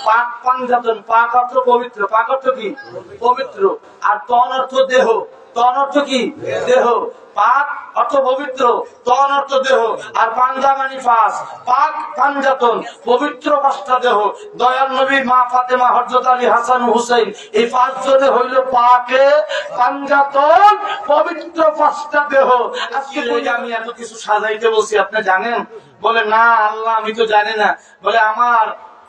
পাক পাঞ্জাতন, পাক অর্থ পবিত্র, পাক অর্থ কি পবিত্র, আর তন অর্থ দেহ, তন অর্থ কি দেহ, পাক অর্থ পবিত্র, তন অর্থ দেহ, আর পাঞ্জা মানে পাঁচ, পাক পাঞ্জাতন পবিত্র পাঁচটা দেহ। দয়াল নবীর মা ফাতেমা, হযরত আলী, হাসান, হুসাইন এই পাঁচজনে হইল পাকে পাঞ্জাতন পবিত্র পাঁচটা দেহ। আজকে কই আমি এত কিছু সাজাইতে বলছি আপনি জানেন? বলে না আল্লাহ আমি তো জানি না। বলে আমার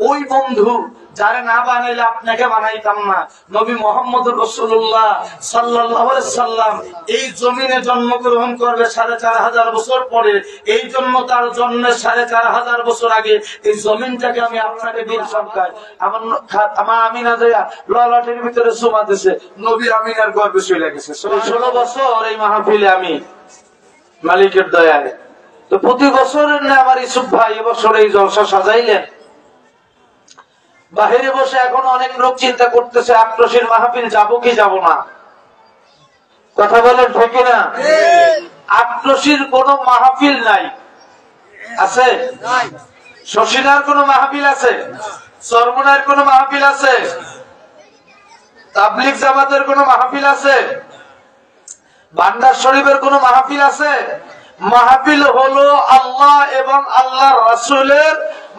ওই বন্ধু যারা না বানাইলে আপনাকে বানাইতাম না। নবী মোহাম্মদ রাসূলুল্লাহ সাল্লাল্লাহু আলাইহি সাল্লাম এই জমিনে জন্মগ্রহণ করবে ৪৫০০ বছর পরে, এই জন্য তার জন্মের ৪৫০০ বছর আগে এই জমিনটাকে আমি আপনাকে দিন সবকায় আমার আমিনা যাইয়া ললাটের ভিতরে চুমা দিছে, নবী আমিনার গর্বে চলে গেছে। ১৬ বছর এই মাহফিলে আমি মালিকের দয়ায়। তো প্রতি বছরের না আমার ইসুফ ভাই এবছর এই জলসা সাজাইলেন। বাহিরে বসে এখন অনেক লোক চিন্তা করতেছে আক্রোশের মাহফিল যাবো কি যাব না। কথা বলেন ঠিক না? আক্রোশের কোন মাহফিল নাই, আছে? শশীনার কোন মাহফিল আছে? চরমনার কোন মাহফিল আছে? তাবলিগ জামাতের কোন মাহফিল আছে? ভান্ডার শরীফের কোন মাহফিল আছে? মাহফিল হলো আল্লাহ এবং আল্লাহর রাসূলের,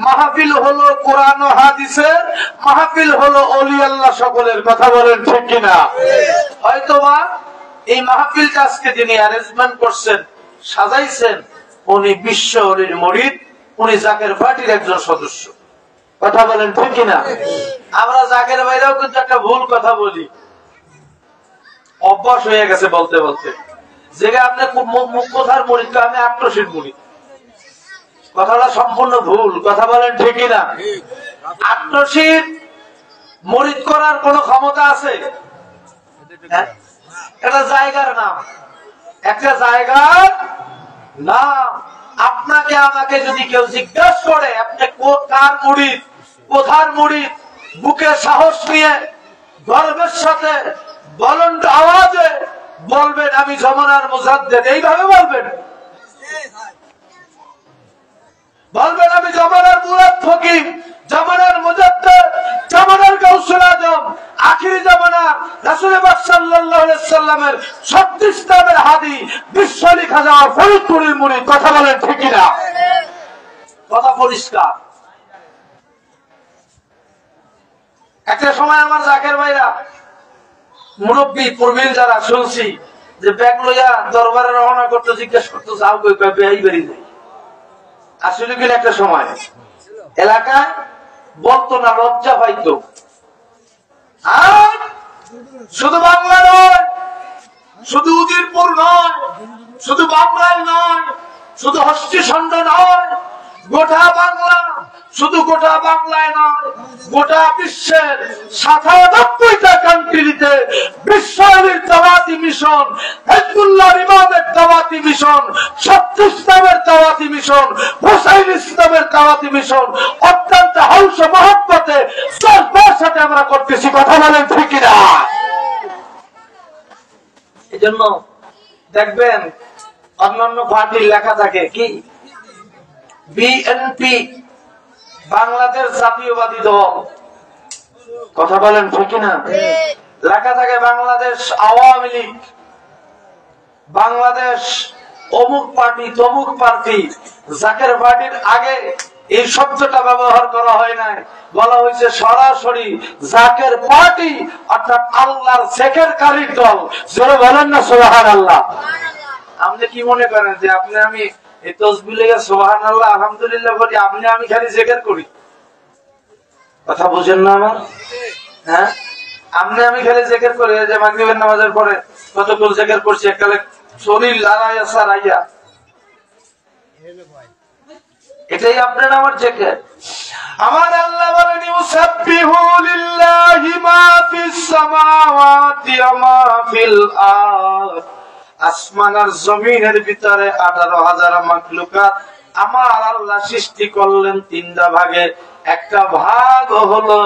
মাহফিল হলো কোরআন ও হাদিসের, মাহফিল হলো ওলি আল্লাহ সকলের। কথা বলেন ঠিক কিনা? হয়তোবা এই মাহফিলটা আজকে যিনি অ্যারেঞ্জমেন্ট করছেন, সাজাইছেন, উনি বিশ্ব ওলির মুরিদ, উনি জাকের পার্টির একজন সদস্য। কথা বলেন ঠিক কিনা? আমরা জাকের ভাইরাও কিন্তু একটা ভুল কথা বলি, অভ্যাস হয়ে গেছে বলতে বলতে, যে আপনি মুখ্যধার মুরিদ, আমি আক্রোশের মুরিদ। কথাটা সম্পূর্ণ ভুল। কথা বলেন ঠিক কিনা? আক্রোশের মুরিদ করার কোন ক্ষমতা আছে? এটা জায়গার নাম, একটা জায়গার নাম। আপনাকে আমাকে যদি কেউ জিজ্ঞাসা করে আপনি কার মুরিদ, কোথার মুরিদ, বুকে সাহস নিয়ে গর্বের সাথে বলেন, আওয়াজে বলবেন আমি জমানার মুজাদ্দেদ, এইভাবে বলবেন। বলবেন আমি জমানার মুরাদ ফকির, জমানার মুজাদ্দেদ, জমানার গাউসুল আজম, আখিরি জামানা রাসূল পাক সাল্লাল্লাহু আলাইহি সাল্লামের ৩৬ নামের হাদি, বিশ্ব লিখা যাওয়া ফরিদপুরের মুরিদ। কথা বলেন ঠিক কিনা? কথা পরিষ্কার। একটা সময় আমার জাকের ভাইরা মুরব্বী প্রবীণ যারা শুনছি যে ব্যাগ লইয়া দরবারে রওনা করতে, জিজ্ঞেস করতে যাও কই, বেয়াই বেরিয়ে যায়। আসলে কিনা একটা সময় এলাকায় বলতো না, লজ্জা পাইতো। আর শুধু বাংলা নয়, শুধু উজিরপুর নয়, শুধু বাংলায় নয়, শুধু হস্তিখণ্ড নয়, গোটা বাংলা, শুধু গোটা বাংলায় নয়, গোটা বিশ্বের ৯৭টা কান্ট্রিতে বিশ্বের দাওয়াতি মিশন, হিজবুল্লাহর ইমামের দাওয়াতি মিশন, ৩৬ নামের দাওয়াতি মিশন, হুসাইন ইসলামের দাওয়াতি মিশন অত্যন্ত হংস মহব্বতে জজবার সাথে আমরা করতেছি। কথা বলেন ঠিক না? এই জন্য দেখবেন অন্যান্য পার্টির লেখা থাকে কি, বিএনপি বাংলাদেশ জাতীয়বাদী দল। কথা বলেন ঠিক না? লেখা থাকে বাংলাদেশ আওয়ামী লীগ, বাংলাদেশ অমুক পার্টি তমুক পার্টি। জাকের পার্টির আগে এই শব্দটা ব্যবহার করা হয় নাই, বলা হয়েছে সরাসরি জাকের পার্টি, অর্থাৎ আল্লাহর সেকেরকারীর দল। জোরে বলেন না সুবহানাল্লাহ। আপনি কি মনে করেন যে আপনি আমি এই তাসবিহ লইয়া সুবহানাল্লাহ আলহামদুলিল্লাহ বলি, আপনি আমি খালি জিকির করি? কথা বুঝেন না আমার? হ্যাঁ, আপনি আমি খালি জিকির করি, যে মাগরিবের নামাজের পরে কতক্ষণ জিকির করছি, একালে শরীর লাড়াইয়া সারাইয়া, এটাই আপনার আমার জিকির। আমার আল্লাহ বলেন ইউসাব্বিহু লিল্লাহি মা ফিস সামাওয়াতি ওয়া মা ফিল আরদ। আসমান আর জমিনের ভিতরে ১৮,০০০ মাখলুকাত আমার আল্লাহ সৃষ্টি করলেন তিনটা ভাগে। একটা ভাগ হলো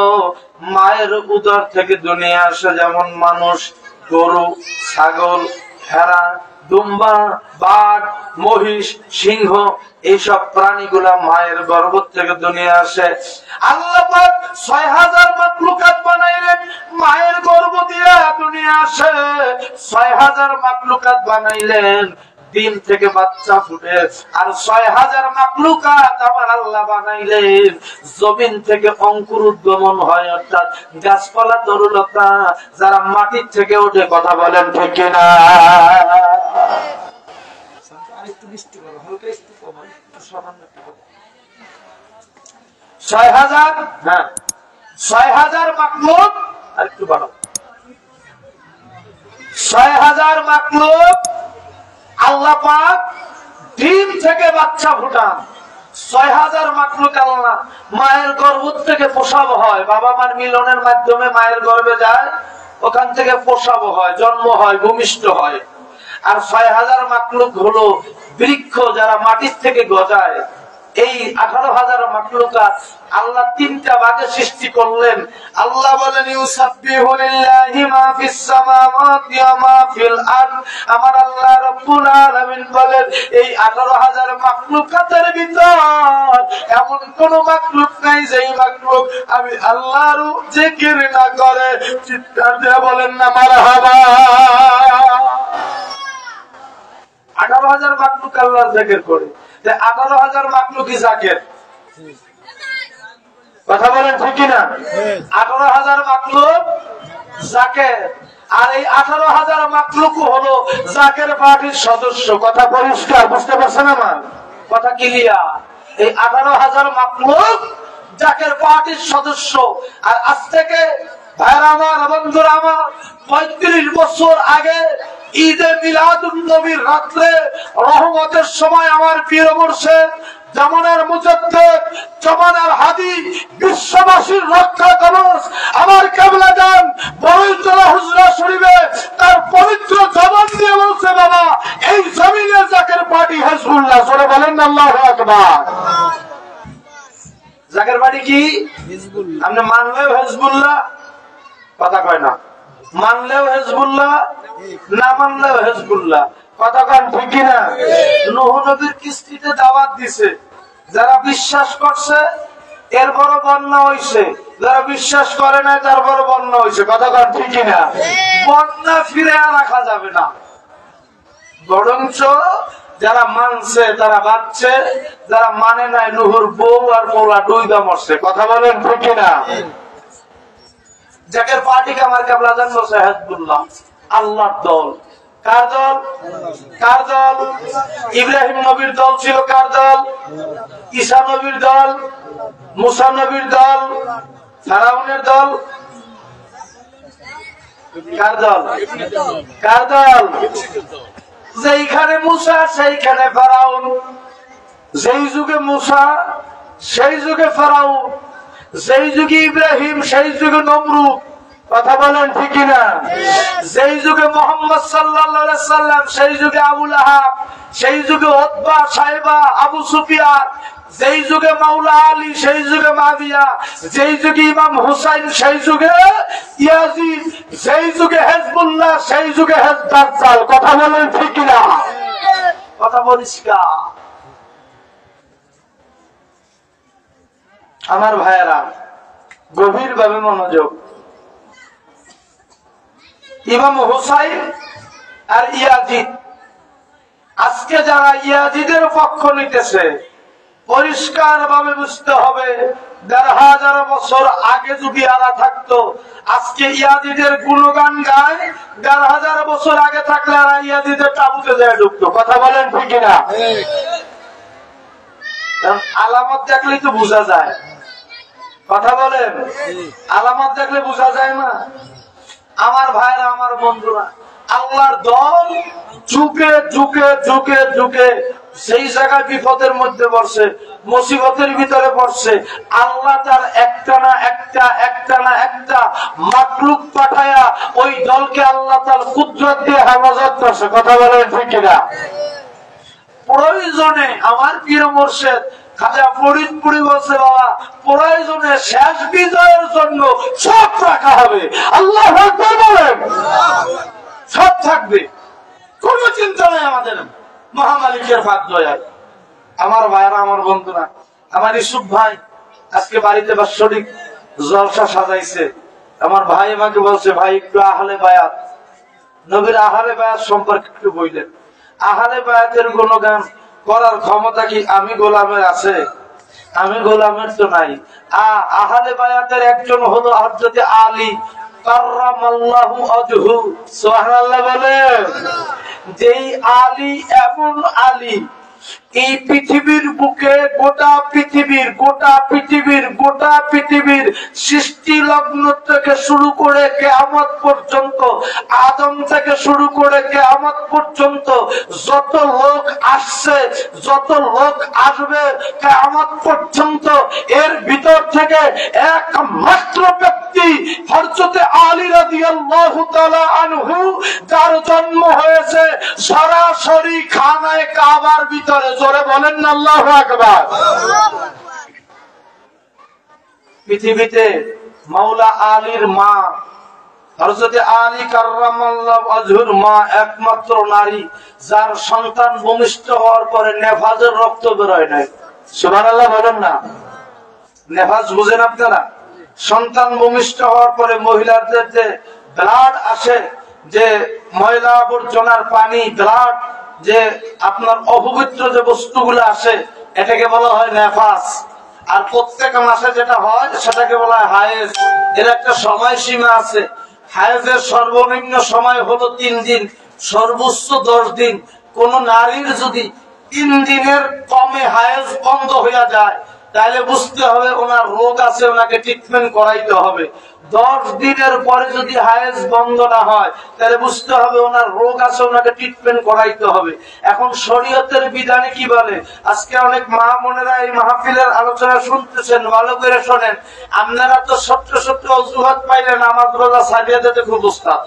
মায়ের উদর থেকে দুনিয়া আসে, যেমন মানুষ, গরু, ছাগল, ভেড়া, দুম্বা, বাঘ, মহিষ, সিংহ এইসব প্রাণীগুলা মায়ের গর্ভ থেকে দুনিয়া আসে। আল্লাহ পাক ৬০০০ মাখলুকাত বানাইলেন, মায়ের গর্ভ দিয়ে দুনিয়া আসে। ৬০০০ মাখলুকাত বানাইলেন, ডিম থেকে বাচ্চা ফুটে। আর ৬০০০ মাখলুকাত আমার আল্লাহ বানাইলেন, জমিন থেকে অঙ্কুর উদ্গমন হয়, অর্থাৎ গাছপালা তরুলতা যারা মাটির থেকে ওঠে। কথা বলেন ঠিক কিনা? আরেকটু বৃষ্টি করো, হালকা একটু কমাই, সামান্য একটু কমাই। ৬০০০, হ্যাঁ ৬০০০ মাখলুক, আর একটু বাড়াও। ৬০০০ মাখলুক আল্লাহ পাক ডিম থেকে বাচ্চা ফুটান। ৬০০০ মাখলুক আল্লাহ মায়ের গর্ভ থেকে প্রসব হয়, বাবা মার মিলনের মাধ্যমে মায়ের গর্ভে যায়, ওখান থেকে প্রসব হয়, জন্ম হয়, ভূমিষ্ঠ হয়। আর ৬০০০ মাখলুক হলো বৃক্ষ যারা মাটির থেকে গজায়। এই ১৮,০০০ মাখলুকাত আল্লাহ ৩টা ভাগে সৃষ্টি করলেন। আল্লাহ বলেন ইউসাব্বিহু লিল্লাহি মা ফিস সামাওয়াতি ওয়া মা ফিল আরদ। আমার আল্লাহ রাব্বুল আলামিন বলেন এই ১৮,০০০ মাখলুকাতের ভিতর এমন কোন মাখলুক নাই যেই মাখলুক আমি আল্লাহর জিকির না করে। চিৎকার দিয়ে বলেন না মারহাবা। ১৮,০০০ মাখলুক আল্লাহর জিকির করে। ১৮,০০০ মাখলুকই জাকের। কথা বলেন ঠিক না? ১৮,০০০ মাখলুক জাকের। আর এই ১৮,০০০ মাখলুক হলো জাকের পার্টির সদস্য। কথা পরিষ্কার, বুঝতে পারছেন আমার কথা? ক্লিয়ার? এই ১৮,০০০ মাখলুক জাকের পার্টির সদস্য। আর আজ থেকে ভাইরা আমার, বন্ধুরা আমার, ৩৫ বছর আগে ঈদে মিলাদুন নবীর রাত্রে রহমতের সময় আমার পীর মুর্শিদ জামানার মুজাদ্দিদ, জামানার হাদি, বিশ্ববাসীর রক্ষা কবচ আমার কিবলা জান বড়ইতলা হুজরা শরীফে তার পবিত্র জবান দিয়ে বলছে, বাবা এই জমিনে জাকের পার্টি হিজবুল্লাহ। জোরে বলেন আল্লাহু আকবার। জাকের পার্টি কি? হিজবুল্লাহ। আপনি মানলেও হিজবুল্লাহ, কথা কয় না। মানলেও হিজবুল্লাহ, না মানলেও হিজবুল্লাহ। কথা কন ঠিক কিনা? নূহ নবীর কিস্তিতে দাওয়াত দিছে, যারা বিশ্বাস করছে এর বড় বন্যা হইছে, যারা বিশ্বাস করে না তার বড় বন্যা হইছে। কথা কন ঠিক কিনা? বন্যা ফিরে রাখা যাবে না, বরঞ্চ যারা মানছে তারা বাঁচছে, যারা মানে নাই নূহর বউ আর পোলা ডুইবা মরছে। কথা বলেন ঠিক কিনা? জাকের পার্টিকে আমার কিবলা জান বলছে হিজবুল্লাহ, আল্লাহর দল। কার দল? কার দল? ইব্রাহিম নবীর দল ছিল কার দল? ঈসা নবীর দল, মুসা নবীর দল, ফেরাউনের দল। কার দল? কার দল? যেইখানে মুসা সেইখানে ফেরাউন, যেই যুগে মুসা সেই যুগে ফেরাউন, যেই যুগে ইব্রাহিম সেই যুগে নমরুদ। কথা বলেন ঠিক কিনা? যেই যুগে মোহাম্মদ সাল্লাল্লাহু আলাইহি সাল্লাম সেই যুগে আবু লাহাব, সেই যুগে উতবা, সাইবা, আবু সুফিয়ান, যেই যুগে মাওলা আলী সেই যুগে মাবিয়া, যেই যুগে ইমাম হুসাইন সেই যুগে ইয়াজিদ, সেই যুগে হিজবুল্লাহ সেই যুগে দাজ্জাল। কথা বলেন ঠিক কিনা? কথা পরিষ্কার। আমার ভাইয়েরা গভীর ভাবে মনোযোগ। ইমাম হুসাইন আর ইয়াজিদ, আজকে যারা ইয়াজিদের পক্ষ নিতেছে পরিষ্কার ভাবে বুঝতে হবে ১৫০০ বছর আগে যদি এরা থাকতো আজকে ইয়াজিদের গুণগান গায়, ১৫০০ বছর আগে থাকলে এরা ইয়াজিদের তাবুতে যায় ঢুকতো। কথা বলেন ঠিক কিনা? আলামত দেখলেই তো বোঝা যায়। কথা বলেন, আলামত দেখলে বোঝা যায় না? আমার ভাইরা, আমার বন্ধুরা, আল্লাহর দল ঝুঁকে ঝুঁকে ঝুঁকে ঝুঁকে সেই জায়গায় বিপদের মধ্যে পড়ছে, মুসিবতের ভিতরে পড়ছে, আল্লাহ তার একটা না একটা মাকলুক পাঠায়া ওই দলকে আল্লাহ তার কুদরত দিয়ে হেফাজত করছে। কথা বলেন ঠিক কিনা? প্রয়োজনে আমার পীর মুর্শিদ খাজা ফরিদপুরি বলছে, বাবা প্রয়োজনে শেষ বিজয়ের জন্য সব রাখা হবে। আল্লাহু আকবার বলেন। সব থাকবে, কোন চিন্তা নাই আমাদের, মহামালিকের পাক দয়ায়। আমার ভাইরা, আমার বন্ধুরা, আমার ইসুফ ভাই আজকে বাড়িতে বাৎসরিক জলসা সাজাইছে। আমার ভাই আমাকে বলছে, ভাই একটু আহলে বায়াত, নবীর আহলে বায়াত সম্পর্কে একটু বললেন। আহলে বায়াতের গুণগান করার ক্ষমতা কি আমি গোলামের আছে? আমি গোলামের তো নাই। আহলে বায়াতের একজন হলো হযরত আলী কাররামাল্লাহু ওয়াজহু, সুবহানাল্লাহ বলেন। যেই আলী এমন আলী, এই পৃথিবীর বুকে গোটা পৃথিবীর সৃষ্টি লগ্ন থেকে শুরু করে কিয়ামত পর্যন্ত, আদম থেকে শুরু করে কিয়ামত পর্যন্ত যত লোক আসছে, যত লোক আসবে কিয়ামত পর্যন্ত, এর ভিতর থেকে একমাত্র ব্যক্তি হযরত আলী রাদিয়াল্লাহু তাআলা আনহু, যার জন্ম হয়েছে সরাসরি খানায়ে কাবার ভিতরে। জোরে বলেন না আল্লাহু আকবার। পৃথিবীতে মাওলা আলীর মা হযরত আলী কাররামাল্লাহু ওয়াজহুর মা একমাত্র নারী যার সন্তান ভূমিষ্ঠ হওয়ার পরে নেফাজের রক্ত বের হয় নাই। সুবহানাল্লাহ বলেন না। নেফাজ বুঝেন আপনারা? সন্তান ভূমিষ্ঠ হওয়ার পরে মহিলাদের যে ব্লাড আসে, যে ময়লা আবর্জনার পানি, ব্লাড, যে আপনার অপবিত্র যে বস্তুগুলো আসে, এটাকে বলা হয় নেফাস। আর প্রত্যেক মাসে যেটা হয় সেটাকে বলা হয় হায়েজ। এর একটা সময়সীমা আছে। হায়েজের সর্বনিম্ন সময় হলো 3 দিন, সর্বোচ্চ 10 দিন। কোন নারীর যদি 3 দিনের কমে হায়েজ বন্ধ হয়ে যায়, তাহলে বুঝতে হবে ওনার রোগ আছে, ওনাকে ট্রিটমেন্ট করাইতে হবে। 10 দিনের পরে যদি হায়েজ বন্ধ না হয়, তাহলে বুঝতে হবে ওনার রোগ আছে, ওনাকে ট্রিটমেন্ট করাইতে হবে। এখন শরীয়তের বিধানে কি বলে? আজকে অনেক মা বোনেরা এই মাহফিলের আলোচনা শুনতেছেন, ভালো করে শোনেন। আপনারা তো সত্য অজুহাত পাইলেন নামাজ রোজা ছাড়িয়ে দিতে খুব উস্তাদ,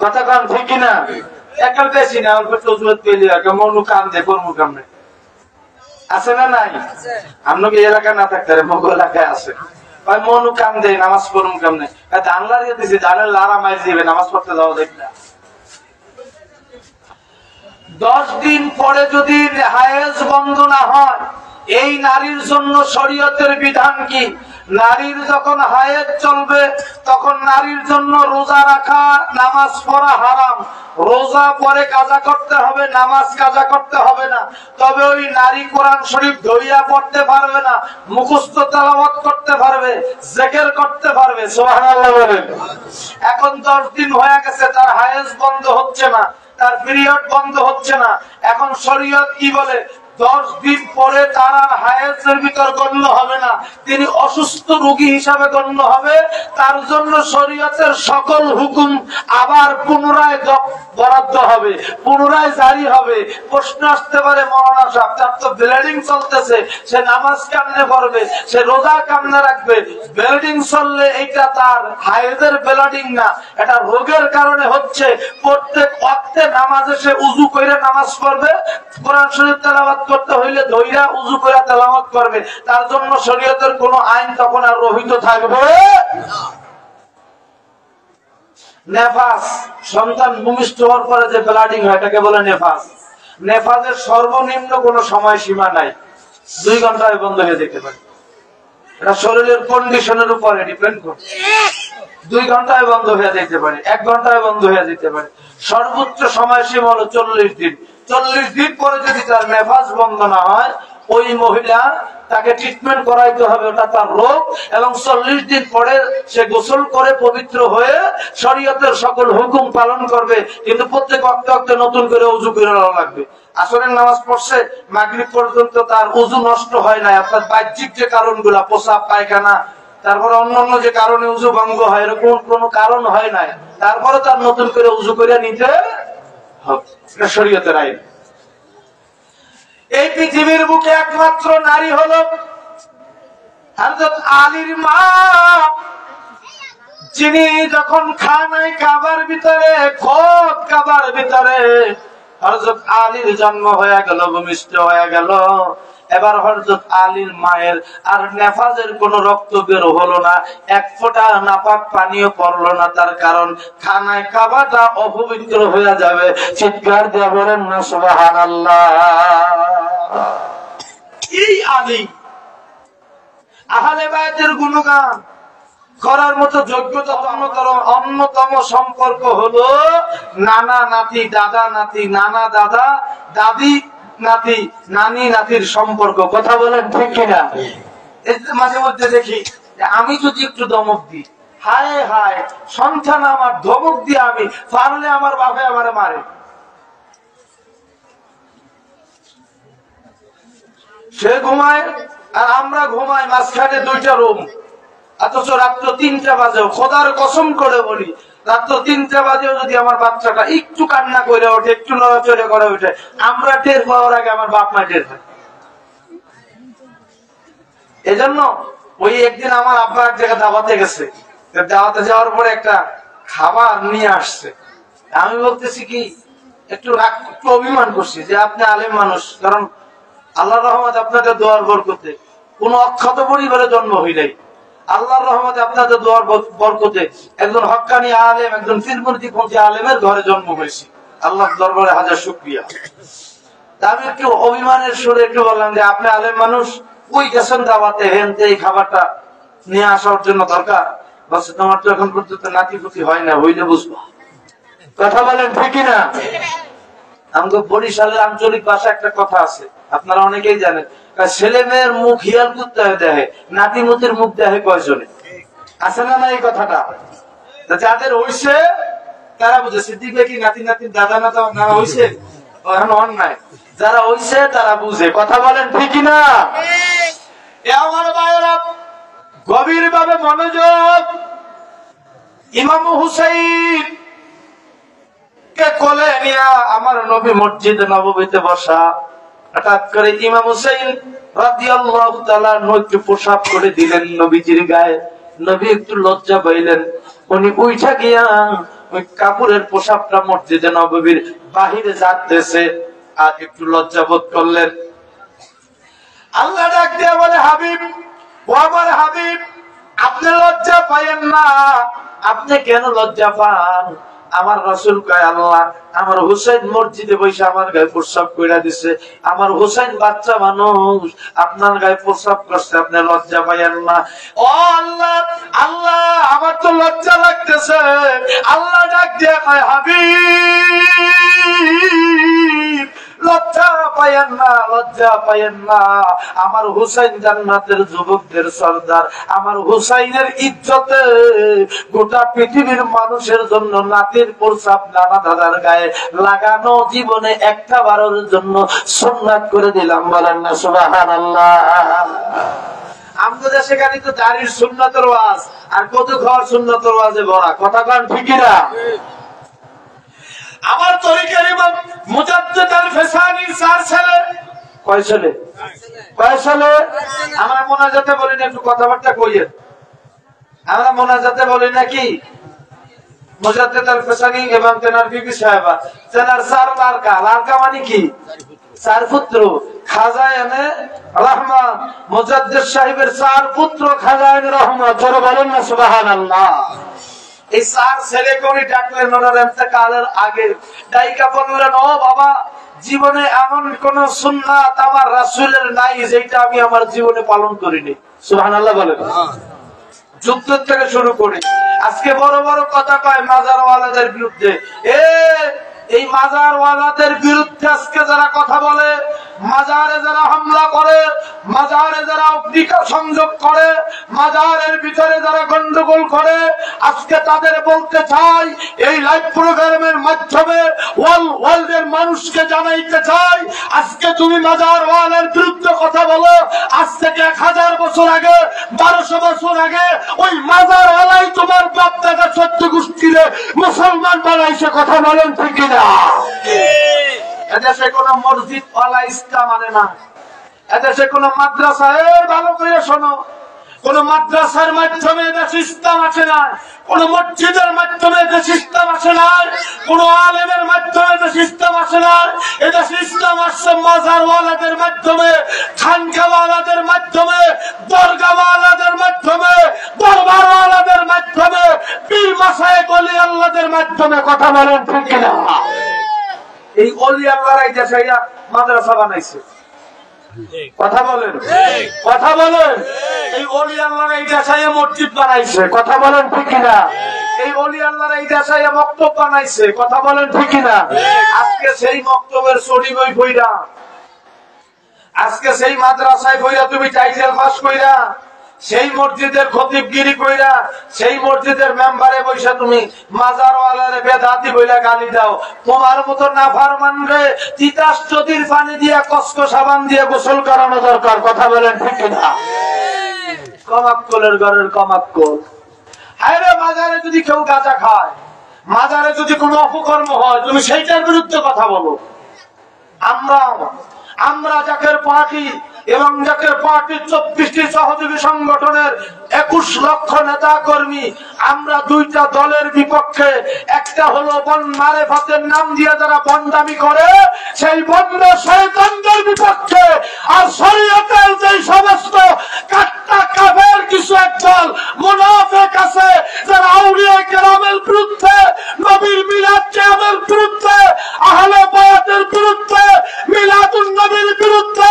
কথা কান ঠিক না? একাল বেশি না, অল্প অজুহাত পেলে মনু কান দে কর্ম কামনে আছে না নাই? আপনাকে এলাকা না থাকতে মগ এলাকায় আছে, ভাই মনু কাম দেয় নামাজ পড়ুন কামনে, আল্লাহ দিয়েছি জানেন লারা মাই দিবে নামাজ পড়তে যাওয়া দেখি না। 10 দিন পরে যদি হায়েজ বন্ধ না হয়, এই নারীর জন্য শরীয়তের বিধান কি? নারীর যখন হায়েজ চলবে তখন নারীর জন্য রোজা রাখা, নামাজ পড়া হারাম। রোজা পরে কাজা করতে হবে, নামাজ কাজা করতে হবে না। তবে ওই নারী কোরআন শরীফ ধইয়া পড়তে পারবে না, মুখস্থ তেলাওয়াত করতে পারবে, জিকির করতে পারবে। সুবহানাল্লাহ বলেন। এখন 10 দিন হয়ে গেছে, তার হায়েজ বন্ধ হচ্ছে না, তার পিরিয়ড বন্ধ হচ্ছে না। এখন শরীয়ত কি বলে? 10 দিন পরে তার আর হায়েজের ভিতর গণ্য হবে না, তিনি অসুস্থ রোগী হিসাবে গণ্য হবে। তার জন্য শরীয়তের সকল হুকুম আবার পুনরায় বরাদ্দ হবে, পুনরায় জারি হবে। প্রশ্ন আসতে পারে, মৌলানা সাহেব তার তো ব্লিডিং চলতেছে, সে নামাজ কেমনে পড়বে, সে রোজা কেমনে রাখবে? ব্লিডিং চললে এটা তার হায়েজের ব্লিডিং না, এটা রোগের কারণে হচ্ছে। প্রত্যেক ওয়াক্তে নামাজে সে উযু করে নামাজ পড়বে, কোরআন শরীফ তেলাওয়াত করতে হইলে ধইরা উযু করে তেলাওয়াত করবে। তার জন্য শরীয়তের কোন আইন তখন আর রহিত থাকবে না। নেফাস, সন্তান ভূমিষ্ঠ হওয়ার পরে যে ব্লিডিং হয় এটাকে বলে নেফাস। নেফাসের সর্বনিম্ন কোন সময় সীমা নাই, 2 ঘন্টায় বন্ধ হয়ে যেতে পারে। এটা শরীরের কন্ডিশনের উপরে ডিপেন্ড করে। 2 ঘন্টায় বন্ধ হয়ে যেতে পারে, 1 ঘন্টায় বন্ধ হয়ে যেতে পারে। সর্বোচ্চ সময়সীমা হলো 40 দিন। 40 দিন পরে যদি তার নেফাস বন্ধ না হয়, ওই মহিলা তাকে ট্রিটমেন্ট করাইতে হবে, ওটা তার রোগ। এবং 40 দিন পরে সে গোসল করে পবিত্র হয়ে শরীয়তের সকল হুকুম পালন করবে। কিন্তু প্রত্যেক ওয়াক্তে নতুন করে উযু করে নেওয়া লাগবে। আসরের নামাজ পড়ছে, মাগরিব পর্যন্ত তার উযু নষ্ট হয় না। আপনার বাহ্যিক যে কারণগুলা, প্রসাব, পায়খানা, তারপরে অন্যান্য যে কারণে উযু ভঙ্গ হয়, এরকম কোন কারণ হয় না, তারপরে তার নতুন করে উযু করে নিতে হবে। এটা শরীয়তের আইন। এই পৃথিবীর বুকে একমাত্র নারী হলো হযরত আলীর মা, যিনি যখন খানায় কাবার ভিতরে, খোদ কাবার ভিতরে হযরত আলীর জন্ম হয়ে গেল, ভূমিষ্ঠ হয়ে গেল। এবার হযরত আলীর মায়ের আর নেফাজের কোনো রক্ত বের হলো না, এক ফোঁটা নাপাক পানিও পড়লো না, তার কারণ খানায় কাবাটা অপবিত্র হয়ে যাবে। চিৎকার দিয়ে বলেন না সুবহানাল্লাহ। এই আলী আহলে বায়তের গুণগান করার মতো যোগ্যতা অন্যতম সম্পর্ক হলো নানা নাতি, দাদা নাতি, নানা দাদা, দাদি নাতি, নানি নাতির সম্পর্ক। কথা বলেন ঠিক কিনা? মাঝে মধ্যে দেখি আমি যদি একটু ধমক দিই, হায় হায় সন্তান আমার ধমক দিয়ে আমি পারলে আমার বাপে আমারে মারে। সে ঘুমায় আর আমরা ঘুমাই, মাঝখানে দুইটা রুম, অথচ রাত্র 3টা বাজেও খোদার কসম করে বলি, রাত্র 3টা বাজেও যদি আমার বাচ্চাটা একটু কান্না করে ওঠে, একটু নড়াচড়া করে ওঠে, আমরা টের পাওয়ার আগে আমার বাপ মা টের পায়। এজন্য ওই একদিন আমার আব্বা এক জায়গায় দাওয়াতে গেছে, দাওয়াতে যাওয়ার পরে একটা খাবার নিয়ে আসছে। আমি বলতেছি কি একটু অভিমান করছি যে আপনি আলেম মানুষ, কারণ আল্লাহর রহমতে আপনাদের দোয়ার বরকতে কোন অক্ষত পরিবারে জন্ম হইলাই, আল্লাহর রহমতে আপনাদের দোয়ার বরকতে একজন হক্কানি আলেম, একজন পীরপন্থী আলেমের ঘরে জন্ম হয়েছি। আল্লাহর দরবারে হাজার শুকরিয়া। আমি একটু অভিমানের সুরে একটু বললাম যে আপনি আলেম মানুষ, ওই গেছেন দাওয়াতে, হেনতে এই খাবারটা নিয়ে আসার জন্য দরকার। বলছে তোমার তো এখন পর্যন্ত নাতিপুতি হয় না, হইলে বুঝবো। কথা বলেন ঠিক না? আমাকে বরিশালের আঞ্চলিক ভাষা একটা কথা আছে, আপনারা অনেকেই জানেন, ছেলে মেয়ের মুখ হিয়াল করতে দেখে, নাতিমতির মুখ দেখে কয়জনে? আছে না না এই কথাটা? যাদের হইছে তারা বুঝে, সিদ্দিক ভাই কি নাতি নাতির দাদা না হইছে? এখন অন্যায়, যারা হইছে তারা বুঝে। কথা বলেন ঠিক না? আমার ভাইয়েরা গভীর ভাবে মনোযোগ। ইমাম হুসাইন কে কোলে নিয়ে আমার নবী মসজিদ নববীতে বসা, হঠাৎ করে ইমাম হুসাইন রাদিয়াল্লাহু তাআলা নবীকে প্রসাব করে দিলেন নবীজির গায়ে। নবী একটু লজ্জা পাইলেন, উনি উঠা গিয়া ওই কাপড়ের প্রসাবটা মসজিদে নববীর বাহিরে যাচ্ছে, আর একটু লজ্জা বোধ করলেন। আল্লাহ ডাক দিয়া বলে, হাবিব, ও আমার হাবিব, আপনি লজ্জা পাইয়েন না। আপনি কেন লজ্জা পান? আমার রাসূল কয়, আল্লাহ আমার হুসাইন মসজিদে বসে আমার গায়ে প্রস্রাব কইরা দিছে, আমার হুসাইন বাচ্চা মানুষ, আপনার গায়ে প্রস্রাব করছে, আপনি লজ্জা পাইয়েন না। ও আল্লাহ, আল্লাহ আমার তো লজ্জা লাগতেছে। আল্লাহ ডাক দিয়ে কয়, হাবিব লজ্জা পাইয়েন না, লজ্জা পাইয়েন না। আমার হুসাইন জান্নাতের যুবকদের সর্দার, আমার হুসাইনের ইজ্জতে গোটা পৃথিবীর মানুষের জন্য নাতির প্রস্রাব নানা দাদার গায়ে লাগানো জীবনে একটা বারের জন্য সুন্নাত করে দিলাম। বলেন না সুবহানাল্লাহ। আমাদের দেশে খালি তো দাড়ির সুন্নাতের ওয়াজ আর কত খাওয়ার সুন্নাতের ওয়াজে ভরা। কথা কান ঠিকই না? আমার তরিকার ইমাম মুজাদ্দিদ আল ফিসানি 4 ছেলে। কয় ছেলে? কয় ছেলে? আমরা মোনাজাতে বলি না, একটু কথাবার্তা কইয়েন। আমরা মোনাজাতে বলি নাকি মুজাদ্দিদ আল ফিসানি এবং তেনার বিবি সাহেবা, তেনার 4 লারকা। লারকা মানে কি? 4 পুত্র। খাজায়েনে রহমত মুজাদ্দিদ সাহেবের 4 পুত্র, খাজায়েনে রহমত। জোরে বলেন না সুবহানাল্লাহ। এই 4 ছেলেকে উনি ডাকলেন ওনার ইন্তেকালের আগে। ডাইকা বললেন, ও বাবা, জীবনে এমন কোন সুন্নাত আমার রাসূলের নাই যেটা আমি আমার জীবনে পালন করিনি। সুবহানাল্লাহ বলেন। যুদ্ধ থেকে শুরু করে আজকে বড় বড় কথা কয় মাজারওয়ালাদের বিরুদ্ধে। এই মাজারওয়ালাদের বিরুদ্ধে আজকে যারা কথা বলে, মাজারে যারা হামলা করে, মাজারে যারা অগ্নিকা সংযোগ করে, মাজারের ভিতরে যারা গন্ডগোল করে, আজকে তাদের বলতে চাই, এই লাইভ প্রোগ্রামের মাধ্যমে ওয়ার্ল্ডের মানুষকে জানাইতে চাই, আজকে তুমি মাজারওয়ালার বিরুদ্ধে কথা বলো, আজ থেকে 1000 বছর আগে, 1200 বছর আগে ওই মাজারওয়ালাই তোমার বাপ দাদা 14 গোষ্ঠীরে মুসলমান বানাইছে। কথা বলেন ঠিক না? এদেশে কোন মসজিদ ওয়ালা ইসলাম মানে না, এদেশে কোন মাদ্রাসা, ভালো করে শোনো, কোন মাদ্রাসার মাধ্যমে দেশ ইসলাম আসে না, কোন মসজিদের মাধ্যমে দেশ ইসলাম আসে না, কোন আলেমের মাধ্যমে দেশ ইসলাম আসে না। এদেশ ইসলাম আসছে মাজারওয়ালাদের মাধ্যমে, খানকাওয়ালাদের মাধ্যমে, দরগাওয়ালাদের মাধ্যমে, দরবারওয়ালাদের মাধ্যমে, পীর মাশায়েখ ওলি আল্লাহদের মাধ্যমে। কথা বলেন ঠিক কিনা? এই ওলি আল্লাহরা এই দেশে মাদ্রাসা বানাইছে। কথা বলেন, কথা বলেন। এই ওলি আল্লাহরা এই দেশে মসজিদ বানাইছে। কথা বলেন ঠিক কিনা? এই ওলি আল্লাহরা এই দেশে মক্তব বানাইছে। কথা বলেন ঠিক কিনা? আজকে সেই মক্তবের ছড়ি বই কইরা, আজকে সেই মাদ্রাসায় কইরা তুমি টাইটেল পাস কইরা, সেই মসজিদের খতিবগিরি কইরা, সেই মসজিদের মেম্বারে বইসা তুমি মাজারওয়ালারে বেদাতি বইলা গালি দাও। তোমার মতো নাফরমান রে তিতাস নদীর পানি দিয়া কসকো সাবান দিয়ে গোসল করানো দরকার। কথা বলেন ঠিক কিনা? কমাক্কলের ঘরের কমাক্কল। আরে মাজারে যদি কেউ গাঁজা খায়, মাজারে যদি কোনো অপকর্ম হয়, তুমি সেইটার বিরুদ্ধে কথা বলো। আমরা জাকের পার্টি এবং জাকের পার্টির 24টি সহযোগী সংগঠনের 21 লক্ষ নেতা কর্মী, আমরা দুইটা দলের বিপক্ষে। একটা হলো মারেফতের নাম দিয়ে যারা বন্দামি করে, সেই বন্দ শয়তানদের বিপক্ষে। আর শরীয়তের যে সমস্ত কাট্টা কাফের কিছু একদল মুনাফিক আছে, যারা আউলিয়া কেরামের বিরুদ্ধে, নবীর মিলাদ কিয়ামের বিরুদ্ধে, আহলে বায়াতের বিরুদ্ধে, মিলাদুন নবীর বিরুদ্ধে,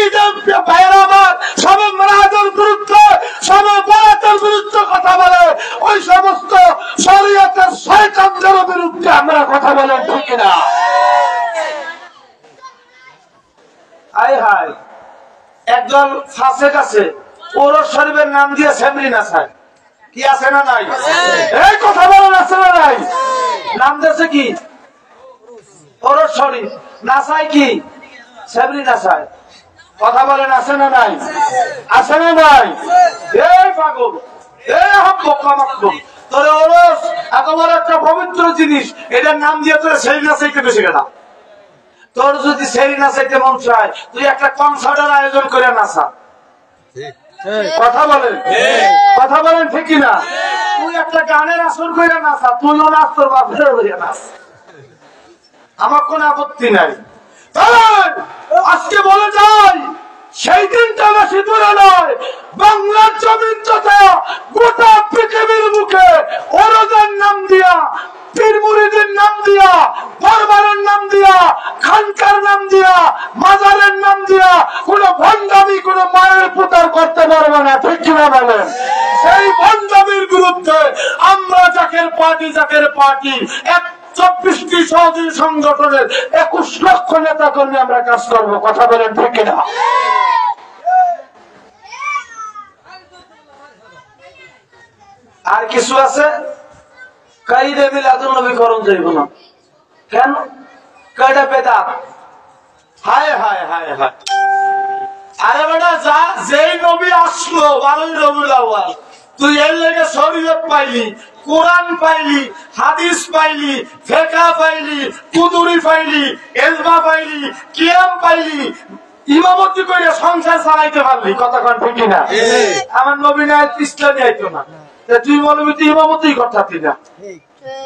ঈদের বাইরামার সবে মিলাদের বিরুদ্ধে, সবে বায়াতের বিরুদ্ধে কথা বলে, ওই সমস্ত শরীয়তের শয়তানদের বিরুদ্ধে আমরা কথা বলেন ঠিক কিনা? আয় হায়, একদল ফাসেক আছে, ওরস শরীফের নাম দিয়ে সেমরি নাচায়। কি আছে না নাই? এই কথা বলেন আছে না নাই? নাম দিয়েছে কি? ওরস শরীফ। নাচায় কি? সেমরি নাচায়। কথা বলেন আছে না নাই? আছে না নাই? এই পাগল, এই হাম্বকামাক্কল, তোরে ওরস একেবারে একটা পবিত্র জিনিস, এটার নাম দিয়ে তোরে সেই নাচাইতে বেশি গেলা। তোর যদি সেই নাচাইতে মন চায়, তুই একটা কনসার্টের আয়োজন করে নাচা। কথা বলেন, কথা বলেন ঠিক কিনা? তুই একটা গানের আসর করে নাচা, তুইও নাচ, তোর বাপেরও করে নাচ, আমার কোন আপত্তি নাই। আজকে বলে যাই, সেই দিনটা বেশি দূরে নয়, বাংলার জমিন তথা গোটা পৃথিবীর মুখে ওরদের নাম দিয়া, পীর মুরিদের নাম দিয়া, দরবারের নাম দিয়া, খানকার নাম দিয়া, মাজারের নাম দিয়া কোন ভণ্ডামি, কোন মায়ের পুতার করতে পারবে না। ঠিক কিনা বলেন? সেই ভণ্ডামির বিরুদ্ধে আমরা জাকের পার্টি 24টি সহযোগী সংগঠনের 21 লক্ষ নেতা কর্মী আমরা কাজ করবো। কথা বলেন ঠিক কিনা? আর কিছু আছে কাইদে মিলাদুন নবী করণ যাইব না কেন? কয়টা বেদাত। হায় হায় হায় হায়। আরে বেটা, যা যেই নবী আসলো 12 রবিউল আউয়াল, তুই এর লেগে শরীয়ত পাইলি, কোরআন পাইলি, হাদিস পাইলি, ফিকহ পাইলি, কুদুরি পাইলি, ইলমা পাইলি, কিয়াম পাইলি, ইমামতি করে সংসার চালাইতে পারলি। কথা কোন ঠিক কিনা? আমার নবী না ইসলামী আইতো না, তুই মৌলবী তুই ইমামতি করতাতি না।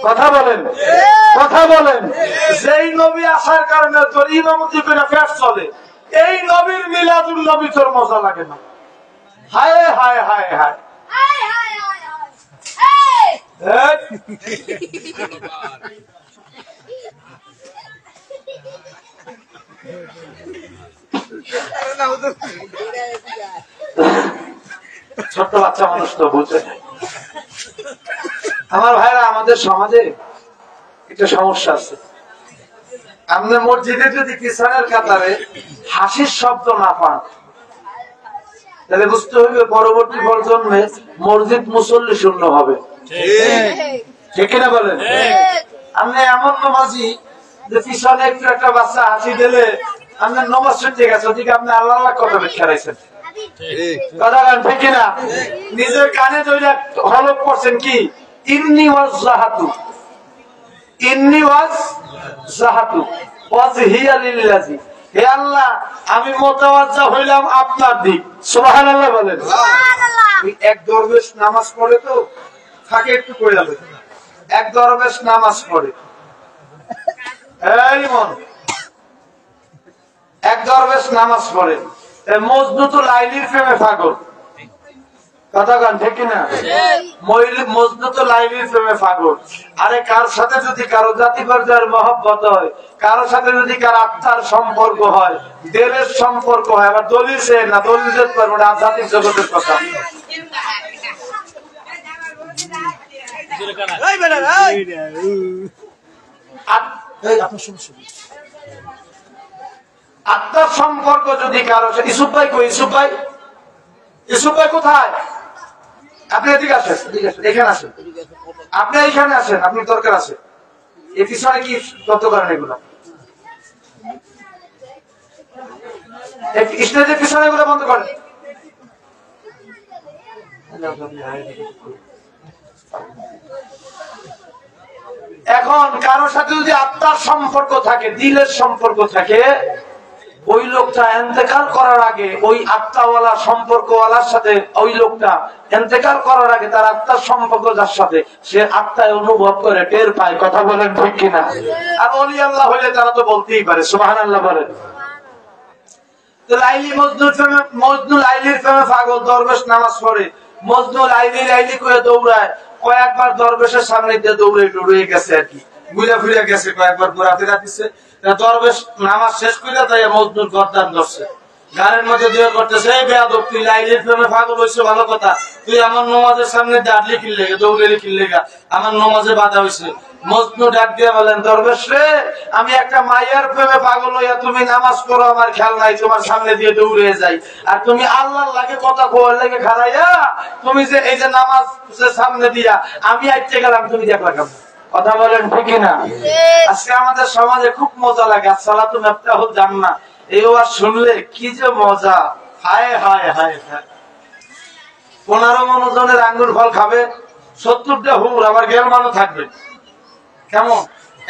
কথা বলেন, কথা বলেন। যেই নবী আসার কারণে তোর ইমামতি করে পেট চলে, এই নবীর মিলাদুল নবী তোর মজা লাগে না। হায় হায় হায় হায়। ছোট্ট বাচ্চা মানুষ তো বুঝে। আমার ভাইরা, আমাদের সমাজে একটা সমস্যা আছে। আমাদের মসজিদে যদি কিসানের কাতারে হাসির শব্দ না পান, তাহলে বুঝতে হবে পরবর্তী প্রজন্মে মসজিদ মুসল্লি শূন্য হবে। ঠিক কিনা বলেন? আপনি এমন নামাজি যে পিছনে একটু একটা বাচ্চা হাসি দিলে আপনার নামাজ ছুটে গেছে, ওদিকে আপনি আল্লাহ আল্লাহ কথা খেলাইছেন। কথা ঠিক কিনা? নিজের কানে ধরে হলফ করছেন কি? ইন্নি ওয়াজ জাহাতু, ইন্নি ওয়াজ জাহাতু ওয়াজহিয়া লিল্লাযী হে আল্লাহ আমি মোতাওয়াজ্জা হইলাম আপনার দিক। সুবহানাল্লাহ বলেন। এক দরবেশ নামাজ পড়ে তো থাকে একটু করে যাবে। এক দরবেশ নামাজ পড়ে, এই মন, এক দরবেশ নামাজ পড়ে, মজনু তো লাইলির প্রেমে পাগল। কথা গান ঠিক কিনা? মজনু তো লাইলির প্রেমে পাগল। আরে কার সাথে যদি কারো জাতি পর্যায়ের মহব্বত হয়, কারোর সাথে যদি কার আত্মার সম্পর্ক হয়, দেলের সম্পর্ক হয়, আবার দলিল সে না, দলিল যেতে পারবো না, আধ্যাত্মিক জগতের কথা। আত্মার সম্পর্ক যদি কারো, ইসুফ ভাই কই? ইসুফ ভাই, ইসুফ ভাই কোথায়? আপনি এদিকে আসেন, এখানে আসেন, আপনি এখানে আসেন, আপনি দরকার আছে। এ পিছনে কি তত্ত্ব করেন এগুলো? স্টেজের পিছনে এগুলো বন্ধ করেন। এখন কারোর সাথে যদি আত্মার সম্পর্ক থাকে, দিলের সম্পর্ক থাকে, ওই লোকটা ইন্তেকাল করার আগে ওই আত্মাওয়ালা সম্পর্কওয়ালার সাথে, ওই লোকটা ইন্তেকাল করার আগে তার আত্মার সম্পর্ক যার সাথে, সে আত্মায় অনুভব করে, টের পায়। কথা বলেন ঠিক কিনা? আর ওলি আল্লাহ হইলে তারা তো বলতেই পারে। সুবহানাল্লাহ বলেন। লাইলি মজনু লাইলির প্রেমে পাগল, দরবেশ নামাজ পড়ে, মজনু লাইলি লাইলি করে দৌড়ায়, কয়েকবার দরবেশের সামনে দিয়ে দৌড়ে গেছে আর কি, ঘুরে ফিরে গেছে, কয়েকবার ঘোরাফেরা দিচ্ছে। দরবেশ নামাজ শেষ করে তাই মজনুর গর্দান ধরছে, গানের মধ্যে দিয়ে করতেছে, এই বেয়াদব, তুই লাইলির প্রেমে পাগল হয়েছে ভালো কথা, তুই আমার নমাজের সামনে দাঁড়লি কিনলে, দৌড়ে কিনলে, আমার নমাজে বাধা হয়েছে। মজনু ডাক দিয়ে বলেন, দরবেশ রে, আমি একটা মাইয়ার প্রেমে পাগল হইয়া তুমি নামাজ পড়ো, আমার খেয়াল নাই, তোমার সামনে দিয়ে দৌড়ে যাই, আর তুমি আল্লাহর লাগে কথা কোয়ার লাগে খারাইয়া তুমি যে এই যে নামাজ সামনে দিয়া আমি আইতে গেলাম, তুমি দেখলা কেমন? কথা বলেন ঠিক না? আজকে আমাদের সমাজে খুব মজা লাগে, আসসালাতু মিফতাহুল জান্নাহ, এই ওয়াজ শুনলে কি যে মজা, হায় হায় হায় হায়। 15 মনোজনের আঙ্গুর ফল খাবে, 70টা হুর, আবার গেলমানো থাকবে, কেমন?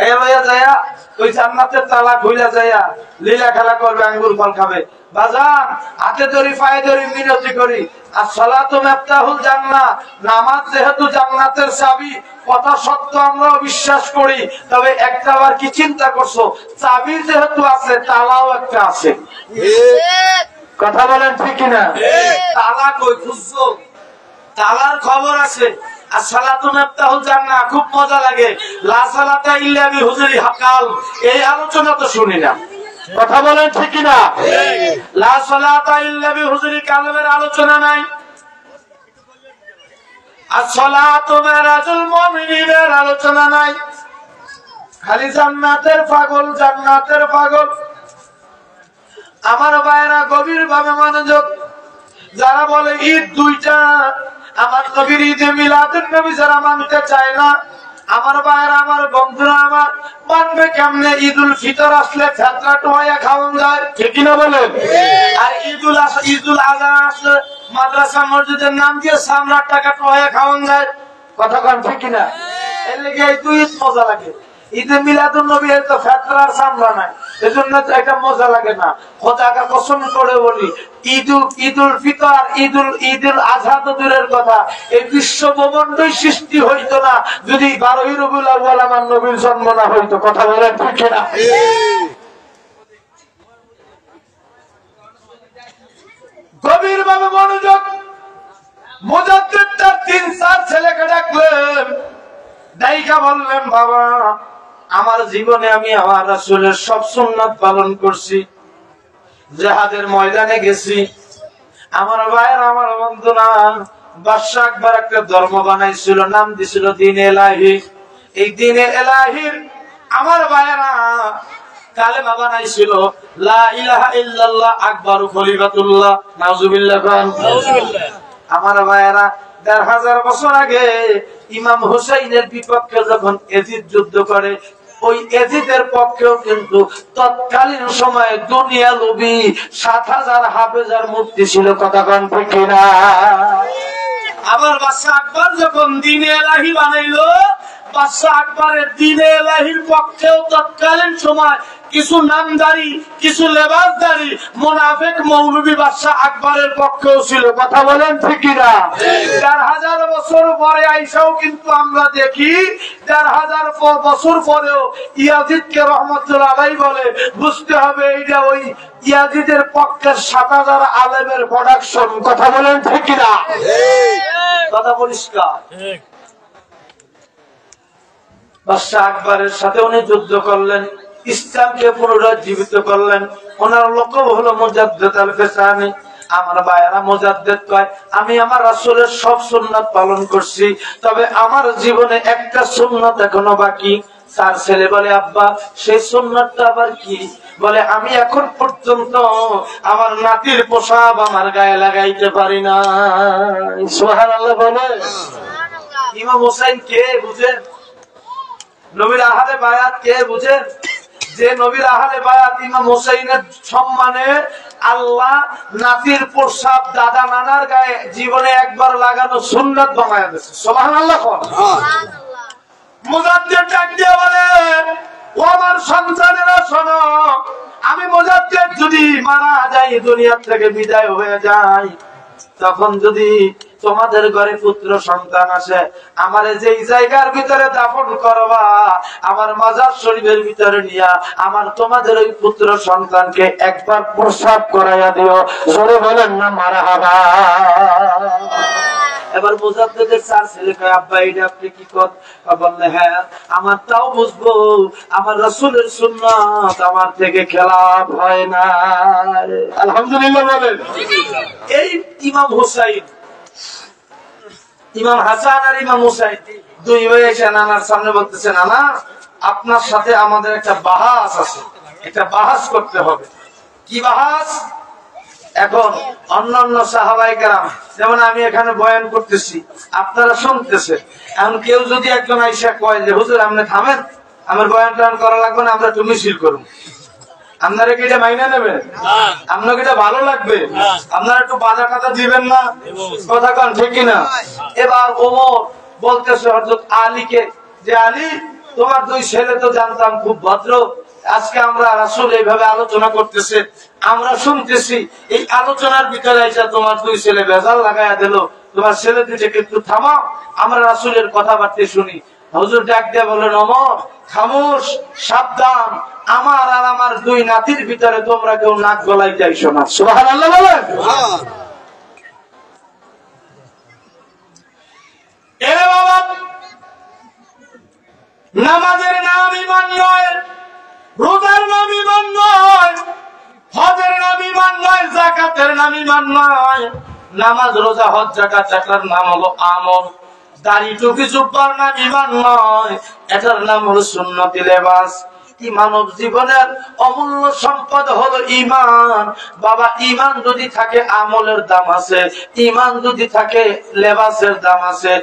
এই লইয়া যাইয়া ওই জান্নাতের তালা খুইলা যাইয়া লীলা খেলা করবে, আঙ্গুর ফল খাবে। বাজান, হাতে ধরি পায়ে ধরি মিনতি করি, আসসালাতু মিফতাহুল জান্নাহ, নামাজ যেহেতু জান্নাতের চাবি, কথা সত্য আমরাও বিশ্বাস করি, তবে একটা বার কি চিন্তা করছো, চাবি যেহেতু আছে তালাও একটা আছে। কথা বলেন ঠিক কিনা? তালা কই খুঁজছো? তালার খবর আছে। আসসালাতু মিফতাহুল জান্নাহ খুব মজা লাগে, লা সালাতা ইল্লা বিহুজুরি হাকাল, এই আলোচনা তো শুনি না। কথা বলেন ঠিক কিনা? লা সালাতা ইল্লা বিহুজুরি কালবের আলোচনা নাই। আসসালাতু মিরাজুল মুমিনিনের আলোচনা নাই, খালি জান্নাতের পাগল, জান্নাতের পাগল। আমার ভাইরা গভীর ভাবে মনোযোগ, যারা বলে ঈদ দুইটা, আমার নবীর ঈদে মিলাদুন নবী যারা মানতে চায় না, আমার ভাইরা, আমার বন্ধুরা, আমার মানবে কেমনে? ঈদুল ফিতর আসলে ফেতরা টোয়া খাওয়ান যায়, ঠিক কিনা বলেন? আর ঈদুল আজহা আসলে মাদ্রাসা মসজিদের নাম দিয়ে সামরার টাকা টোয়া খাওয়ান যায়। কথা কন ঠিক কিনা? এর লেগে এই দুই ঈদ মজা লাগে। ঈদে মিলাদুন নবী এর তো ফেতরার সামরা নাই, এজন্য তো এটা মজা লাগে না। খোদাকে কসম করে বলি, ঈদুল ফিতর, ঈদুল আজহা তো দূরের কথা, এই বিশ্ব ব্রহ্মাণ্ডই সৃষ্টি হইতো না যদি 12ই রবিউল আউয়াল আমার নবীর জন্ম না হইতো। কথা বলেন ঠিক না? গভীর ভাবে মনোযোগ। মুজাদ্দিদ তার 3-4 ছেলেকে ডাকলেন, ডাইকা বললেন, বাবা, আমার জীবনে আমি আমার রাসূলের সব সুন্নাত পালন করছি, জিহাদের ময়দানে গেছি। আমার ভাইয়ের, আমার বন্ধুরা, বাদশা আকবর একটা ধর্ম বানাইছিল, নাম দিছিল দ্বীনে ইলাহি। এই দ্বীনে ইলাহির আমার ভাইয়েরা কালেমা বানাইছিল, লা ইলাহা ইল্লাল্লাহ আকবারু খলিফাতুল্লাহ। নাউজুবিল্লাহ। আমার ভাইয়েরা, 1000 বছর আগে ইমাম হুসাইনের বিপক্ষে যখন এজিদ যুদ্ধ করে, ওই এজিদের পক্ষেও কিন্তু তৎকালীন সময়ে দুনিয়া লোভী 7000 হাফেজার মূর্তি ছিল। কথা কন ঠিক না? আবার বাদশা আকবর যখন দ্বীনে ইলাহি বানাইলো, বাদশাহ আকবরের দ্বীনে ইলাহির পক্ষেও তৎকালীন সময় কিছু নামদারি, কিছু লেবাসদারি মুনাফিক মৌলবী বাদশাহ আকবরের পক্ষেও ছিল। কথা বলেন ঠিক কিনা? ৪,০০০ বছর পরে আইসাও কিন্তু আমরা দেখি ৪,০০০ বছর পরেও ইয়াজিদকে রহমতুল্লাহ আলাইহি বলে, বুঝতে হবে এইটা ওই ইয়াজিদের পক্ষের ৭,০০০ আলেমের প্রোডাকশন। কথা বলেন ঠিক কিনা? কথা পরিষ্কার। বাদশাহ আকবরের সাথে উনি যুদ্ধ করলেন, ইসলামকে পুনরুজ্জীবিত করলেন। ওনার লক্ষ্য হলো মুজাদ্দিদ আল ফিসানি। আমার ভাইয়েরা, মুজাদ্দিদ কয়, আমি আমার রাসূলের সব সুন্নাত পালন করছি, তবে আমার জীবনে একটা সুন্নাত এখনো বাকি। তার ছেলে বলে, আব্বা সেই সুন্নাতটা আবার কি? বলে, আমি এখন পর্যন্ত আমার নাতির পোশাক আমার গায়ে লাগাইতে পারি না। সুবহানাল্লাহ বলে। ইমাম হোসেন কে বুঝেন? নবীর আহলে বায়াত কে বুঝেন? যে নবীর আহলে বায়াত ইমাম হোসেনের সম্মানে আল্লাহ নাতির প্রসাব দাদা নানার গায়ে জীবনে একবার লাগানো সুন্নাত বানায় দিয়েছে। সুবহানাল্লাহ। মুজাদ্দিদ ডাক দিয়ে বলে, ও আমার সন্তানেরা শোনো, আমি মুজাদ্দিদ যদি মারা যাই, দুনিয়া থেকে বিদায় হয়ে যাই, তখন যদি তোমাদের ঘরে পুত্র সন্তান আসে, আমার যেই জায়গার ভিতরে দাফন করবা, আমার মাজার শরীফের ভিতরে নিয়া আমার তোমাদের ওই পুত্র সন্তানকে একবার প্রসাব করাইয়া দিও। জোরে বলেন না মারহাবা। এবার মুজাদ্দিদের 4 ছেলে কয়, আব্বা এটা আপনি কি করেন? বললে, হ্যাঁ আমার তাও বুঝবো, আমার রাসূলের সুন্নাত আমার থেকে খেলাফ হয় না। আলহামদুলিল্লাহ বলেন। এই ইমাম হুসাইন, ইমাম হাসান আর ইমাম হুসাইন দুই ভাই এসে নানার সামনে বলতেছে, নানা আপনার সাথে আমাদের একটা বাহাস আছে, একটা বাহাস করতে হবে। কি বাহাস? এখন অন্যান্য সাহাবায়ে কেরাম, যেমন আমি এখানে বয়ান করতেছি, আপনারা শুনতেছে, এখন কেউ যদি একজন আইসা কয় যে হুজুর আপনি থামেন, আমার বয়ান টান করা লাগবে না, আমরা একটু মিছিল করুন, আপনারা কি এটা মাইনা নেবেন? আপনার কি এটা ভালো লাগবে? আপনারা একটু বাধা টাধা দিবেন না? কথা কন ঠিক কিনা? এবার ওমর বলতেছে হযরত আলীকে, যে আলী তোমার 2 ছেলে তো জানতাম খুব ভদ্র, আজকে আমরা রাসূল এইভাবে আলোচনা করতেছে, আমরা শুনতেছি, এই আলোচনার ভিতরে এসে তোমার 2 ছেলে ভেজাল লাগাইয়া দিল, তোমার ছেলে দুটোকে একটু থামাও, আমরা রাসূলের কথাবার্তা শুনি। হুজুর ডাক দিয়ে বলেন, ওমর খামোশ, সাবধান, আমার আর আমার 2 নাতির ভিতরে তোমরা কেউ নাক গলাইতে আইসো না। সুবহানাল্লাহ বলেন। এ বাবা, নামাজের নাম ঈমান নয়, রোজার নাম ঈমান নয়, হজের নাম ঈমান নয়, যাকাতের নাম ঈমান নয়। নামাজ, রোজা, হজ, যাকাত এটার নাম হলো আমল। দাড়ি টুপি জুব্বার নাম ঈমান নয়, এটার নাম হলো সুন্নতি লেবাস। মানব জীবনের অমূল্য সম্পদ হলো ঈমান। বাবা, ঈমান যদি থাকে আমলের দাম আছে, ঈমান যদি থাকে লেবাসের দাম আছে,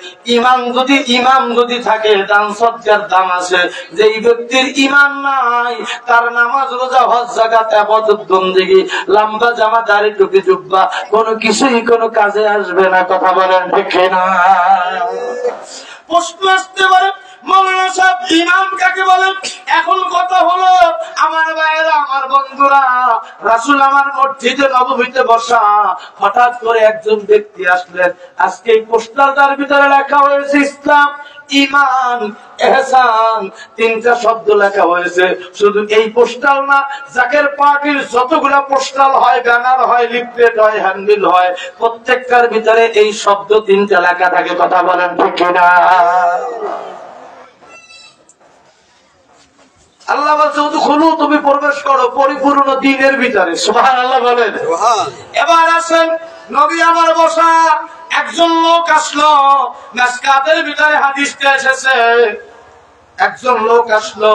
ইমাম যদি থাকে দান সদকার দাম আছে। যেই ব্যক্তির ঈমান নাই, তার নামাজ, রোজা, হজ, যাকাত, ইবাদত, বন্দেগী, লম্বা জামা, দাড়ি টুপি জুব্বা কোনো কিছুই কোনো কাজে আসবে না। কথা বলেন ঠিক না? প্রশ্ন আসতে পারে, মৌলানা সাহেব ইমাম কাকে বলেন? এখন কথা হলো আমার ভাইয়েরা, আমার বন্ধুরা, রাসূল আমার মসজিদে নববীতে বসা, হঠাৎ করে একজন ব্যক্তি আসলেন। আজকে এই পোস্টারটার ভিতরে লেখা হয়েছে ইসলাম, ঈমান, ইহসান, 3টা শব্দ লেখা হয়েছে। শুধু এই পোস্টাল না, জাকের পার্টির যতগুলা পোস্টাল হয়, ব্যানার হয়, লিফলেট হয়, হ্যান্ডবিল হয়, প্রত্যেকটার ভিতরে এই শব্দ 3টা লেখা থাকে। কথা বলেন ঠিক না? আল্লাহ বলছে, তুমি প্রবেশ করো পরিপূর্ণ দ্বীনের ভিতরে। সুবহানাল্লাহ বলেন। এবার আসেন, নবী আমার বসা, একজন লোক আসলো, মিসকাতের ভিতরে হাদিসটা এসেছে, একজন লোক আসলো,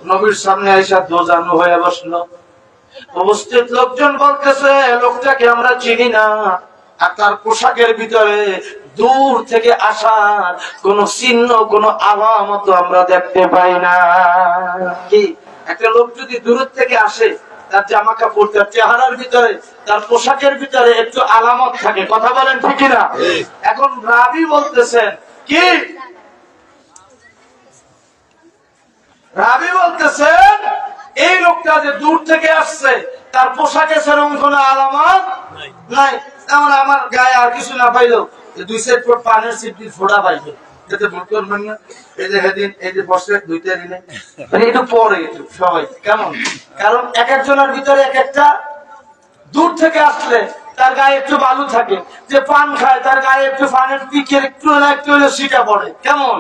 নবীর সামনে এসে দোজানো হয়ে বসলো। উপস্থিত লোকজন বলতেছে, লোকটাকে আমরা চিনি না, আর তার পোশাকের ভিতরে দূর থেকে আসার কোন চিহ্ন, কোন আলামত আমরা দেখতে পাই না। কি একটা লোক যদি দূর থেকে আসে, তার জামা কাপড়, তার চেহারার ভিতরে, তার পোশাকের ভিতরে একটু আলামত থাকে। কথা বলেন ঠিক না? এখন রাবি বলতেছেন কি, রাবি বলতেছেন এই লোকটা যে দূর থেকে আসছে তার পোশাকে সেরকম কোন আলামত নাই। এমন আমার গায়ে আর কিছু না পাইলো 2 সেট ফুট পানের সিটির ফোড়া পাইবে, এতে ভুল করবেন না। এই যে হেদিন এই যে বসে 2 দিনে মানে একটু পরে একটু সবাই কেমন, কারণ এক একজনের ভিতরে এক একটা, দূর থেকে আসলে তার গায়ে একটু বালু থাকে, যে পান খায় তার গায়ে একটু পানের পিকের একটু না একটু হলে শিকা পড়ে কেমন।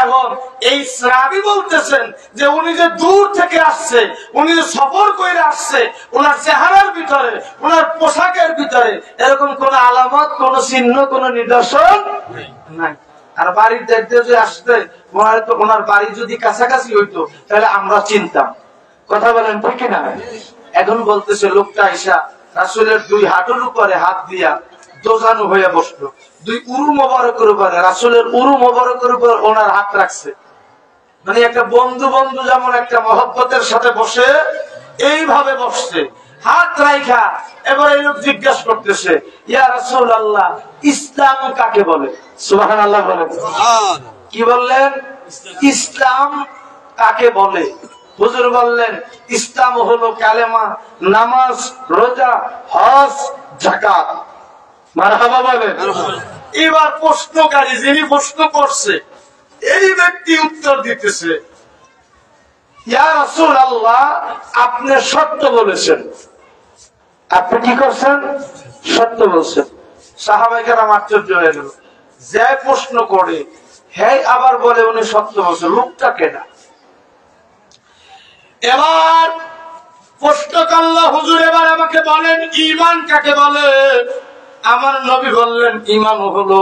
এখন এই রাবি বলতেছেন যে উনি যে দূর থেকে আসছে, উনি যে সফর করে আসছে, ওনার চেহারার ভিতরে ওনার পোশাকের ভিতরে এরকম কোন আলামত, কোন চিহ্ন, কোন নিদর্শন নাই। আর বাড়ির দেখতে যে আসতে ওনার বাড়ি যদি কাছাকাছি হইতো তাহলে আমরা চিনতাম। কথা বলেন ঠিক না? এখন বলতেছে লোকটা আইসা রাসূলের 2 হাঁটুর উপরে হাত দিয়া দোজানো হয়ে বসলো, 2 উরু মোবারকের উপরে, রাসূলের উরু মোবারকের উপর ওনার হাত রাখছে। মানে একটা বন্ধু বন্ধু যেমন একটা মহব্বতের সাথে বসে এইভাবে বসছে, হাত রাইখা। এবার এই লোক জিজ্ঞাসা করতেছে, ইয়া রাসূলুল্লাহ, ইসলাম কাকে বলে? সুবহানাল্লাহ বলেন। কি বললেন? ইসলাম কাকে বলে? হুজুর বললেন ইসলাম হলো কালেমা, নামাজ, রোজা, হজ, যাকাত। মারহাবা বলেন। এবার প্রশ্নকারী যিনি প্রশ্ন করছে এই ব্যক্তি উত্তর দিতেছে, ইয়া রাসূলুল্লাহ, আপনি সত্য বলেছেন। আপনি কি করছেন? সত্য বলছেন। সাহাবায়ে কেরাম আশ্চর্য হয়ে গেল, যে প্রশ্ন করে হ্যাঁ আবার বলে উনি সত্য বলছেন, লোকটা কেনা। এবার প্রশ্ন করল, হুজুর এবার আমাকে বলেন ঈমান কাকে বলে? আমার নবী বললেন ঈমান হলো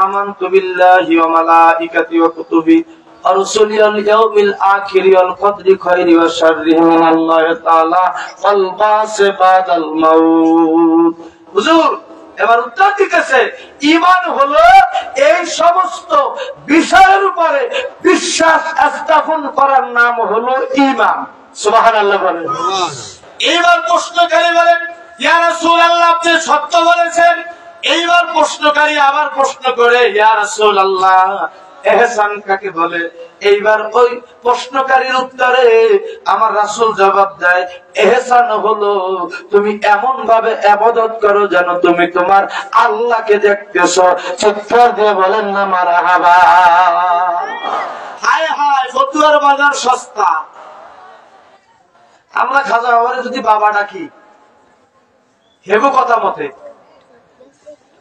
আমানতু বিল্লাহি ওয়া মালাইকাতিহি ওয়া কুতুবিহি ওয়া রুসুলিহি ওয়াল ইয়াউমিল আখিরি ওয়াল কদরি খাইরি ওয়া শাররিহি মিনাল্লাহি তাআলা ওয়াল বাসি বাদাল মাউত। হুজুর এবার উত্তর দিতেছে ঈমান হলো এই সমস্ত বিষয়ের উপরে বিশ্বাস স্থাপন করার নাম হলো ঈমান। সুবহানাল্লাহ বলেন। এইবার প্রশ্নকারী বলেন, ইয়া রাসূলুল্লাহ, আপনি সত্য বলেছেন। এইবার প্রশ্নকারী আবার প্রশ্ন করে, ইয়া রাসূলুল্লাহ, ইহসান কাকে বলে? এইবার ওই প্রশ্নকারীর উত্তরে আমার রাসূল জবাব দেয়, ইহসান হলো তুমি এমন ভাবে ইবাদত করো যেন তুমি তোমার আল্লাহকে দেখতেছো। চিৎকার দিয়ে বলেন না মারহাবা। হায় হায়, ফতুয়ার বাজার সস্তা। আমরা খাজা বাবারে যদি বাবা ডাকি, হেবু কথা মতে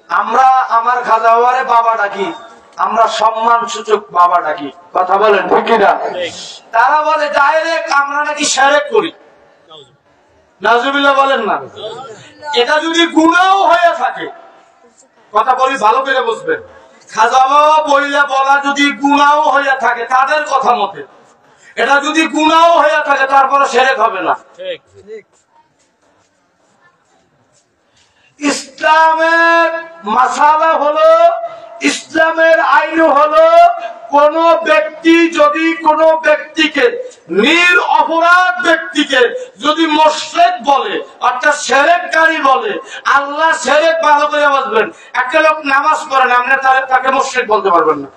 আমরা আমার খাজা বাবারে বাবা ডাকি, আমরা সম্মান সূচক বাবা ডাকি। কথা বলেন ঠিক না? তারা বলে ডাইরেক্ট আমরা নাকি শিরক করি। নাউজুবিল্লাহ বলেন না। এটা যদি গুনাহ হয়ে থাকে, কথা বলি ভালো করে বুঝবেন, খাজা বাবা বলা যদি গুনাহ হয়ে থাকে তাদের কথা মতে, এটা যদি গুনাহ হয়ে থাকে তারপরে শিরক হবে না। ইসলামের মাসালা হলো, ইসলামের আইন হলো, কোন ব্যক্তি যদি কোন ব্যক্তিকে, নির অপরাধ ব্যক্তিকে যদি মুশরিক বলে, অর্থাৎ শিরককারী বলে, আল্লাহ শিরক ভালো করে বুঝবেন। একটা লোক নামাজ পড়ে না, আপনি তাকে মুশরিক বলতে পারবেন না।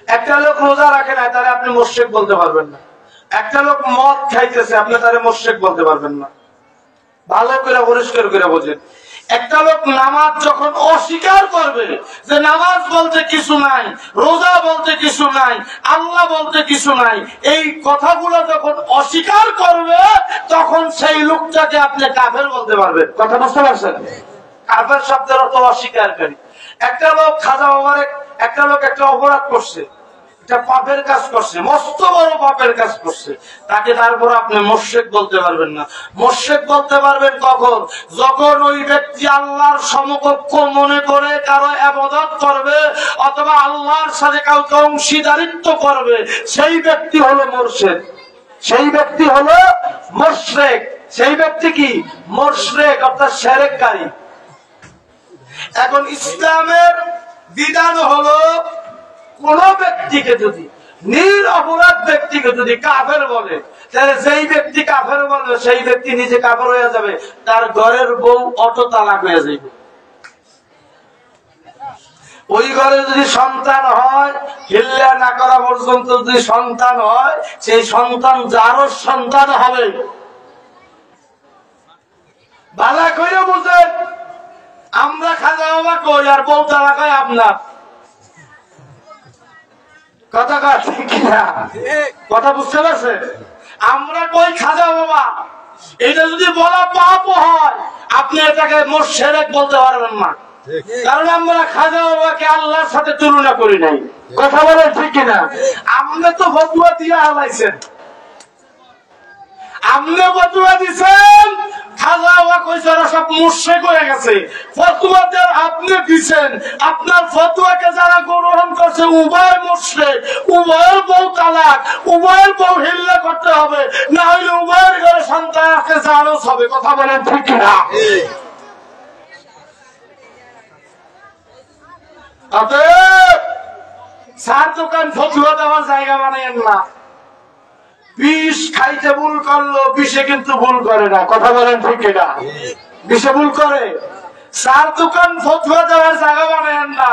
একটা লোক রোজা রাখে না, তাহলে আপনি মুশরিক বলতে পারবেন না। একটা লোক মদ খাইতেছে, আপনি তারে মুশরিক বলতে পারবেন না। ভালো করে পরিষ্কার করে বোঝেন। একটা লোক নামাজ যখন অস্বীকার করবে, যে নামাজ বলতে কিছু নাই, রোজা বলতে কিছু নাই, আল্লাহ বলতে কিছু নাই, এই কথাগুলো যখন অস্বীকার করবে, তখন সেই লোকটাকে আপনি কাফের বলতে পারবেন। কথা বুঝতে পারছেন? কাফের শব্দের অর্থ অস্বীকারকারী। একটা লোক খাজা বাবার, একটা লোক একটা অপরাধ করছে, পাপের কাজ করছে, মস্ত বড় পাপের কাজ করছে, তাকে তারপর আপনি মুশরিক বলতে পারবেন না। মুশরিক বলতে পারবেন কখন? যখন ওই ব্যক্তি আল্লাহর সমকক্ষ মনে করে কারো ইবাদত করবে, অথবা আল্লাহর সাথে কাউকে অংশীদারিত্ব করবে, সেই ব্যক্তি হলো মুরশিদ, সেই ব্যক্তি হলো মুশরিক। সেই ব্যক্তি কি? মুশরিক, অর্থাৎ শিরককারী। এখন ইসলামের বিধান হলো, কোন ব্যক্তিকে যদি, নির অপরাধ ব্যক্তিকে যদি কাফের বলে, তাহলে সেই ব্যক্তি কাফের বলবে, সেই ব্যক্তি নিজে কাফের হয়ে যাবে, তার ঘরের বউ অটো তালাক হয়ে যাবে। ওই ঘরে যদি সন্তান হয়, হিল্লা না করা পর্যন্ত যদি সন্তান হয়, সেই সন্তান যারও সন্তান হবে। ভালো করে বুঝেন, আমরা খাজা বাবা কই আর বউ তারা কয় আপনার। কথা কিনা কথা বুঝতে পারছে? আমরা কই খাজা বাবা, এটা যদি বলা পাপ হয় আপনি এটাকে মোশরেক বলতে পারবেন না, কারণ আমরা খাজা বাবাকে আল্লাহর সাথে তুলনা করি নাই। কথা বলেন ঠিক কিনা? আপনি তো ফতোয়া দিয়ে হালাইছেন, আপনি ফতোয়া দিচ্ছেন খাজা বাবা কইছে ওরা সব মুশরিক হয়ে গেছে। ফতোয়াতে আপনি দিচ্ছেন, আপনার ফতোয়াকে যারা গ্রহণ করছে উভয় মুশরিক, উভয়ের বউ তালাক, উভয়ের বউ হিল্লা করতে হবে, না হইলে উভয়ের ঘরে সন্তান আছে জারজ হবে। কথা বলেন ঠিক কিনা? চার দোকান ফতুয়া দেওয়ার জায়গা বানাইয়েন না। বিষ খাইতে ভুল করলো, বিষে কিন্তু ভুল করে না। কথা বলেন ঠিক কিনা? বিষে ভুল করে। চার দোকান ফতুয়া দেওয়ার জায়গা বানাইয়েন না।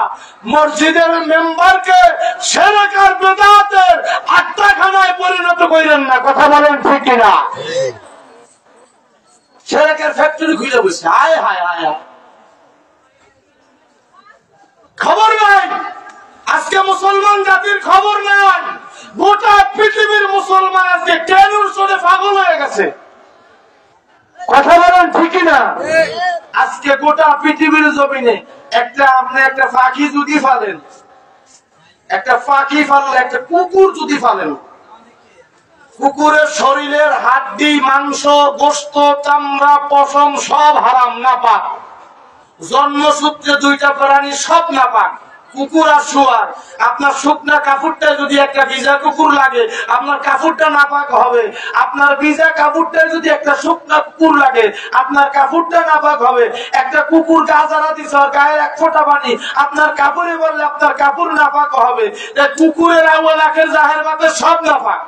মসজিদের মেম্বারকে শিরক আর বিদআতের আড্ডাখানায় পরিণত করেন না। কথা বলেন ঠিক কিনা? শিরকের ফ্যাক্টরি খুলে বসে, হায় হায় হায়, খবর নাই। আজকে মুসলমান জাতির খবর নাই। গোটা পৃথিবীর মুসলমান আজকে ট্রেনের চলে পাগল হয়ে গেছে। কথা বলেন ঠিক না? আজকে গোটা পৃথিবীর জমিনে আপনি একটা পাখি যদি ফালেন, একটা পাখি ফাললে, একটা কুকুর যদি ফালেন, কুকুরের শরীরের হাড্ডি, মাংস, গোশত, চামড়া, পশম সব হারাম, নাপাক। জন্মসূত্রে দুইটা প্রাণী সব নাপাক, কুকুর আর শুয়ার। আপনার শুকনা কাপড়টা যদি একটা ভিজা কুকুর লাগে, আপনার কাপড়টা নাপাক হবে। আপনার ভিজা কাপড়টা যদি একটা শুকনা কুকুর লাগে, আপনার কাপড়টা নাপাক হবে। একটা কুকুর গাজারা দিছে, গায়ের এক ফোঁটা পানি আপনার কাপড়ে বললে আপনার কাপড় নাপাক হবে। কুকুরের আউয়াল আখের জাহের বাতে সব নাপাক।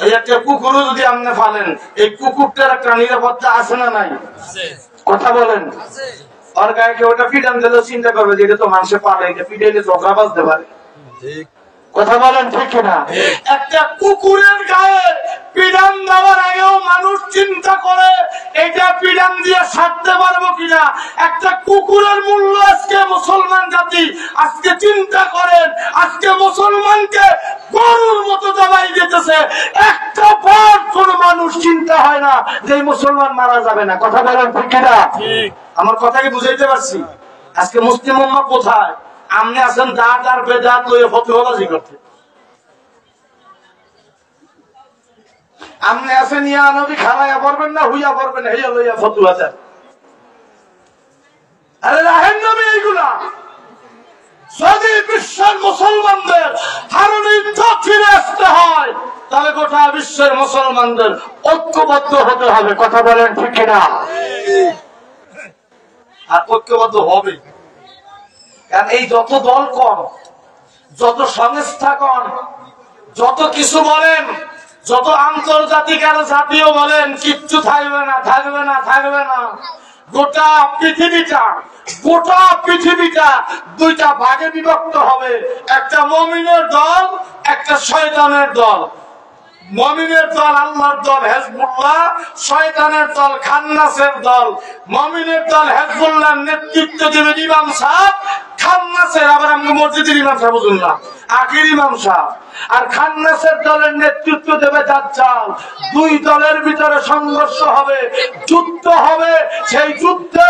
এই একটা কুকুরও যদি আপনি ফালেন, এই কুকুরটার একটা নিরাপত্তা আছে না নাই? কথা বলেন। আর গায়ে ওটা পিটান দিলেও চিন্তা করবে যে এটা তো মানুষের পালে, এটা পিটাইলে ঝগড়া বাজতে পারে। কথা বলেন ঠিক না? একটা কুকুরের গায়ে পিটান দেওয়ার আগেও মানুষ চিন্তা করে এটা পিটান দিয়ে ছাড়তে পারবো কিনা। একটা কুকুরের মূল্য আজকে মুসলমান জাতি আজকে চিন্তা করেন, আজকে মুসলমানকে গরুর মতো জবাই দিতেছে। একটা পর কোন মানুষ চিন্তা হয় না যে মুসলমান মারা যাবে না। কথা বলেন ঠিক না? আমার কথা কি বুঝাইতে পারছি? আজকে মুসলিম উম্মাহ কোথায়? আপনি আছেন দাঁত আর বেদাত লইয়ে ফতোয়াবাজি করতে। আপনি আছেন ইয়া নবী খাড়াইয়া পড়বেন না হুইয়া পড়বেন, হেয়া লইয়া ফতোয়া দেন। আরে রাহেন নবী এইগুলা যদি বিশ্বের মুসলমানদের হারুনি ফিরে আসতে হয়, তাহলে গোটা বিশ্বের মুসলমানদের ঐক্যবদ্ধ হতে হবে। কথা বলেন ঠিক কিনা? আর ঐক্যবদ্ধ হবে, কারণ এই যত দল কন, যত সংস্থা কন, যত কিছু বলেন, যত আন্তর্জাতিক আর জাতীয় বলেন, কিচ্ছু থাকবে না, থাকবে না, থাকবে না। গোটা পৃথিবীটা দুইটা ভাগে বিভক্ত হবে। একটা মুমিনের দল, একটা শয়তানের দল। মুমিনের দল আল্লাহর দল হিজবুল্লাহ, শয়তানের দল খান্নাসের দল। মুমিনের দল হিজবুল্লাহ নেতৃত্ব দেবেন ইমাম সাহেব, খান্নাসের আবার আমরা মসজিদের ইমাম সাহেব বুঝুন না, আখির ইমাম সাহেব। আর খান্নাসের দলের নেতৃত্ব দেবে দাজ্জাল। দুই দলের ভিতরে সংঘর্ষ হবে, যুদ্ধ হবে। সেই যুদ্ধে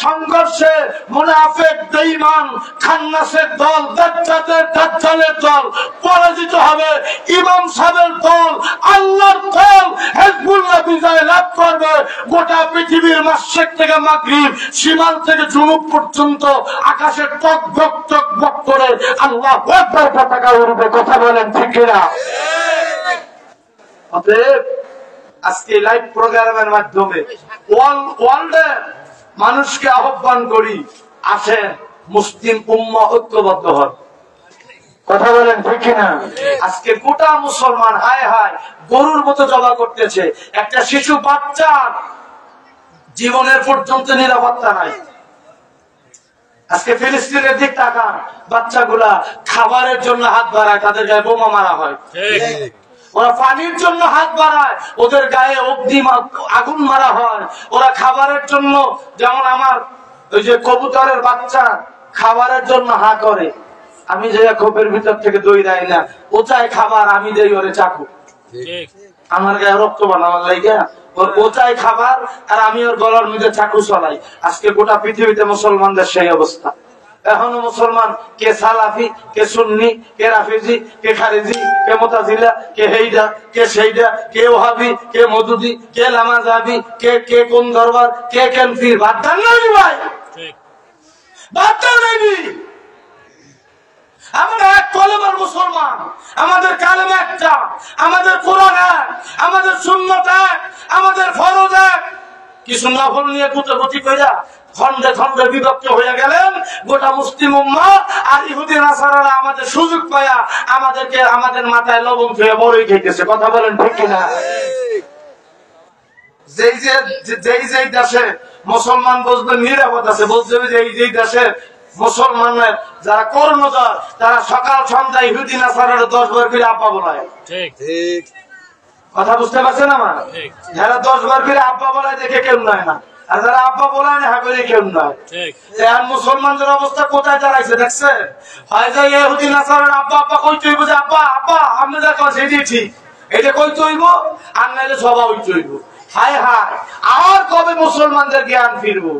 সংঘর্ষে মুনাফিক বেঈমান খান্নাসের দল, দাজ্জালের দল পরাজিত হবে। ইমাম সাহেবের দল, আল্লাহর দল হিজবুল্লাহ বিজয় লাভ করবে। গোটা পৃথিবীর মাশরিক থেকে মাগরিব, শিমাল থেকে জুনুব পর্যন্ত আকাশে টকবক টকবক করে আল্লাহু আকবার পতাকা উড়বে। কথা বলেন ঠিক কিনা? অতএব আজকে লাইভ প্রোগ্রামের মাধ্যমে ওয়ার্ল্ডে মানুষকে আহ্বান করি, আসেন মুসলিম উম্মাহ ঐক্যবদ্ধ হন। কথা বলেন ঠিক কিনা? আজকে গোটা মুসলমান হায় হায় গরুর মতো জবা করতেছে। একটা শিশু বাচ্চার জীবনের পর্যন্ত নিরাপত্তা নাই। আজকে ফিলিস্তিনের দিক তাকান, বাচ্চাগুলা খাবারের জন্য হাত বাড়ায়, তাদের গায়ে বোমা মারা হয়। ওরা পানির জন্য হাত বাড়ায়, ওদের গায়ে অগ্নি আগুন মারা হয়। ওরা খাবারের জন্য, যেমন আমার ওই যে কবুতরের বাচ্চা খাবারের জন্য হা করে, আমি যে খোপের ভিতর থেকে দই দেয় না, ও চায় খাবার, আমি দেই ওরে চাকু। আমার গায়ে রক্ত বানাবার লাগে ওর, ও চায় খাবার আর আমি ওর গলার মধ্যে চাকু চলাই। আজকে গোটা পৃথিবীতে মুসলমানদের সেই অবস্থা। এখনো মুসলমান কে সালাফি, কে সুন্নি, কে রাফিজি, কে খারিজি, কে মুতাজিলা, কে হেইডা, কে সেইডা, কে ওহাবি, কে মদুদি, কে লামাজাবি, কে কে কোন দরবার, কে কেন পীর। বাদ নাই ভাই, বাদ নাই। আমরা এক কলেমার মুসলমান, আমাদের কালেমা একটা, আমাদের কোরআন এক, আমাদের সুন্নাত এক, আমাদের ফরজ এক। কিছু নফল নিয়ে গুটাগুটি কইরা খন্ডে খন্ডে বিভক্ত হয়ে গেলেন গোটা মুসলিম উম্মাহ। আর ইহুদি নাসারারা আমাদের সুযোগ পায়া আমাদেরকে আমাদের মাথায় লবণ খেয়ে বড়ই খেতেছে। কথা বলেন ঠিক কিনা? যেই দেশে মুসলমান বসবে নিরাপদ আছে, বলছে যে এই দেশে মুসলমানের যারা কর্ণধার, তারা সকাল সন্ধ্যায় ইহুদি নাসারারা 10 বার করে আব্বা বলায়। ঠিক কথা বুঝতে পারছেন আমার? যারা 10 বার করে আব্বা বলায় দেখে কেউ নয় না, আর যারা আব্বা বলায় না করে কেউ নয়। আর মুসলমানদের অবস্থা কোথায় দাঁড়াইছে দেখছেন? হয় যে ইহুদি নাসারারা আব্বা আব্বা কইতে হইব, যে আব্বা আব্বা আপনি যা করেন সেটাই ঠিক, এটা কইতে হইব, আর নাইলে সবাই হইতে হইব। হায় হায়, আর কবে মুসলমানদের জ্ঞান ফিরবো?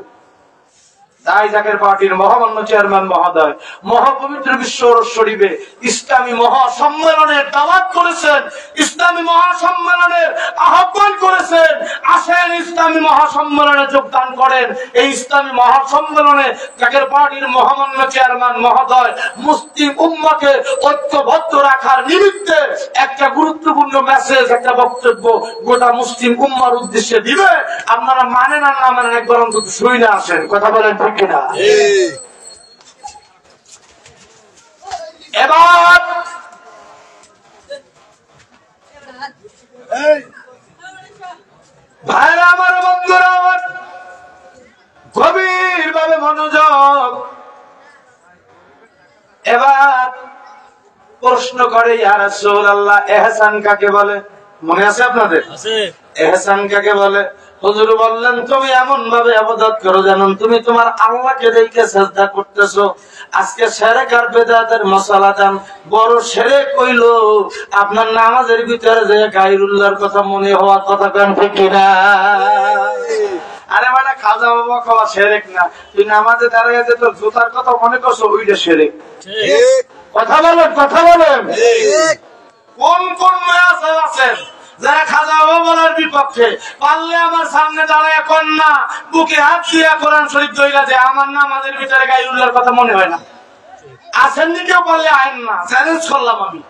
তাই জাকের পার্টির মহামান্য চেয়ারম্যান মহোদয় মহাপবিত্র বিশ্ব শরীফে ইসলামী মহাসম্মেলনের দাওয়াত করেছেন, ইসলামী মহাসম্মেলনের আহ্বান করেছেন। আসেন ইসলামী মহাসম্মেলনে যোগদান করেন। এই ইসলামী মহাসম্মেলনে জাকের পার্টির মহামান্য চেয়ারম্যান মহোদয় মুসলিম উম্মাহকে ঐক্যবদ্ধ রাখার নিমিত্তে একটা গুরুত্বপূর্ণ মেসেজ, একটা বক্তব্য গোটা মুসলিম উম্মাহর উদ্দেশ্যে দিবে। আপনারা মানেন আর না মানেন, একবার অন্তত শুই না আসেন। কথা বলেন ঠিক কিনা? এবার ভাইরা আমার, বন্ধুরা আমার, গভীর ভাবে মনোযোগ। এবার প্রশ্ন করে, ইয়া রাসূলুল্লাহ, ইহসান কাকে বলে? মনে আছে আপনাদের? ইহসান কাকে বলে? হুজুর বললেন, তুমি এমন ভাবে ইবাদত করো যেন তুমি তোমার আল্লাহকে দেখে সিজদা করতেছো। আজকে শিরক আর বিদআতের মশলা জান, বড় শিরক হইল আপনার নামাজের ভিতরে যে গায়রুল্লাহর কথা মনে হওয়ার কথা। কেন ঠিক কিনা? আরে মানে খাজা বাবা কওয়া শিরক না, তুই নামাজে দাঁড়িয়ে যে তোর জুতার কথা মনে করছো, ওইটা শিরক। ঠিক কথা বলেন, কথা বলেন। কোন কোন মায়াসাল আছেন যারা খাজা বাবার বিপক্ষে? পারলে আমার সামনে দাঁড়ায় কন্যা বুকে হাত দিয়া কোরআন শরীফ ধইরা যে আমার নামাজের ভিতরে গায়রুল্লাহর কথা মনে হয় না। আসেননি কেউ? বললে আইন না, চ্যালেঞ্জ করলাম আমি।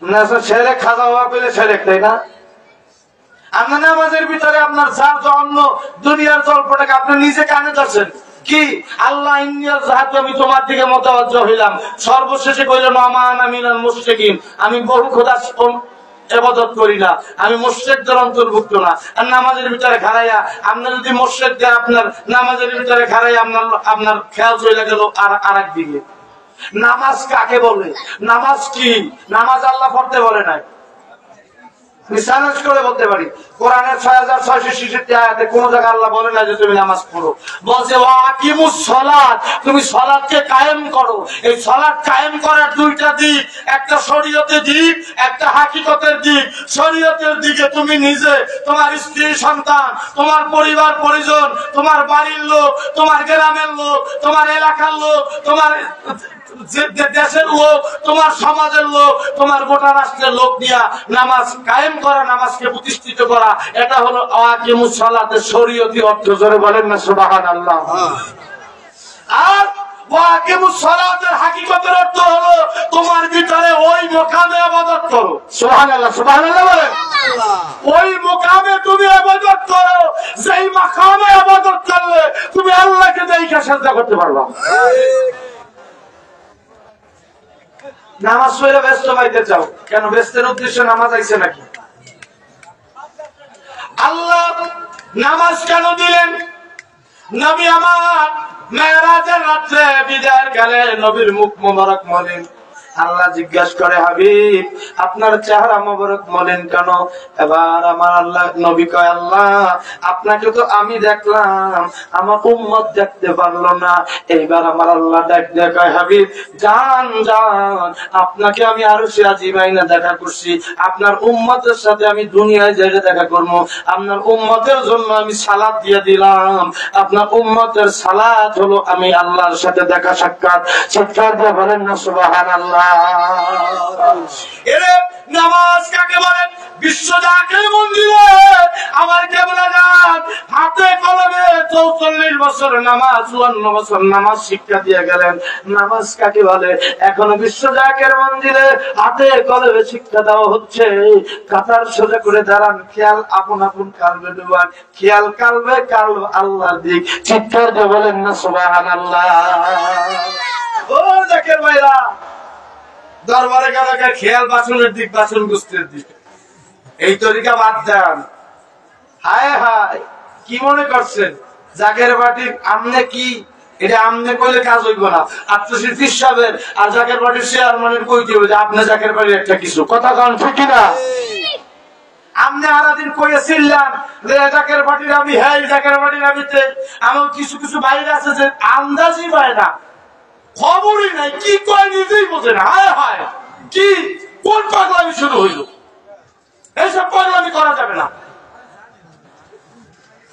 না শিরক খাজা বাবা পেলে শিরক, তাই না? আপনার নামাজের ভিতরে আপনার অন্য দুনিয়ার জল্পটাকে আপনি নিজে কানে ধরছেন কি? আল্লাহ আমি তোমার দিকে মতাবজ্জ হইলাম। সর্বশেষে কইলেন, আমান আমিনাল মুশরিকিন, আমি বহু খোদা ইবাদত করি না, আমি মুশরিকদের অন্তর্ভুক্ত না। আর নামাজের ভিতরে খাড়াইয়া আপনি যদি মুশরিকদের আপনার নামাজের ভিতরে খাড়াইয়া আপনার খেয়াল চলে গেল আরেক দিকে। নামাজ কাকে বলে? নামাজ কি? নামাজ আল্লাহ পড়তে বলে নাই। চ্যালেঞ্জ করে বলতে পারি, কোরআনের 6666 আয়াতে কোন জায়গায় আল্লাহ বলে না যে তুমি নামাজ পড়ো। বলছে ওয়াকিমুস সালাত, তুমি সালাতকে কায়েম করো। এই সালাত কায়েম করার দুইটা দিক, একটা শরীয়তের দিক, একটা হাকিকতের দিক। শরীয়তের দিকে তুমি নিজে, তোমার স্ত্রী সন্তান, তোমার পরিবার পরিজন, তোমার বাড়ির লোক, তোমার গ্রামের লোক, তোমার এলাকার লোক, তোমার দেশের লোক, তোমার সমাজের লোক, তোমার গোটা রাষ্ট্রের লোক নিয়ে নামাজ কায়েম করা, নামাজকে প্রতিষ্ঠিত করা, এটা হলো ওয়াকিমুস সালাতের শরীয়তি অর্থ। জোরে বলেন না সুবহানাল্লাহ। আর ওয়াকিমুস সালাতের হাকিকতের অর্থ হলো তোমার ভিতরে ওই মুকামে ইবাদত করো। সুবহানাল্লাহ, সুবহানাল্লাহ বলেন। ওই মুকামে তুমি ইবাদত করো, যেই মাকামে ইবাদত করলে তুমি আল্লাহকে দেখে সিজদা করতে পারবা। নামাজ পড়ে ব্যস্ত পাইতে চাও কেন? ব্যস্তের উদ্দেশ্যে নামাজ আইছে নাকি? আল্লাহ নামাজ কেন দিলেন? নবী আমার মেরাজের রাত্রে বিদায়ের কালে নবীর মুখ মোবারক মলিন। আল্লাহ জিজ্ঞাসা করে, হাবিব আপনার চেহারা মোবারক মলিন কেন? এবার আমার আল্লাহ নবী কয়, আল্লাহ আপনাকে তো আমি দেখলাম, আমার উম্মত দেখতে পারলো না। এইবার আমার আল্লাহ ডাক দিয়ে কয়, হাবিব যান যান, আপনাকে আমি আরশে আজিমাইনে দেখা করছি, আপনার উম্মতের সাথে আমি দুনিয়ায় যেতে দেখা করবো। আপনার উম্মতের জন্য আমি সালাত দিয়ে দিলাম, আপনার উম্মতের সালাত হলো আমি আল্লাহর সাথে দেখা সাক্ষাৎ। চিৎকার দিয়ে বলেন না সুবহানাল্লাহ। এরে নামাজ কাকে বলে? বিশ্ব জাকের মন্দিরে আমার কেবলাজান হাতে কলমে 44 বছর নামাজ, 54 বছর নামাজ শিক্ষা দিয়ে গেলেন। নামাজ কাকে বলে? এখনো বিশ্ব জাকের মন্দিরে হাতে কলমে শিক্ষা দেওয়া হচ্ছে। কাতার সোজা করে দাঁড়ান, খেয়াল আপন আপন কালবে ডুবান, খেয়াল কালবে কালব আল্লাহর দিক। চিৎকার দিয়ে বলেন না সুবহানাল্লাহ। ও জাকের ভাইরা, দরবারে গেলে খেয়াল বাসনের দিক, বাসন গুস্তের দিক, এই তরিকা বাদ দেন। হায় হায়, কি মনে করছেন জাকের বাটির আমনে কি? এটা আমনে কইলে কাজ হইব না। আত্মশিল্পী সাহেবের আর জাকের বাটির চেয়ারম্যানের কইতে হবে যে আপনি জাকের বাড়ির একটা কিছু কথা কান ঠিক না? আমনে আরাদিন কইয়াছিলাম যে জাকের বাটির আমি, হ্যাঁ জাকের বাটির আমিতে। আমার কিছু কিছু বাইরে আছে যে আন্দাজই পায় না, খবরই নাই, কি কয় নিজেই বোঝে না। হায় হায়, কি কোন পাগলামি শুরু হইল? এইসব পাগলামি করা যাবে না।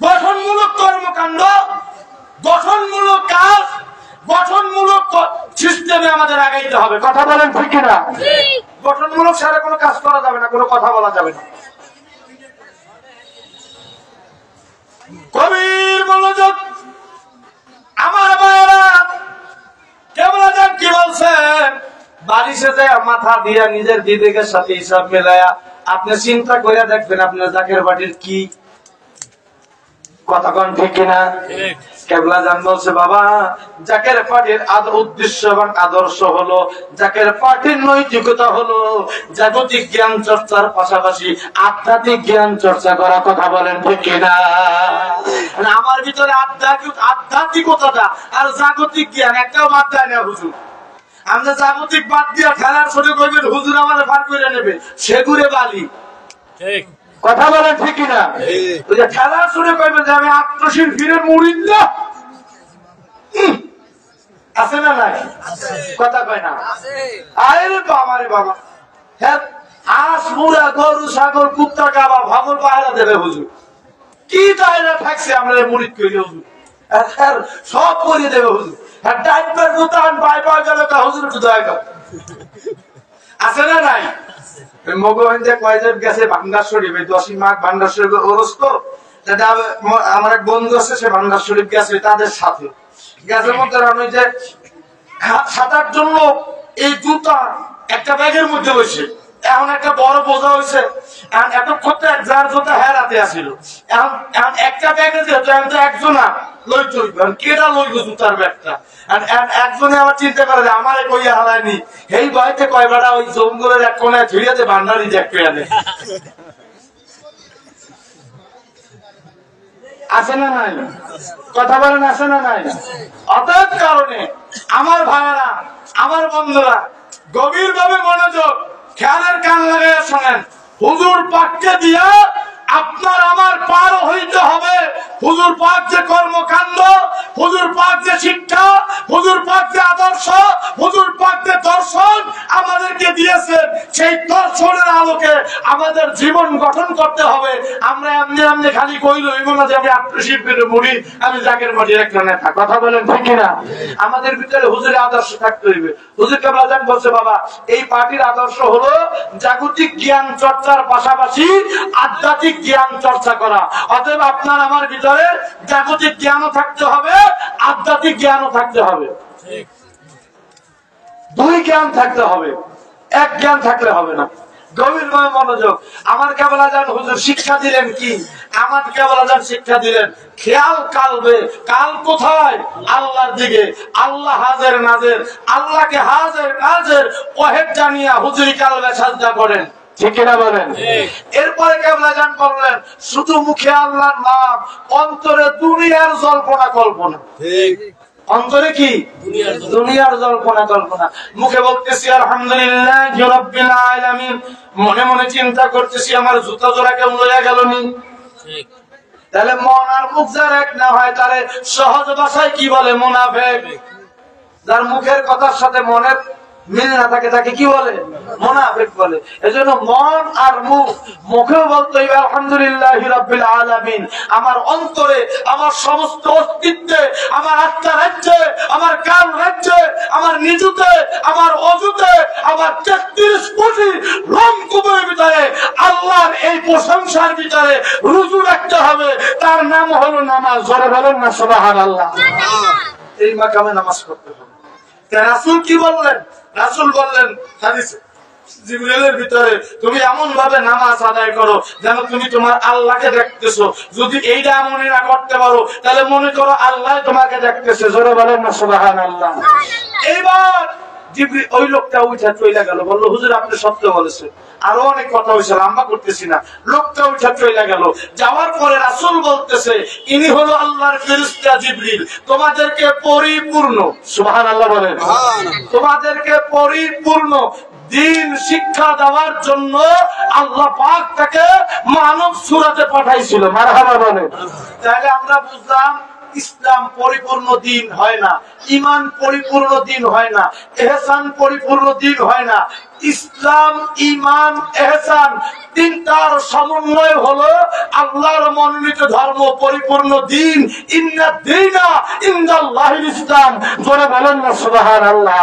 গঠনমূলক কর্মকাণ্ড, গঠনমূলক কাজ, গঠনমূলক সিস্টেমে আমাদের আগাইতে হবে। কথা বলেন ঠিক না? গঠনমূলক সারা কোনো কাজ করা যাবে না, কোনো কথা বলা যাবে না। কবির মনোযোগ আমার ভাইয়েরা, কেবলাজান কি বলছেন? বালিশে যায় মাথা দিয়া নিজের বিবেকের সাথে হিসাব মেলায়া আপনি চিন্তা করে দেখবেন আপনার জাকের বাটির কি কথা কোন ঠিক কিনা? কেবলাজান বলছে, বাবা জাকের পার্টির উদ্দেশ্য এবং আদর্শ হলো, জাকের পার্টির নৈতিকতা হলো জাগতিক জ্ঞান চর্চার পাশাপাশি আধ্যাত্মিক জ্ঞান চর্চা করা। কথা বলেন ঠিক কিনা? আমার ভিতরে আধ্যাত্মিকতাটা আর জাগতিক জ্ঞান একটাও বাদ দেয় না হুজুর। আমরা জাগতিক বাদ দিয়া খেলার ছোট করবেন, হুজুর আমার ভার করে নেবে, সেগুড়ে বালি। কথা বলেন ঠিক কিনা? ওই যে খেলার শুনে কইবেন যে আমি আত্মশিল্পীর মুরিদ না, আছে না নাই? কথা কয় না? আরে বাবা রে বাবা, হ্যাঁ হাঁস মুড়া গরু ছাগল কুত্তা কাবা ভাগল পাহারা দেবে হুজুর। কি দায়রা থাকছে আমরা মুরিদ করি হুজুর, সব করে দেবে হুজুর। ডাইপার দোকান পাই পাওয়া গেল হুজুর একটু দয়া কর। আছে না নাই? মগহিন্দে কয়েকজন গেছে ভান্ডার শরীফ, 10ই মাঘ ভান্ডার শরীফের ওরস তো, আমার এক বন্ধু আছে, সে ভান্ডার শরীফ গেছে তাদের সাথে। গ্যাসের মধ্যে রান্না যে 7-8 জন লোক এই জুতা একটা ব্যাগের মধ্যে বসে, এখন একটা বড় বোঝা হয়েছে। এতক্ষণ তো যার জুতা হেরাতে আসিল, এখন একটা ব্যাগে যেহেতু এখন তো একজনা লই চলবে, কেটা লইব জুতার ব্যাগটা? একজনে আবার চিন্তা করে যে আমারে কইয়া হারায়নি, এই বয়তে কয় বেড়া ওই জঙ্গলের এক কোনায় ধুইয়াতে ভান্ডারি জ্যাক পেয়ে আনে। আছে না নাই? কথা বলেন আছে না নাই? অতএব কারণে আমার ভাইয়েরা, আমার বন্ধুরা, গভীর ভাবে মনোযোগ খেয়ালের কান লাগাইয়া শোনেন। হুজুর পাককে দিয়া আপনার আমার পার হইতে হবে। হুজুর পাক যে কর্মকাণ্ড, হুজুর পাক যে শিক্ষা, হুজুর পাক যে আদর্শ, হুজুর পাক যে দর্শন আমাদেরকে দিয়েছেন, সেই দর্শনের আলোকে আমাদের জীবন গঠন করতে হবে। আমরা এমনি এমনি খালি কইল হইব না যে আমি আত্মশিল্পীর মুড়ি, আমি জাকের বাড়ির একটা নেতা। কথা বলেন ঠিক কিনা? আমাদের ভিতরে হুজুরের আদর্শ থাকতে হইবে। হুজুর কেবলাজান বলছে, বাবা এই পার্টির আদর্শ হলো জাগতিক জ্ঞান চর্চার পাশাপাশি আধ্যাত্মিক জ্ঞান চর্চা করা। অতএব আপনার আমার ভিতরে জাগতিক জ্ঞানও থাকতে হবে, আধ্যাত্মিক জ্ঞানও থাকতে হবে। দুই জ্ঞান থাকতে হবে, এক জ্ঞান থাকলে হবে না। গভীর মনোযোগ। আমার কেবলাজান হুজুর শিক্ষা দিলেন কি? আমার কেবলাজান শিক্ষা দিলেন খেয়াল কালবে। কাল কোথায়? আল্লাহর দিকে। আল্লাহ হাজের নাজের, আল্লাহকে হাজের নাজের ওয়াহিদ জানিয়া হুজুরি কালবে সাজদা করেন। ঠিক কিনা বলেন? এরপরে কেবলা জান বললেন শুধু মুখে আল্লাহর নাম, অন্তরে দুনিয়ার জল্পনা কল্পনা। অন্তরে কি? দুনিয়ার জল্পনা কল্পনা। মুখে বলতেছি আলহামদুলিল্লাহি রাব্বিল আলামিন, মনে মনে চিন্তা করতেছি আমার জুতা জোড়া কেমন লইয়া গেল নি। তাহলে মন আর মুখ যার এক না হয় তারে সহজ ভাষায় কি বলে? মুনাফিক। যার মুখের কথার সাথে মনের মিল না থাকে তাকে কি বলে? মুনাফিক বলে। এজন্য মন আর মুখ, মুখেও বলতে হবে আলহামদুলিল্লাহি রাব্বিল আলামিন, আমার অন্তরে, আমার সমস্ত অস্তিত্বে, আমার আত্মা রাজ্যে, আমার কান রাজ্যে, আমার নিজুতে, আমার অজুতে, আমার ৩৩ কোটি রংকুবের ভিতরে আল্লাহর এই প্রশংসার ভিতরে রুজু রাখতে হবে। তার নাম হলো নামাজ। জোরে বলেন না সুবহানাল্লাহ। এই মাকামে নামাজ পড়তে হবে। রাসূল কি বললেন? রাসূল বললেন হাদিসে জিবরিলের ভিতরে, তুমি এমন ভাবে নামাজ আদায় করো যেন তুমি তোমার আল্লাহকে দেখতেছো। যদি এইটা মনে না করতে পারো তাহলে মনে করো আল্লাহ তোমাকে দেখতেছে। জোরে বলেন না সুবহানাল্লাহ। এইবার জিবরিল ওই লোকটা উঠে চলে গেল, বললো হুজুর আপনি সত্য বলেছেন। আরো অনেক কথা হয়েছে, লম্বা করতেছি না। লোকটা উঠে চলে গেল। যাওয়ার পরে রাসূল বলতেছে ইনি হলো আল্লাহর ফেরেশতা জিবরিল, তোমাদেরকে পরিপূর্ণ, সুবহানাল্লাহ বলেন, তোমাদেরকে পরিপূর্ণ দিন শিক্ষা দেওয়ার জন্য আল্লাহ পাক তাকে মানব সূরাতে পাঠাইছিল। মারহাবা বলেন। তাহলে আমরা বুঝলাম ইসলাম পরিপূর্ণ দিন হয় না, ঈমান পরিপূর্ণ দিন হয় না, ইহসান পরিপূর্ণ দিন হয় না। ইসলাম, ঈমান, ইহসান তিনটার সমন্বয় হলো আল্লাহর মনোনীত ধর্ম, পরিপূর্ণ দিন। ইন্না দীনা ইনদাল্লাহিল ইসলাম। জোরে বলেন না সুবহানাল্লাহ।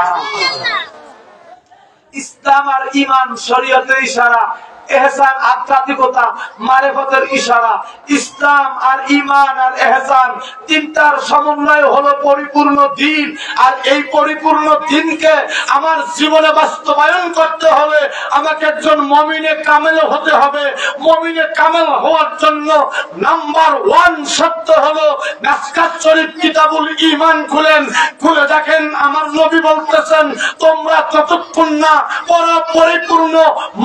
ইসলাম আর ঈমান শরীয়তের ইশারা, ইহসান আধ্যাত্মিকতা মারিফতের ইশারা। ইসলাম আর ঈমান আর ইহসান তিনটার সমন্বয় হলো পরিপূর্ণ দিন। আর এই পরিপূর্ণ দিনকে আমার জীবনে বাস্তবায়ন করতে হবে। আমাকে একজন মুমিনে কামেল হতে হবে। মুমিনে কামেল হওয়ার জন্য নাম্বার 1 শর্ত হলো মিশকাত শরীফ কিতাবুল ঈমান খুলে দেখেন, আমার নবী বলতেছেন তোমরা ততক্ষণ না পরিপূর্ণ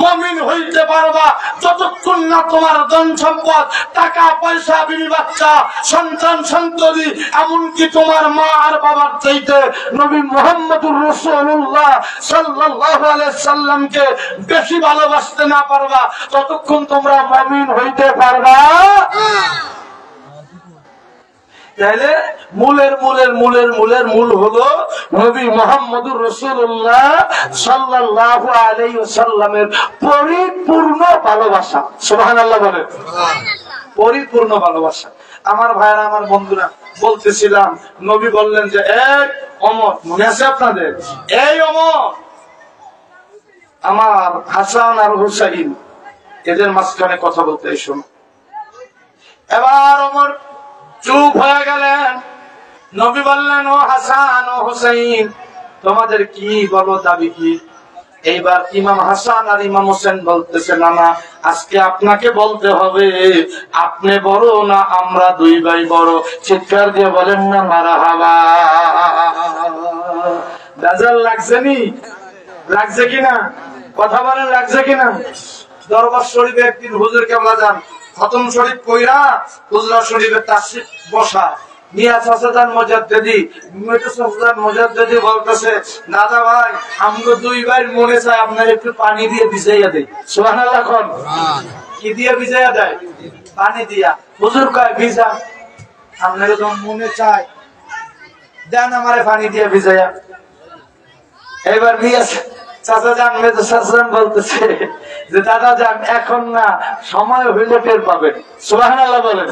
মুমিন হইতে পারবা যতক্ষণ না তোমার ধন সম্পদ, টাকা পয়সা, বিবি বাচ্চা, সন্তান সন্ততি, এমনকি তোমার মা আর বাবার চাইতে নবী মুহাম্মদুর রাসূলুল্লাহ সাল্লাল্লাহু আলাইহি সাল্লামকে বেশি ভালোবাসতে না পারবা ততক্ষণ তোমরা মুমিন হইতে পারবা। তাহলে মূল হলো নবী মুহাম্মদুর রাসূলুল্লাহ সাল্লাল্লাহু আলাইহি ওয়াসাল্লামের পরিপূর্ণ ভালোবাসা। সুবহানাল্লাহ বলেন। পরিপূর্ণ ভালোবাসা। আমার ভাইরা, আমার বন্ধুরা, বলতেছিলাম নবী বললেন যে এক ওমর, মনে আছে আপনাদের? এই ওমর, আমার হাসান আর হুসাইন এদের মাঝখানে কথা বলতে শোনো। এবার ওমর চুপ হয়ে গেলেন। নবী বললেন ও হাসান ও হুসাইন, তোমাদের কি বলো, দাবি কি? এইবার ইমাম হাসান আর ইমাম হোসেন বলতেছে না না, আজকে আপনাকে বলতে হবে আপনি বড় না আমরা দুই ভাই বড়। চিৎকার দিয়ে বলেন না মারহাবা। দাজাল লাগছে নি? লাগছে কিনা? কথা বলেন লাগছে কিনা? দরবার শরীফে একদিন হুজুর কেবলা যান খতম শরীফ কইরা হুজরা শরীফের তাশরিফ বসা মিয়া চাচাদান মুজাদ্দিদি বলতেছে দাদা ভাই আমগো দুই ভাই মনে চায় আপনার একটু পানি দিয়ে ভিজাইয়া দেই। সুবহানাল্লাহ। কোন কি দিয়ে ভিজাইয়া দেয়? পানি দিয়া। হুজুর কয় ভিজা, আপনার যখন মনে চায় দেন আমারে পানি দিয়ে ভিজাইয়া। এবার মিয়া চাচা যান মেজো চাচা বলতেছে যে দাদা যান এখন না, সময় হইলে টের পাবেন। সুবহানাল্লাহ বলেন।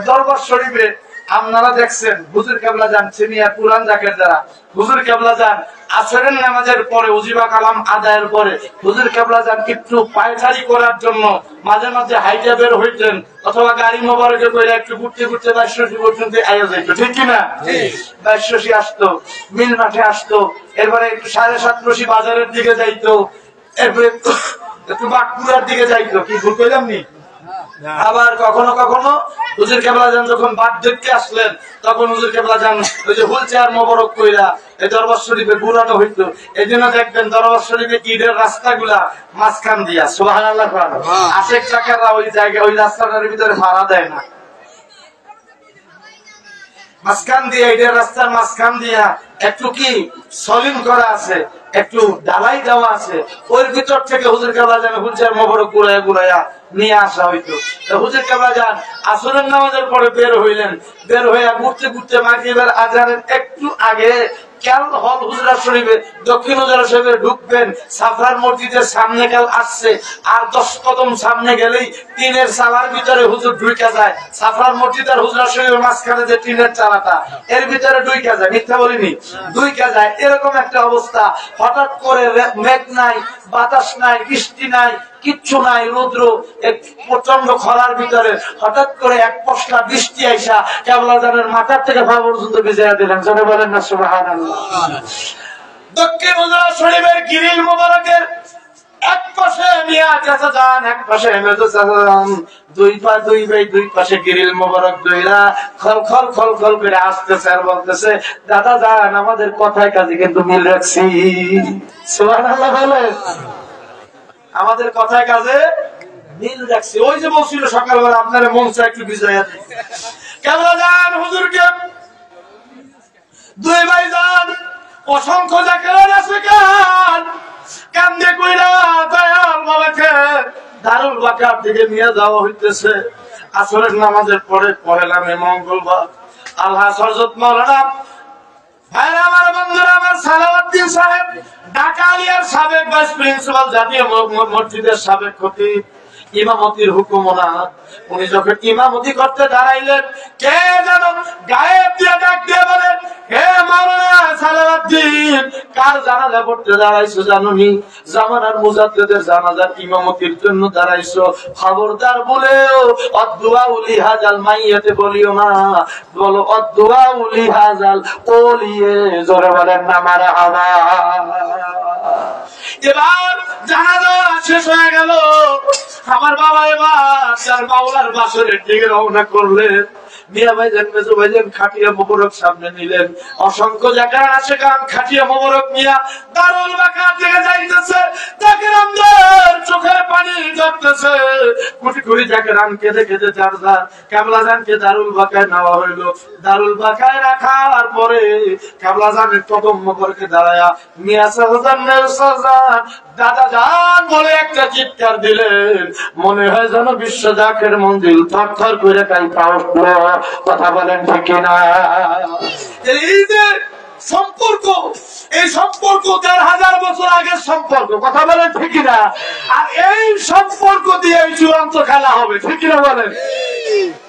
দরবার শরীফে আপনারা দেখছেন হুজুর কেবলা যান সিনিয়র পুরান জাকের যারা হুজুর কেবলা যান আসরের নামাজের পরে ওজিবা কালাম আদায়ের পরে হুজুর কেবলা যান একটু পায়চারি করার জন্য মাঝে মাঝে হাইটে বের হইতেন, অথবা গাড়ি মোবারকে করে একটু ঘুরতে ঘুরতে 22 পর্যন্ত আয়া যাইতো। ঠিক কিনা? 22 আসতো, মিল মাঠে আসতো, এরপরে একটু 7:30 বাজারের দিকে যাইতো, এরপরে একটু বাঁকুড়ার দিকে যাইতো। কি ভুল কইলাম নি? আবার কখনো কখনো হুজুর কেবলা যান যখন বার্ধক্যে আসলেন তখন হুজুর কেবলা যান ওই যে হুইল চেয়ার মোবারক কইরা এই দরবার শরীফে বুড়ানো হইতো। এই জন্য দেখবেন দরবার শরীফে ঈদের রাস্তাগুলা মাঝখান দিয়া সুবহানাল্লাহ আশেক চাকাররা ওই জায়গায় ওই রাস্তাটার ভিতরে ভাড়া দেয় না, মাঝখান দিয়ে ঈদের রাস্তার মাঝখান দিয়া একটু কি সলিম করা আছে, একটু ডালাই দেওয়া আছে, ওর ভিতর থেকে হুজুর কেবলা যান হুইল চেয়ার মোবারক গুড়াইয়া গুড়াইয়া নিয়ে আসা হইতো। হুজুর কেবলা যান আসরের নামাজের পরে বের হইলেন, বের হইয়া ঘুরতে ঘুরতে মাগরিবের আজানের একটু আগে কেল হল হুজরা শরীফে দক্ষিণ হুজরা শরীফে ঢুকবেন, সাফরার মসজিদের সামনে কাল আসছে আর 10 কদম সামনে গেলেই টিনের চালার ভিতরে হুজুর ঢুইকা যায়। সাফরার মসজিদ আর হুজরা শরীফের মাঝখানে যে টিনের চালাটা এর ভিতরে ঢুইকা যায়, মিথ্যা বলিনি, ঢুইকা যায়। এরকম একটা অবস্থা, হঠাৎ করে মেঘ নাই, বাতাস নাই, বৃষ্টি নাই, কিচ্ছু নাই, রৌদ্র এক প্রচন্ড খরার ভিতরে হঠাৎ করে এক পশলা বৃষ্টি আইসা কেবলা জানের মাথার থেকে পা পর্যন্ত ভিজাইয়া দিলেন। জনে বলেন না সুবহানাল্লাহ। দক্ষিণ হুজরা শরীফের গ্রিল মোবারকের এক পাশে মিয়া চাচা যান, এক পাশে মেজো চাচা যান, দুই ভাই দুই পাশে গ্রিল মোবারক দইরা খল খল খল খল করে আসতেছে আর বলতেছে, দাদা যান আমাদের কথায় কাজে কিন্তু মিল রাখছি। সুবহানাল্লাহ বলেন, আমাদের কথায় কাজে মিল রাখছি। ওই যে বলছিল সকালবেলা আপনারা মন চায় একটু বিজয়া কেবলা যান হুজুরকে দুই ভাই যান, অসংখ্য জাকেরান আছে কান কান্দে কইরা দয়াল বাবাকে দারুল বাকার দিকে নিয়ে যাওয়া হইতেছে। আসরের নামাজের পরে পড়লাম মঙ্গলবার আল্লাহ হযরত মাওলানা ভাইরা আমার বন্ধুরা আমার সালাউদ্দিন সাহেব ঢাকা আলিয়ার সাবেক ভাইস প্রিন্সিপাল, জাতীয় মসজিদের সাবেক খতিব, ইমামতির হুকুমনা, উনি যখন ইমামতি করতে দাঁড়াইলেন কে যেন গায়েব দিয়ে ডাক দিয়ে বলেন, হে মাওলানা সালাউদ্দিন কার জানাজা পড়তে দাঁড়াইছো জানোনি? জামানার মুজাদ্দিদের জানাজার ইমামতির জন্য দাঁড়াইছো। খবরদার বলেও অদুয়া উলি হাজাল মাইয়াতে বলিও না, বলো অদুয়া উলি হাজাল ওলিয়ে। জোরে বলেন না মারহাবা। এবার জানাজা শেষ হয়ে গেল, আমার বাবা এবার তার মাওলার বাসরের দিকে রওনা করলেন। মিয়া ভাইজান মেজো ভাইজান খাটিয়া মোবারক সামনে নিলেন, অসংখ্য জায়গায় আছে কান খাটিয়া মোবারক নিয়া দারুল বাকার দিকে যাইতেছে। জাকেরানদের চোখের পানি ঝরতেছে, কোটি কোটি জাকেরান কেঁদে কেঁদে যার যার কেবলা জানকে দারুল বাকায় নেওয়া হইল। দারুল বাকায় রাখার পরে কেবলা জানের কদম মোবারকে দাঁড়ায়া মিয়া সাজান সাজান দাদা যান বলে একটা চিৎকার দিলেন, মনে হয় যেন বিশ্ব জাকের মন্দির থর থর করে কাঁপা উঠল। কথা বলেন ঠিক না? এই যে সম্পর্ক, এই সম্পর্ক 1000 বছর আগের সম্পর্ক, কথা বলেন ঠিক না? আর এই সম্পর্ক দিয়ে চূড়ান্ত খেলা হবে, ঠিক না বলেন?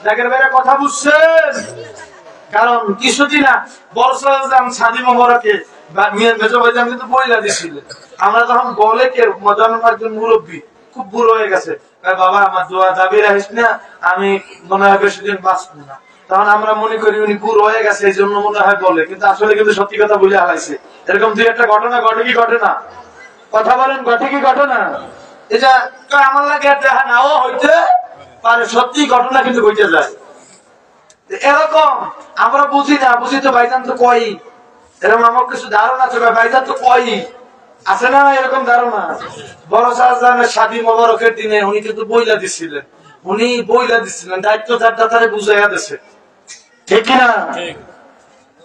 জাকের ভাইরা কথা বুঝছেন? কারণ কিছুদিন না বর্ষাজান সাদি মোবারকে মেজো ভাইজান কিন্তু বইলা দিছিলেন, আমরা যখন বলে কে একজন মুরব্বী খুব বুড়ো হয়ে গেছে, বাবা আমার দোয়া দাবি রাখিস না, আমি মনে হয় বেশি দিন বাঁচবো না। তখন আমরা মনে করি উনি বুড়ো হয়ে গেছে এই জন্য মনে হয় বলে, কিন্তু আসলে কিন্তু সত্যি কথা বলে হারাইছে। এরকম দুই একটা ঘটনা ঘটে কি ঘটে না? কথা বলেন ঘটে কি ঘটে না? এটা আমার লাগে দেখা নাও হইতে পারে, সত্যি ঘটনা কিন্তু ঘটে যায়। এরকম আমরা বুঝি না, বুঝি তো ভাইজান তো কই, এরকম আমার কিছু ধারণা আছে ভাইজান তো কই আছে না, এরকম ধারণা। বড় শাহজাহানের শাদী মোবারকের দিনে উনি কিন্তু বইলা দিছিলেন, উনি বইলা দিছিলেন, দায়িত্ব তার দাতারে বুঝাইয়া দিছে, ঠিক কিনা?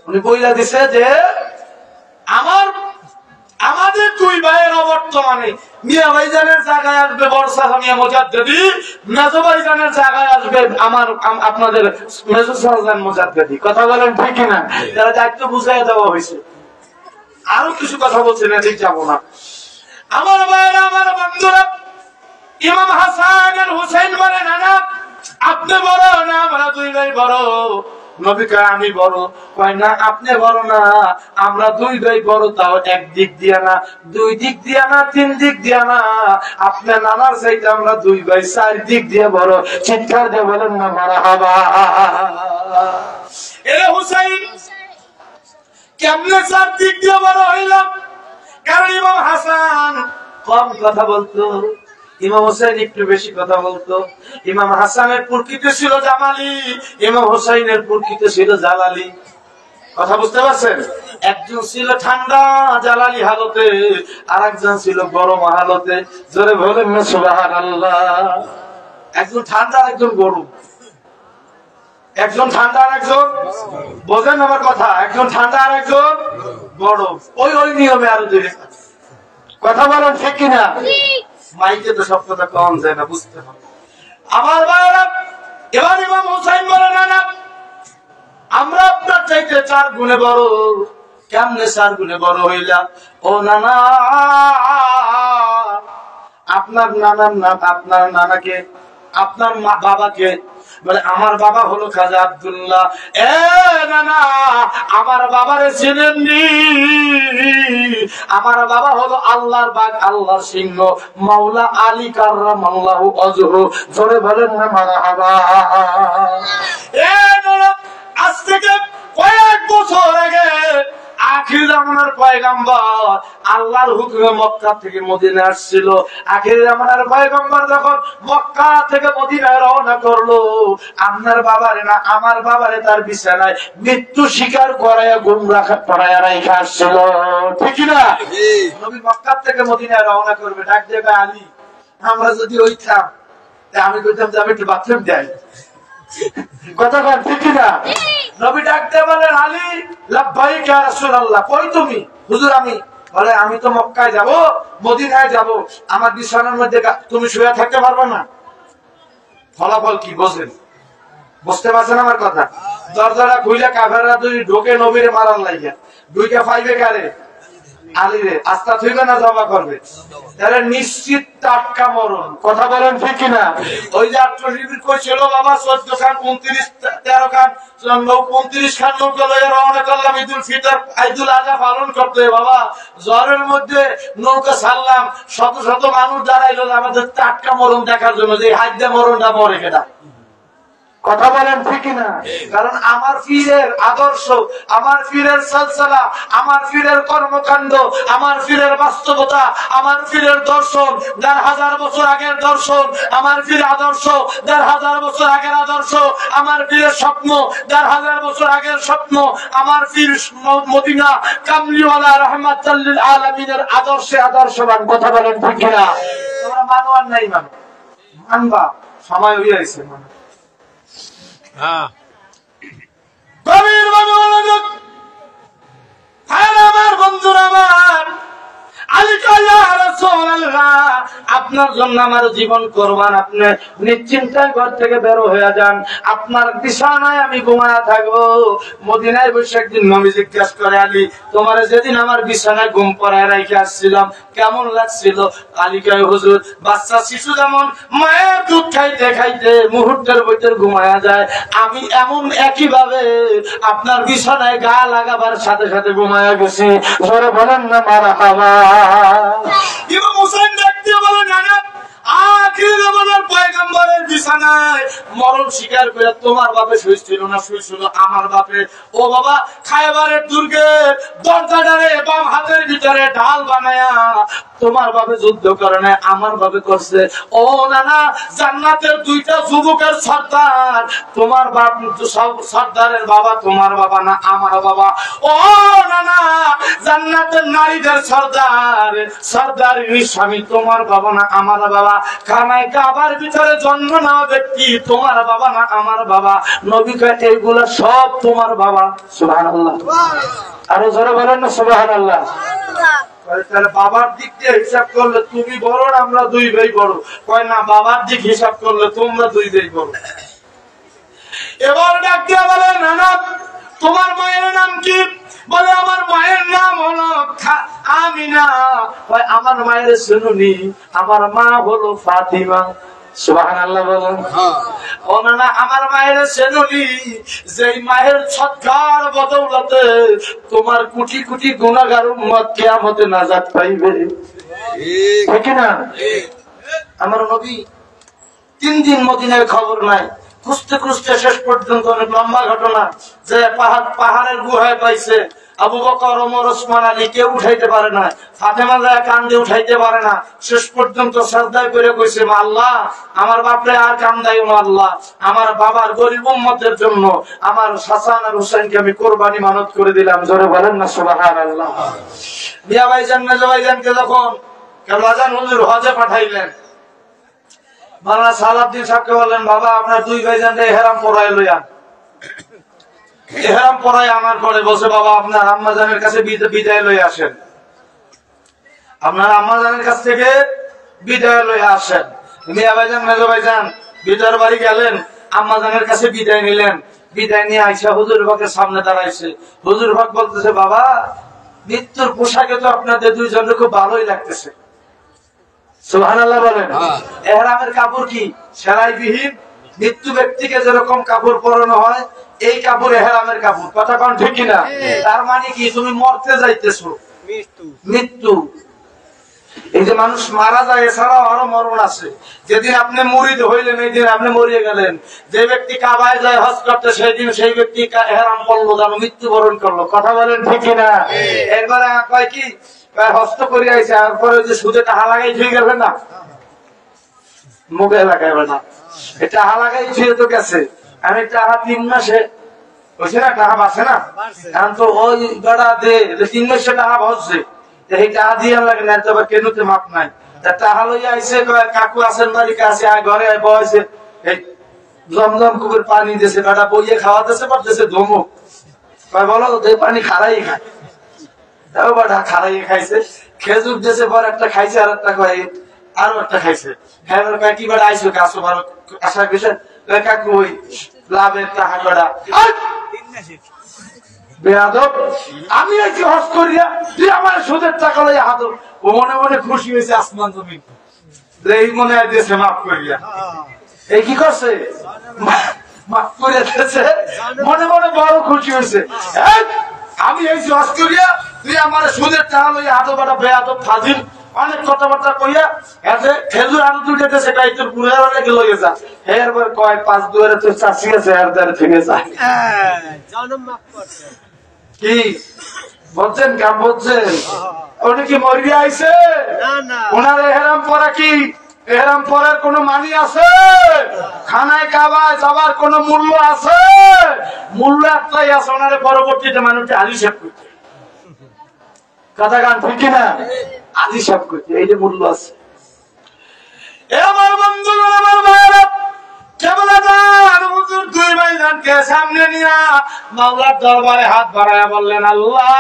উনি বইলা দিছে যে আমাদের দুই ভাইয়ের অবর্তমানে মিয়া ভাইজানের জায়গায় আসবে বর্ষা মিয়া মুজাদ্দিদি, মেজো ভাইজানের জায়গায় আসবে আমার আপনাদের মেজো শাহজাহান মুজাদ্দিদি। কথা বলেন ঠিক কিনা? যারা দায়িত্ব বুঝাইয়া দেওয়া হয়েছে। আরো কিছু কথা বলছেন, এদিক যাবো না। আমার ভাইয়েরা আমার বন্ধুরা, ইমাম হাসান আর হুসাইন বলে নানা আপনি বড় না আমরা দুই ভাই বড়। নবী কয় আমি বড়, কয় না আপনি বড় না আমরা দুই ভাই বড়, তাও এক দিক দিয়া না, দুই দিক দিয়া না, তিন দিক দিয়া না, আপনার নানার চাইতে আমরা দুই ভাই 4 দিক দিয়ে বড়। চিৎকার দিয়ে বলেন না মারহাবা। এ হুসাইন কেমনে 4 দিক দিয়ে বড় হইলাম? কারণ ইমাম হাসান কম কথা বলতো, ইমাম হোসেন একটু বেশি কথা বলতো। ইমাম হাসানের প্রকৃতি ছিল জামালি, ইমাম হোসেনের প্রকৃতি ছিল জালালি। কথা বুঝতে পারছেন? একজন ছিল ঠান্ডা জালালি হালতে, আর একজন ছিল গরম হালতে। জোরে বলেন না সুবহানাল্লাহ। একজন ঠান্ডা একজন গরম, একজন ঠান্ডা আর একজন, বোঝেন আমার কথা, একজন ঠান্ডা আর একজন গরম। ওই নিয়মে আরো দুই কথা বলেন ঠিক কিনা? মাইকে তো সব কথা কম যায় না, বুঝতে হবে আমার ভাইরা। এবার ইমাম হোসেন বলে না আমরা আপনার চাইতে 4 গুণে বড়। কেমনে 4 গুণে বড় হইলাম? ও নানা, আপনার নানার নাম, আপনার নানাকে, আপনার বাবাকে বলে আমার বাবা হলো খাজা আব্দুল্লাহ। এ নানা, আমার বাবারে চিনেননি? আমার বাবা হলো আল্লাহর বাগ, আল্লাহর সিংহ, মাওলা আলী কাররামাল্লাহু ওয়াজহু। জোরে বলেন না মারহাবা। এ নানা, আজ থেকে কয়েক বছর আগে আখির জামানার পয়গম্বর আল্লাহর হুকুমে মক্কা থেকে মদিনায় আসছিল। আখির জামানার পয়গম্বর যখন মক্কা থেকে মদিনায় রওনা করলো, আপনার বাবারে না আমার বাবারে তার বিছানায় মৃত্যু স্বীকার করায় গুমরাহ পড়ায় রাইখা আসছিল, ঠিক না? নবী মক্কা থেকে মদিনায় রওনা করবে, ডাক দেবে আলী। আমরা যদি ওইতাম, আমি কইতাম যে আমি একটু বাথরুম যাই। কথা বল ঠিক না? নবী ডাকতে বলেন আলী, লাব্বাইক ইয়া রাসূলুল্লাহ। কই তুমি? হুজুর আমি। বলে আমি তো মক্কায় যাব, মদিনায় যাব, আমার বিছানার মধ্যে তুমি শুয়ে থাকতে পারবে না। ফলাফল কি বোঝেন? বুঝতে পারছেন আমার কথা? দরজাটা খুইলে কাফেররা দুই ঢোকে নবীরে মারার লাগিয়া, দুইটা পাইবে কারে? আলীরে। আস্থা থইবে না জমা করবে, তাহলে নিশ্চিত টাটকা মরণ। কথা বলেন ঠিক কিনা? ওই যে আত্মজীবী কইছিল বাবা 14 খান 29 13 খান 29 খান নৌকা লইয়া রওনা করলাম ঈদুল ফিতর ঈদুল আযহা পালন করতে। বাবা জ্বরের মধ্যে নৌকা ছাড়লাম, শত শত মানুষ দাঁড়াইলো আমাদের টাটকা মরণ দেখার জন্য, যে হাইদা মরণটা মরে কেনা। কথা বলেন ঠিক না? কারণ আমার পীরের আদর্শ, আমার পীরের সালসালা, আমার পীরের কর্মকাণ্ড, আমার পীরের বাস্তবতা, আমার পীরের দর্শন 1000 বছর আগের দর্শন, আমার পীর আদর্শ 1000 বছর আগের আদর্শ, আমার পীরের স্বপ্ন 1000 বছর আগের স্বপ্ন, আমার পীর মদিনা কামলিওয়ালা রাহমাতুল লিল আলামিনের আদর্শে আদর্শবান। কথা বলেন ঠিক না? তোমরা মানো আর নাই মানো, মানবা, সময় হয়ে গেছে। আমার বন্ধুরা, আমার আপনার জন্য আমার জীবন করবান, আপনি নিশ্চিন্তায় ঘর থেকে বের হয়ে যান, আপনার বিছানায় আমি ঘুমায়া থাকবো। মদিনায় বসে একদিন নবী জিজ্ঞাসা করে আলী, তোমার যেদিন আমার বিছানায় ঘুম পড়ায় রেখে আসছিলাম কেমন লাগছিল? আলী কয় হুজুর, বাচ্চা শিশু যেমন মায়ের দুধ খাইতে খাইতে মুহূর্তের ভিতর ঘুমায়া যায়, আমি এমন একই ভাবে আপনার বিছানায় গা লাগাবার সাথে সাথে ঘুমায়া গেছি। জোরে বলেন না মারহাবা। ইমাম হোসেন দেখতে বলে না আখির জামানার পয়গম্বরের বিছানায় মরণ স্বীকার করে তোমার বাপে শুয়েছিল না শুয়েছিল আমার বাপে? ও বাবা, খায়বারের দুর্গে দরজাটারে বাম হাতের ভিতরে ঢাল বানায়া তোমার বাপে যুদ্ধ করে না, আমার বাপে করছে। ও নানা, জান্নাতের 2টা যুবকের সর্দার, তোমার বাপ সর্দারের বাবা তোমার বাবা না আমার বাবা? ও নানা, জান্নাতের নারীদের সর্দার, সর্দারের স্বামী তোমার বাবা না আমার বাবা? খানায় কাবার ভিতরে জন্ম নেওয়া ব্যক্তি তোমার বাবা না আমার বাবা? নবী কয় এইগুলা সব তোমার বাবা। সুবহানাল্লাহ। আরো জোরে বলেন না সুবহানাল্লাহ। তাহলে বাবার দিক দিয়ে হিসাব করলে তুমি বড়, আমরা 2 ভাই বড়। কয় না, বাবার দিক হিসাব করলে তোমরা 2 ভাই বড়। এবার ডাক দিয়ে বলে নানা, তোমার মায়ের নাম কি? বলে আমার মায়ের নাম হলো আমিনা। আমার মায়ের শুনুনি, আমার মা হলো ফাতিমা। সুবহানাল্লাহ বলেন। ও নানা, আমার মায়ের শুনুনি, যেই মায়ের সৎকার বদৌলতে তোমার কোটি কোটি গুনাহগার উম্মত কিয়ামতে নাজাত পাইবে, ঠিক না? আমার নবী 3 দিন মদিনায় খবর নাই, খুঁজতে খুঁজতে শেষ পর্যন্ত অনেক লম্বা ঘটনা, যে পাহাড়ের গুহায় পাইছে। আবু বকর, ওমর, ওসমান, আলী কেউ উঠাইতে পারে না। ফাতেমা যায় কান্দে উঠাইতে পারে না। শেষ পর্যন্ত সাজদায় করে কইছে, মা আল্লাহ, আমার বাপরে আর কান্দাইও না আল্লাহ, আমার বাবার গরিব উম্মতের জন্য আমার হাসান আর হুসাইনকে আমি কোরবানি মানত করে দিলাম। জোরে বলেন না সুবহানাল্লাহ। মিয়া ভাইজান, মেজো ভাইজানকে যখন কেবলাজান হুজুর হজে পাঠাইলেন, মাওলানা সালাউদ্দিন সাহেবকে বললেন, বাবা আপনার দুই ভাইজানকে ইহরাম পরায় লইয়ান। ইহরাম পরায় আনার পরে বসে, বাবা আপনার আম্মাজানের কাছে বিদায় লয়ে আসেন, আপনার আম্মাজানের কাছ থেকে বিদায় লয়ে আসেন। মিয়া ভাইজান, মেজো ভাইজান বিদায়ের বাড়ি গেলেন, আম্মাজানের কাছে বিদায় নিলেন। বিদায় নিয়ে আইসা হুজুর পাকের সামনে দাঁড়াইছে। হুজুর পাক বলতেছে, বাবা মৃত্যুর পোশাকে তো আপনাদের দুইজনের খুব ভালোই লাগতেছে। সুবহানাল্লাহ বলেন। ইহরামের কাপড় কি সেলাই বিহীন? মৃত্যু ব্যক্তিকে যেরকম কাপড় পরানো হয়, এই কাপড় ইহরামের কাপড়। কথা কোন ঠিক কিনা? তার মানে কি তুমি মরতে যাইতেছো, মৃত্যু। এই যে মানুষ মারা যায়, এছাড়াও আরো মরণ আছে। যেদিন আপনি মুরিদ হইলেন, এই দিন আপনি মরিয়ে গেলেন। যে ব্যক্তি কাবায় যায় হজ করতে, সেই দিন সেই ব্যক্তি ইহরাম পড়লো, যেন মৃত্যুবরণ করলো। কথা বলেন ঠিক কিনা? এরপরে কয় কি, হস্ত করে আইছে, তারপরে যে সুদে টাকা লাগাই ধুয়ে গেলেন না, মুখে লাগাইবে না, টাকা লাগাই ধুয়ে তো গেছে। আমি টাকা 3 মাসে হয়েছে না, টাকা বাঁচে না, এখন তো ওই বেড়া দে 3 মাসে টাকা বসছে, এই টাকা দিয়ে লাগে না, তবে কেনুতে মাপ নাই। টাকা লইয়া আইসে, কাকু আছেন বাড়ি কাছে, ঘরে বসে এই জমজম কুকুর পানি দিয়েছে, বেটা বইয়ে খাওয়াতেছে, পারতেছে ধমক, বলো পানি খারাই খায়, তাও বেটা খারাই খাইছে। খেজুর দিয়েছে, পর একটা খাইছে, আর একটা কয় আরো একটা খাইছে। হ্যাঁ কি বেটা আইসো, আসো ভালো আশা করছে, কাকু ওই লাভের টাকা বেটা বেয়াদব, আমি আইছি হজ করিয়া, তুই আমার সুদের টাকা লইয়া হাত। ও মনে মনে খুশি হয়েছে আসমান জমিন, এই মনে হয় দিয়েছে মাফ করিয়া। এই কি করছে, মাফ করিয়া দিয়েছে, মনে মনে বড় খুশি হয়েছে। আমি আইছি হজ করিয়া, তুই আমার সুদের টাকা লইয়া হাত। বাটা বেয়াদব ফাজিল, অনেক কথাবার্তা কইয়া এতে খেজুর আলু তুলে দিয়েছে, তাই তোর পুরে লেগে লইয়ে যা। এরপর কয় 5 দুয়ারে তোর চাষি আছে, এর দ্বারা থেকে যায় কি বলছেন, কাম বলছেন। উনি কি মরিয়া আইছে? ওনার এহরাম পরা কি, এহরাম পরার কোন মানি আছে? খানায় কাবায় যাবার কোন মূল্য আছে? মূল্য একটাই আছে, ওনারে পরবর্তীতে মানুষকে আলিশাব করতে। কথা গান ঠিক কিনা? আলিশাব করতে, এই যে মূল্য আছে। আমার বন্ধু, আমার ভাইয়েরা, দুই ভাইজানকে সামনে নিয়ে মাওলার দরবারে হাত বাড়ায় বললেন, আল্লাহ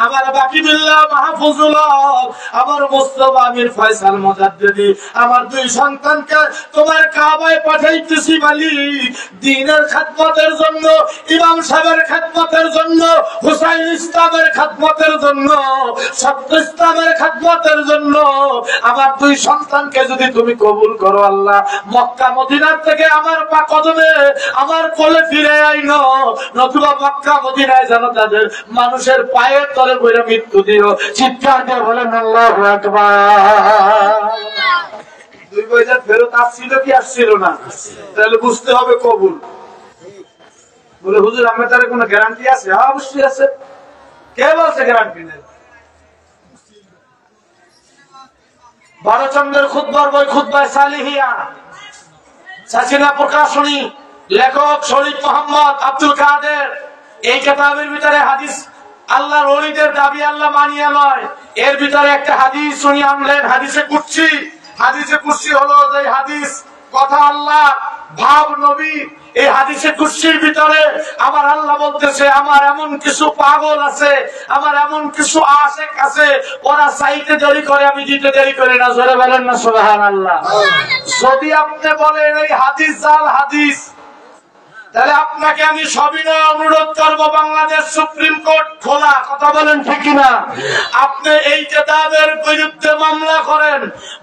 আমার বাকি বিল্লাহ মাহফুজুল হক, আমার মুস্তাফা আমির ফয়সাল মুজাদ্দিদি, আমার দুই সন্তানকে তোমার কাবায় পাঠাইতেছি মালিক, দ্বীনের খেদমতের জন্য, ইমাম সাহেবের খেদমতের জন্য, হুসাইন ইসলামের খেদমতের জন্য, সত্য ইসলামের খেদমতের জন্য। আমার দুই সন্তানকে যদি তুমি কবুল করো আল্লাহ, মক্কা মদিনার থেকে আমার পা কদমে আমার কোলে ফিরে আইনো, নতুবা মক্কা মদিনায় যেন তাদের মানুষের পায়ের তলে বইরা মৃত্যু দিও। চিৎকার দিয়ে বলেন আল্লাহু আকবার। দুই ভাইজান ফেরত আসছিল কি আসছিল না? তাহলে বুঝতে হবে কবুল। বলে হুজুর আমার তার কোনো গ্যারান্টি আছে? হ্যাঁ অবশ্যই আছে। কে বলছে গ্যারান্টি নেই? বারোচন্দ্রের খুতবার বই খুতবায় সালিহিয়া, সাচিনা প্রকাশনী, লেখক শরীফ মোহাম্মদ আব্দুল কাদের। এই কিতাবের ভিতরে হাদিস, আল্লাহর ওলিদের দাবি আল্লাহ মানিয়া নয়, এর ভিতরে একটা হাদিস উনি আনলেন, হাদিসে কুদসি। হাদিসে কুদসি হলো যে হাদিস, কথা আল্লাহ, ভাব নবী। এই হাদিসে কুদসির ভিতরে আমার আল্লাহ বলতেছে, আমার এমন কিছু পাগল আছে, আমার এমন কিছু আশিক আছে, ওরা চাইতে দেরি করে, আমি দিতে দেরি করি না। জোরে বলেন না সুবহানাল্লাহ। যদি আপনি বলেন এই হাদিস জাল হাদিস, তাহলে আপনাকে আমি সবিনয় অনুরোধ করবো, বাংলাদেশ সুপ্রিম কোর্ট খোলা। কথা বলেন ঠিক কিনা? আপনি এই কিতাবের বিরুদ্ধে মামলা করেন,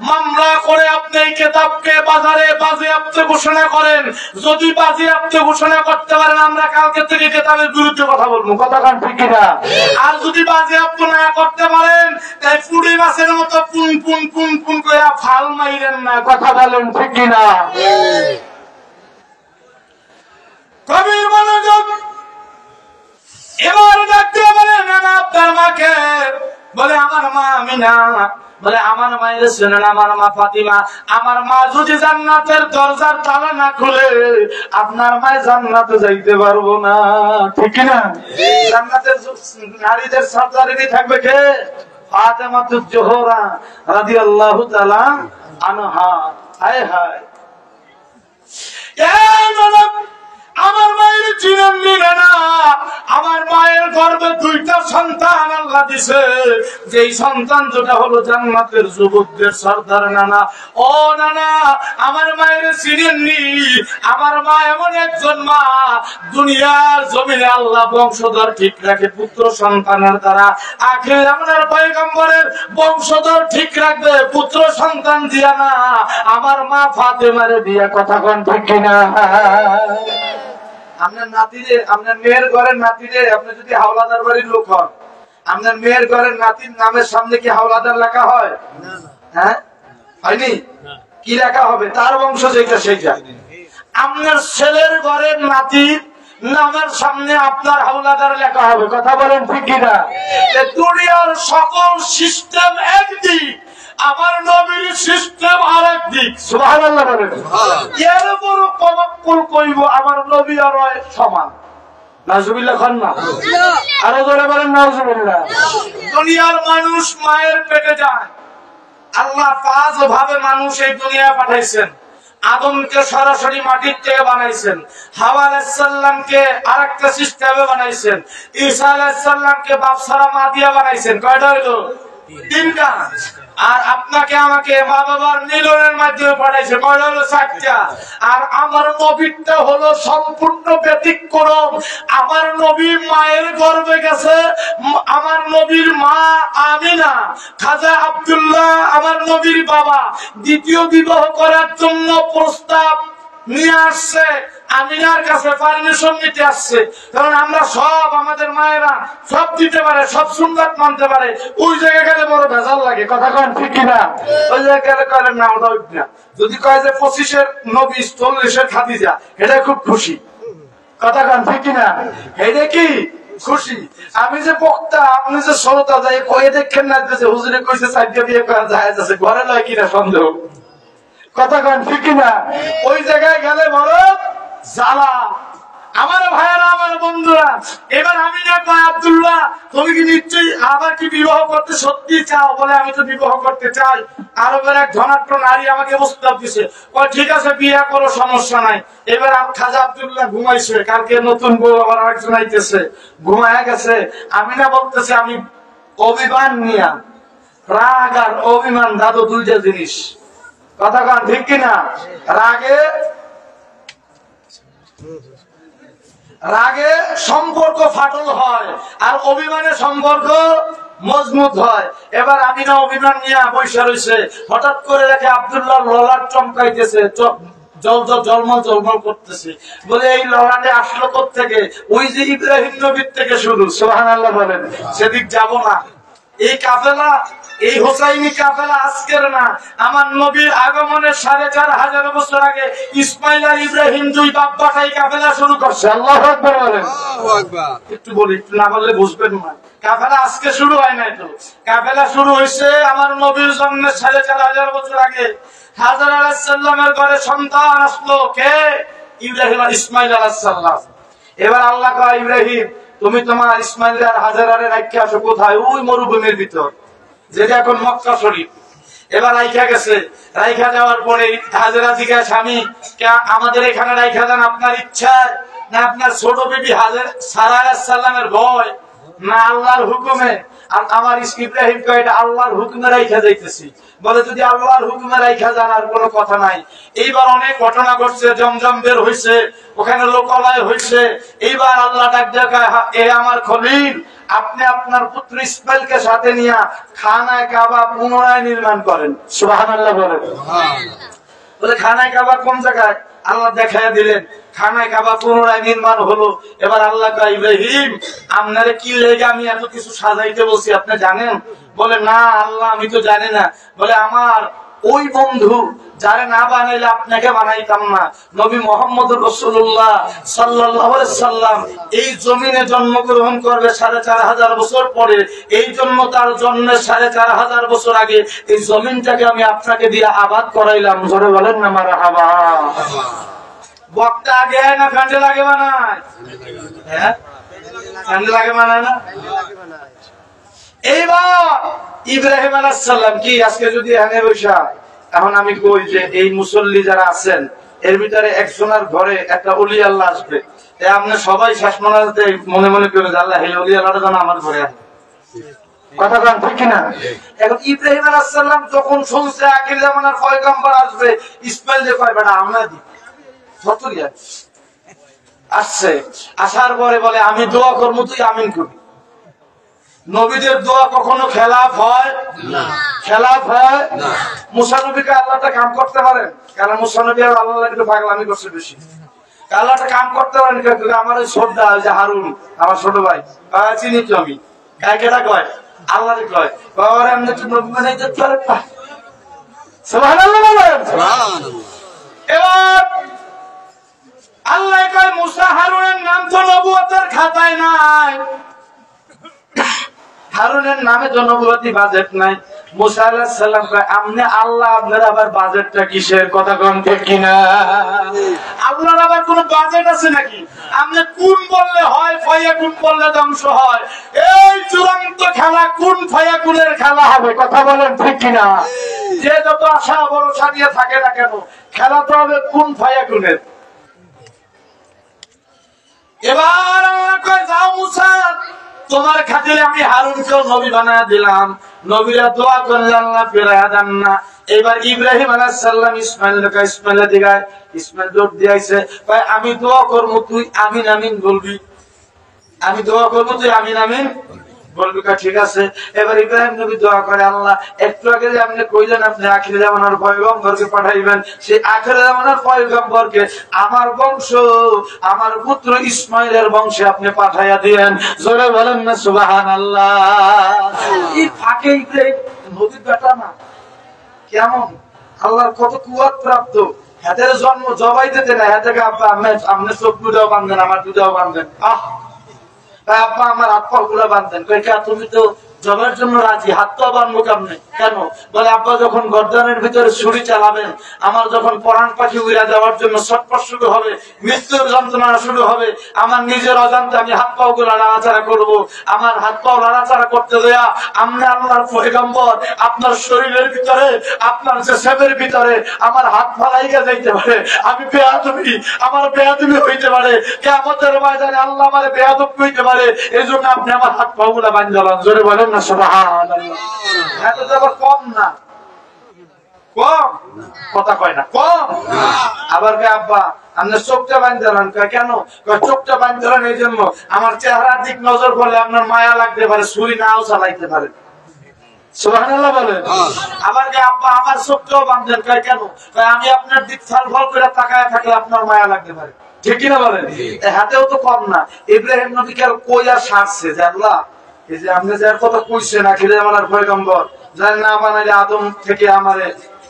মামলা করে আপনি এই কিতাবকে বাজারে বাজেয়াপ্ত ঘোষণা করেন। যদি বাজেয়াপ্ত ঘোষণা করতে পারেন, আমরা কালকে থেকে কিতাবের বিরুদ্ধে কথা বলবো। কথা বলেন ঠিক কিনা? আর যদি বাজেয়াপ্ত না করতে পারেন, তাই পুরি মাছের মতো পুন পুন পুন পুন করে ফাল মাইরেন না। কথা বলেন ঠিক কিনা? কবির মনোযোগ, বলে আমার মা আমিনা, বলে আমার মায়ের শুনেন, আমার মা ফাতিমা। আমার মা যদি জান্নাতের দরজার তালা না খুলে আপনার মায়ের জান্নাতে যাইতে পারবো না, ঠিক না? জান্নাতের নারীদের সর্দারিনী থাকবে কে? ফাতেমাতুজ জোহরা রাদিয়াল্লাহু তাআলা আনহা। হায় হায়, আমার মায়ের চিনেননি না? আমার মায়ের গর্ভে দুইটা সন্তান আল্লাহ দিছে, যেই সন্তান দুটা হলো জান্নাতের যুবকদের সর্দার নানা। ও নানা, আমার মায়ের চিনেননি? আমার মা এমন একজন মা, দুনিয়ার জমিনে আল্লাহ বংশধর ঠিক রাখে পুত্র সন্তানের দ্বারা। আখির আমাদের পয়গম্বরের বংশধর ঠিক রাখবে পুত্র সন্তান দিয়া না। আমার মা ফাতেমারে দিয়া, কথা কোন ঠিক কিনা? আপনার নাতিরে, আপনার মেয়ের ঘরের নাতিরে, আপনি যদি হাওলাদার বাড়ির লোক হন, আপনার মেয়ের ঘরের নাতির নামের সামনে কি হাওলাদার লেখা হয়? হ্যাঁ, হয়নি? কি লেখা হবে? তার বংশ যেটা সেইটা। আপনার ছেলের ঘরের নাতির নামের সামনে আপনার হাওলাদার লেখা হবে, কথা বলেন ঠিক কিনা? দুনিয়ার সকল সিস্টেম একদিক, আমার নবীর সিস্টেম আরেক দিক। সুবহানাল্লাহ বলেন। এর বড় প্রবক্কল কইব আমার নবী আর সমান। নাউজুবিল্লাহ খান না, আরো জোরে বলেন নাউজুবিল্লাহ। দুনিয়ার মানুষ মায়ের পেটে যায়। আল্লাহ পাঁচ ভাবে মানুষ এই দুনিয়ায় পাঠাইছেন। আদমকে সরাসরি মাটির থেকে বানাইছেন, হাওয়া আলাইহিস সালামকে আরেকটা সিস্টেমে বানাইছেন, ঈসা আলাইহিস সালামকে বাপ ছাড়া মা দিয়া বানাইছেন। কয়টা হইলো? তিনটা। আর আপনাকে আমাকে মা বাবার মিলনের মাধ্যমে পাঠাইছে, কয়টা হলো? চারটা। আর আমার নবীটা হলো সম্পূর্ণ ব্যতিক্রম। আমার নবী মায়ের গর্ভে গেছে, আমার নবীর মা আমিনা, খাজা আব্দুল্লাহ আমার নবীর বাবা দ্বিতীয় বিবাহ করার জন্য প্রস্তাব নিয়ে আসছে, আমিনার কাছে পারমিশন নিতে আসছে। কারণ আমরা সব, আমাদের মায়েরা সব দিতে পারে, সব সুন্নাত মানতে পারে, ওই জায়গায় গেলে বড় ভেজাল লাগে, কথা কন ঠিক কিনা? ওই জায়গায় গেলে কয় না, ওটা না। যদি কয় যে 25-এর নবী 40-এর খাদিজা, এটা খুব খুশি, কথা কন ঠিক কিনা? এটা কি খুশি? আমি যে বক্তা, আপনি যে শ্রোতা, যাই কয়ে দেখেন না যে হুজুরে কইছে 4টা বিয়ে করা যায় আছে, ঘরে লয় কিনা সন্দেহ, কথা কন ঠিক কিনা? ওই জায়গায় গেলে বড় জ্বালা। আমার ভাইয়েরা, আমার বন্ধুরা, এবার আমি না কয়, আব্দুল্লাহ তুমি কি নিশ্চয়ই আবার কি বিবাহ করতে সত্যি চাও? বলে আমি তো বিবাহ করতে চাই। আরবের এক ধনাঢ্য নারী আমাকে প্রস্তাব দিছে, ঠিক আছে বিয়ে করো, সমস্যা নাই। এবার খাজা আব্দুল্লাহ ঘুমাইছে, কালকে নতুন বউ আবার আরেকজন আইতেছে, ঘুমায় গেছে। আমি না বলতেছে আমি অভিমান নিয়া, রাগ আর অভিমান দাদু দুইটা জিনিস, কথা কন ঠিক কিনা? রাগে সম্পর্ক ফাটল হয়, আর অভিমানে সম্পর্ক মজবুত হয়। এবার আমি না অভিমান নিয়ে বৈশা রয়েছে, হঠাৎ করে দেখে আব্দুল্লাহ ললাট চমকাইতেছে, জলমল জলমল করতেছে। বলে এই লড়াটে আসলো কোত্থেকে? ওই যে ইব্রাহিম নবীর থেকে শুরু। সুবহানাল্লাহ বলেন। সেদিক যাব না। এই কাফেলা, এই হোসাইনি কাফেলা আজকের না, আমার নবীর আগমনের 4500 বছর আগে ইসমাইল আর ইব্রাহিম দুই বাপ পাঠাই কাফেলা শুরু করছে। আল্লাহু আকবার বলেন। একটু বলি, একটু না বললে বুঝবেন না। কাফেলা আজকে শুরু হয় নাই তো, কাফেলা শুরু হয়েছে আমার নবীর জন্মের 4500 বছর আগে। হাজার আলাইহিস সালামের ঘরে সন্তান আসলো, কে? ইব্রাহিম আর ইসমাইল আলাইহিস সালাম। এবার আল্লাহ কয়, ইব্রাহিম তুমি তোমার ইসমাইল আর হাজারারে রাখতে আসো কোথায়? ওই মরুভূমির ভিতর, যেটা এখন মক্কা শরীফ। এবার রাইখা গেছে, রাইখা যাওয়ার পরে হাজেরা জিজ্ঞাসা, স্বামী আমাদের এখানে রাইখা যান আপনার ইচ্ছায়, না আপনার ছোট বেবি হাজের সারা আলাইহিস সালামের ভয়, না আল্লাহর হুকুমে? আর আমার ইব্রাহিম কয়, এটা আল্লাহর হুকুমে রাইখা যাইতেছি। বলে যদি আল্লাহর হুকুমে রাইখা যান আর কোনো কথা নাই। এইবার অনেক ঘটনা ঘটছে, জমজম বের হয়েছে, ওখানে লোকালয় হয়েছে। এইবার আল্লাহ ডাক দেখায়, এ আমার খলিল, আপনি আপনার পুত্র ইসমাইলকে সাথে নিয়ে খানায়ে কাবা পুনরায় নির্মাণ করেন। সুবহানাল্লাহ বলেন। বলে খানায়ে কাবা কোন জায়গায়? আল্লাহ দেখায় দিলেন, খানায়ে কাবা পুনরায় নির্মাণ হলো। এবার আল্লাহ কয়, ইব্রাহিম আপনারে কি লেগে আমি এত কিছু সাজাইতে বলছি আপনি জানেন? বলে না আল্লাহ আমি তো জানি না। বলে আমার ওই বন্ধু যারা না বানাইলে আপনাকে বানাইতাম না। নবী মোহাম্মদ রাসূলুল্লাহ সাল্লাল্লাহু আলাইহি সাল্লাম এই জমিনে জন্মগ্রহণ করবে ৪৫০০ বছর পরে। এই জন্য তার জন্মের ৪৫০০ বছর আগে এই জমিনটাকে আমি আপনাকে দিয়ে আবাদ করাইলাম। জোরে বলেন না মারহাবা। বক্তা আগে না কান্ডে লাগে বানায়? হ্যাঁ, কান্ডে লাগে বানায় না? এইবার ইব্রাহিম আলাইহিস সালাম কি আজকে যদি এখানে বসা, এখন আমি কই যে এই মুসল্লি যারা আছেন এর ভিতরে একজনের ঘরে একটা ওলি আল্লাহ আসবে, আপনি সবাই শেষ মনে মনে করে আল্লাহ এই ওলি আল্লাহটা যেন আমার ঘরে আসে। কথা বলেন ঠিক কিনা? এখন ইব্রাহিম আলাইহিস সালাম যখন শুনছে আখির জামানার পয়গম্বর আসবে, ইসমাইল যে কয় বেটা আমরা দি যতরিয়া আসছে। আসার পরে বলে আমি দোয়া করবো, তুই আমিন করবি। নবীদের দোয়া কখনো খেলাফ হয় না, খেলাফ হয় না। মুসা নবীকে আল্লাহটা কাম করতে পারেন, কারণ মুসা নবী আর আল্লাহ একটু পাগলামি করছে বেশি। আল্লাহটা কাম করতে পারেন আমার ওই শ্রদ্ধা যে হারুন আমার ছোট ভাই চিনি তো আমি, কাকেটা কয় আল্লাহ কয় বাবার এমনি নবী বানাইতে পারে। সুবহানাল্লাহ বলেন। এবার আল্লাহ কয় মুসা হারুনের নাম তো নবুয়তের খাতায় নাই, হারুনের নামে তো নবুয়তি বাজেট নাই। মুসা আলাইহিস সালাম কয় আমনে আল্লাহ আপনার আবার বাজেটটা কিসের? কথা কোন ঠিক কিনা? আপনার আবার কোন বাজেট আছে নাকি? আপনি কোন বললে হয়, ফায়াকুন বললে ধ্বংস হয়। এই চূড়ান্ত খেলা কোন ফায়াকুনের খেলা হবে? কথা বলেন ঠিক কিনা? যে যত আশা ভরসা নিয়ে থাকে না কেন, খেলা তো হবে কোন ফায়াকুনের। এবার আল্লাহ কয় যাও মুসা, তোমার খাতিরে আমি হারুনকেও নবী বানায় দিলাম। নবীরা দোয়া করলে আল্লাহ ফিরাইয়া দেন না। এবার ইব্রাহিম আলাইহিস সালাম ইসমাইলের দিকে, ইসমাইল জোর দিয়েছে ভাই আমি দোয়া করবো তুই আমিন আমিন বলবি, আমি দোয়া করবো তুই আমিন আমিন বলবি। ঠিক আছে। এবার ইব্রাহিম নবী দোয়া করে আল্লাহ একটু আগে যে আপনি কইলেন আপনি আখির জামানার পয়গম্বরকে পাঠাইবেন, সেই আখির জামানার পয়গম্বরকে আমার বংশ আমার পুত্র ইসমাইলের বংশে আপনি পাঠাইয়া দিয়েন। জোরে বলেন না সুবহানাল্লাহ। এই ফাঁকে ইব্রাহিম নবীর বেটা না, কেমন আল্লাহর কত কুওয়াত প্রাপ্ত। হাতের জন্ম জবাই দিতে না, হাতে আব্বা আপনি চোখ দুটাও বাঁধেন, আমার দুটাও বাঁধেন। আব্বা আমার হাত পা গুলা বাঁধতেন। তুমি তো জবের জন্য রাজি, হাত পা বাঁধবো কেমনে? কেন? বলে আব্বা যখন গর্দানের ভিতরে ছুরি চালাবেন, আমার যখন পরাণ পাখি উড়া যাওয়ার জন্য ছটফট শুরু হবে, মৃত্যুর যন্ত্রণা শুরু হবে, আমার নিজের অজান্তে আমি হাত পা গুলা নাড়াচাড়া করবো। আমার হাত পা নাড়াচাড়া করতে দেয়া আপনি আল্লাহর পয়গম্বর, আপনার শরীরের ভিতরে আপনার জেসেমের ভিতরে আমার হাত ফালাইয়া যাইতে পারে, আমি বেয়াদবি, আমার বেয়াদবি হইতে পারে, কিয়ামতের ময়দানে আল্লাহ আমার বেয়াদব হইতে পারে। এই জন্য আপনি আমার হাত পা গুলা বাঁধলেন। জোরে বলেন না সুবহানাল্লাহ। এত আবার কম না, কম কথা কয় না, কম। আবার কে আব্বা আপনার চোখটা বাঁধলেন? কেন? চোখটা বাঁধলেন এই জন্য আমার চেহারার দিক নজর করলে আপনার মায়া লাগতে পারে, ছুরি নাও চালাইতে পারে। সুবহানাল্লাহ বলেন। আবার কে আব্বা আমার চোখটাও বাঁধলেন? কেন? আমি আপনার দিক ফল ফল করে তাকায় থাকলে আপনার মায়া লাগতে পারে। ঠিক কিনা বলেন? হাতেও তো কম না। ইব্রাহিম নবীকে কইয়া সারছে যে আল্লাহ এই যে আপনি যার কথা কইছেন আখির জামানার পয়গম্বর, যার না বানাইলে আদম থেকে আমারে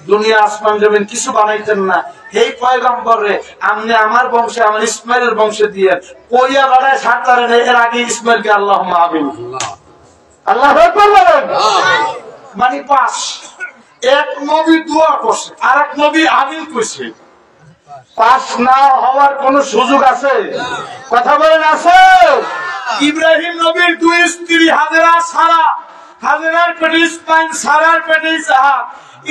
দুনিয়া আসমান জমিন কিছু বানাইতেন না, এই পয়গম্বরে আপনি আমার বংশে আমার ইসমাইলের বংশে দিয়ে কইয়া লড়াই সারতারেন। এর আগে ইসমাইলকে আল্লাহ আমিন আল্লাহ বলেন। মানে পাস এক নবী দোয়া করছে আর এক নবী আমিন কইছে, পাস না হওয়ার কোন সুযোগ আছে? কথা বলেন আছে? ইব্রাহিম নবীর দুই স্ত্রী হাজেরা সারা, হাজেরার পেটে ইসমাইল, সারার পেটে ইসহাক।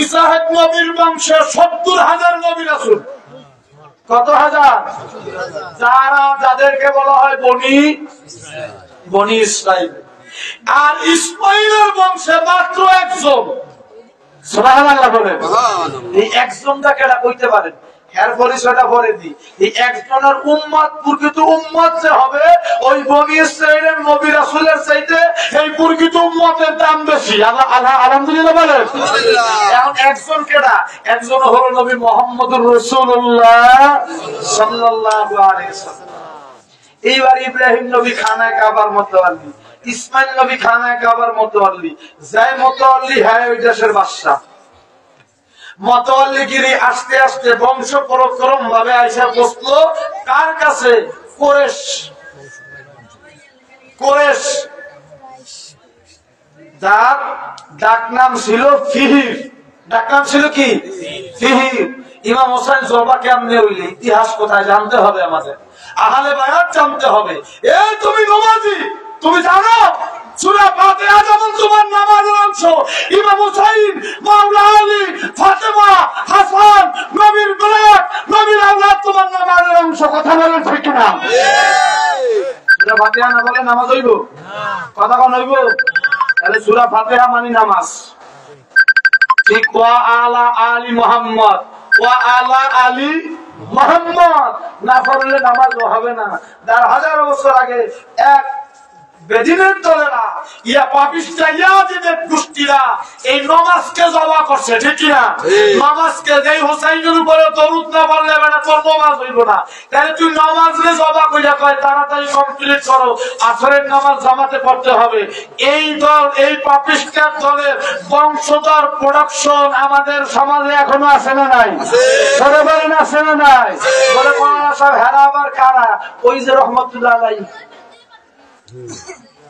ইসহাক নবীর বংশে ৭০,০০০ নবী রাসূল। কত হাজার? যারা যাদেরকে বলা হয় বনি ইসরাইল। আর ইসমাইলের বংশে মাত্র একজন। সুবহানাল্লাহ বলেন। এই একজনটা কেডা কইতে পারেন? এর পরিচয়টা পরে দি। এই একজনের উম্মত, প্রকৃত উম্মত যে হবে ওই বনি ইসরাইলের নবী রাসূলের চাইতে এই প্রকৃত উম্মতের দাম বেশি। আল্লাহ আলহামদুলিল্লাহ বলেন। এখন একজন কেডা? একজন হলো নবী মুহাম্মদুর রাসূলুল্লাহ সাল্লাল্লাহু আলাইহি ওয়াসাল্লাম। এইবার ইব্রাহিম নবী খানায় কাবার মতওয়াল্লি, ইসমাইল নবী খানায় কাবার মতওয়াল্লি, যায় মতওয়াল্লি হ্যাঁ ওই দেশের বাদশা। মতওয়াল্লিগিরি আস্তে আস্তে বংশ পরক্রম ভাবে আইসা বসলো কার কাছে? কুরাইশ। কুরাইশ যার ডাক নাম ছিল ফিহির। ডাক নাম ছিল কি? ফিহির। ইমাম হোসেন জবা কেমনে হইলে ইতিহাস কোথায় জানতে হবে আমাদের, আহলে বায়াত জানতে হবে। এই তুমি নমাজি, তুমি জানো সূরা ফাতিহা যেমন তোমার নামাজের অংশ, ইমাম হুসাইন, মাওলা আলী, ফাতেমা, হাসান, নবীর গোলাম, নবীর আওলাদ তোমার নামাজের অংশ। কথা বলেন ঠিক না? সূরা ফাতিহা না বলে নামাজ হইব? কথা কোন হইব? তাহলে সূরা ফাতিহা মানে নামাজ। ঠিক, ওয়া আলা আলী মুহাম্মদ, ওয়া আলা আলী মুহাম্মদ না পড়লে নামাজ হবে না। ১,০০০ বছর আগে এক বেদিনের দলেরা ইয়া পাপিষ্টা ইয়াজিদের গোষ্ঠীরা এই নামাজকে জবা করছে, ঠিক কি না? নামাজকে যেই হোসাইনের উপরে দরুদ না পড়লে বেটা তোর নামাজ হইব না। তাহলে তুই নামাজকে জবা কইরা কয় তাড়াতাড়ি কমপ্লিট করো, আসরের নামাজ জামাতে পড়তে হবে। এই দল, এই পাপিষ্টার দলের বংশধর প্রোডাকশন আমাদের সমাজে এখনো আছে না নাই? ধরে বলেন আছে না নাই? বলে কোরআন সব হেরা আবার কারা? ওই যে রহমতুল্লাহ আলাইহি,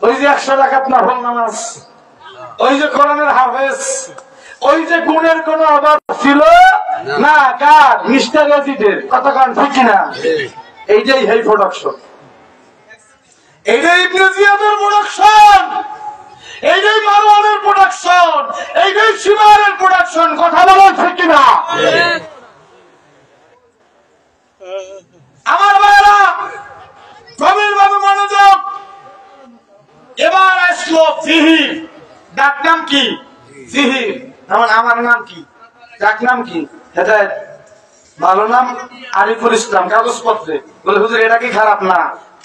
ওই যে ১০০ রাকাত নফল নামাজ, ওই যে কোরআনের হাফেজ, ওই যে গুণের কোন অভাব ছিল না। কার? মিস্টার এজিদের। কথা কান ঠিক কিনা? এইটাই হেই প্রোডাকশন, এইটাই ইবনে জিয়াদের প্রোডাকশন, এইটাই মারওয়ানের প্রোডাকশন, এইটাই শিমারের প্রোডাকশন। কথা বলো ঠিক কিনা? আমার ভাইরা গভীরভাবে মনোযোগ। এবার আসলো ফিহির। ডাক নাম কি? ফিহির। আমার নাম কি? ডাক নাম কি? হেদায়েত। ভালো নাম আরিফুল ইসলাম কাগজপত্রে। বলে হুজুর এটা কি খারাপ না?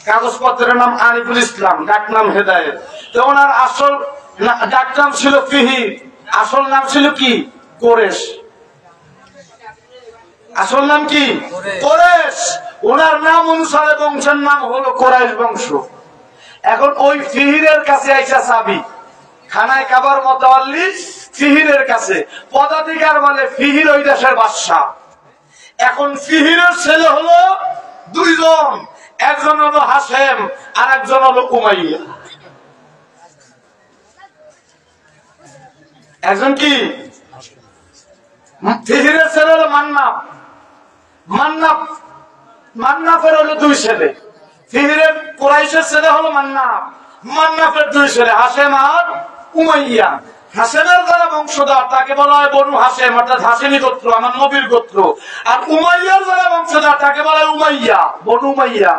কাগজপত্রের নাম আরিফুল ইসলাম, ডাক নাম হেদায়েত। তো ওনার আসল ডাক নাম ছিল ফিহির, আসল নাম ছিল কি? কুরাইশ। আসল নাম কি? কুরাইশ। ওনার নাম অনুসারে বংশের নাম হলো কুরাইশ বংশ। এখন ওই ফিহিরের কাছে আইসা চাবি, খানায় কাবার মোতাওয়াল্লি ফিহিরের কাছে পদাধিকার বলে ফিহির ওই দেশের বাদশা। এখন ফিহিরের ছেলে হলো দুইজন, একজন হলো হাশেম আর একজন হলো উমাইয়া। একজন কি? ফিহিরের ছেলে হলো মান্নাফ। মান্নাফের হলো দুই ছেলে। ফিহিরের কুরাইশের ছেলে হলো মান্নাফ, মান্নাফের দুই ছেলে হাশেম আর উমাইয়া। হাশেমের যারা বংশধর তাকে বলা হয় বনু হাশেম, অর্থাৎ হাশেমি গোত্র, আমার নবীর গোত্র। আর উমাইয়ার যারা বংশধর তাকে বলা হয় উমাইয়া, বনু উমাইয়া।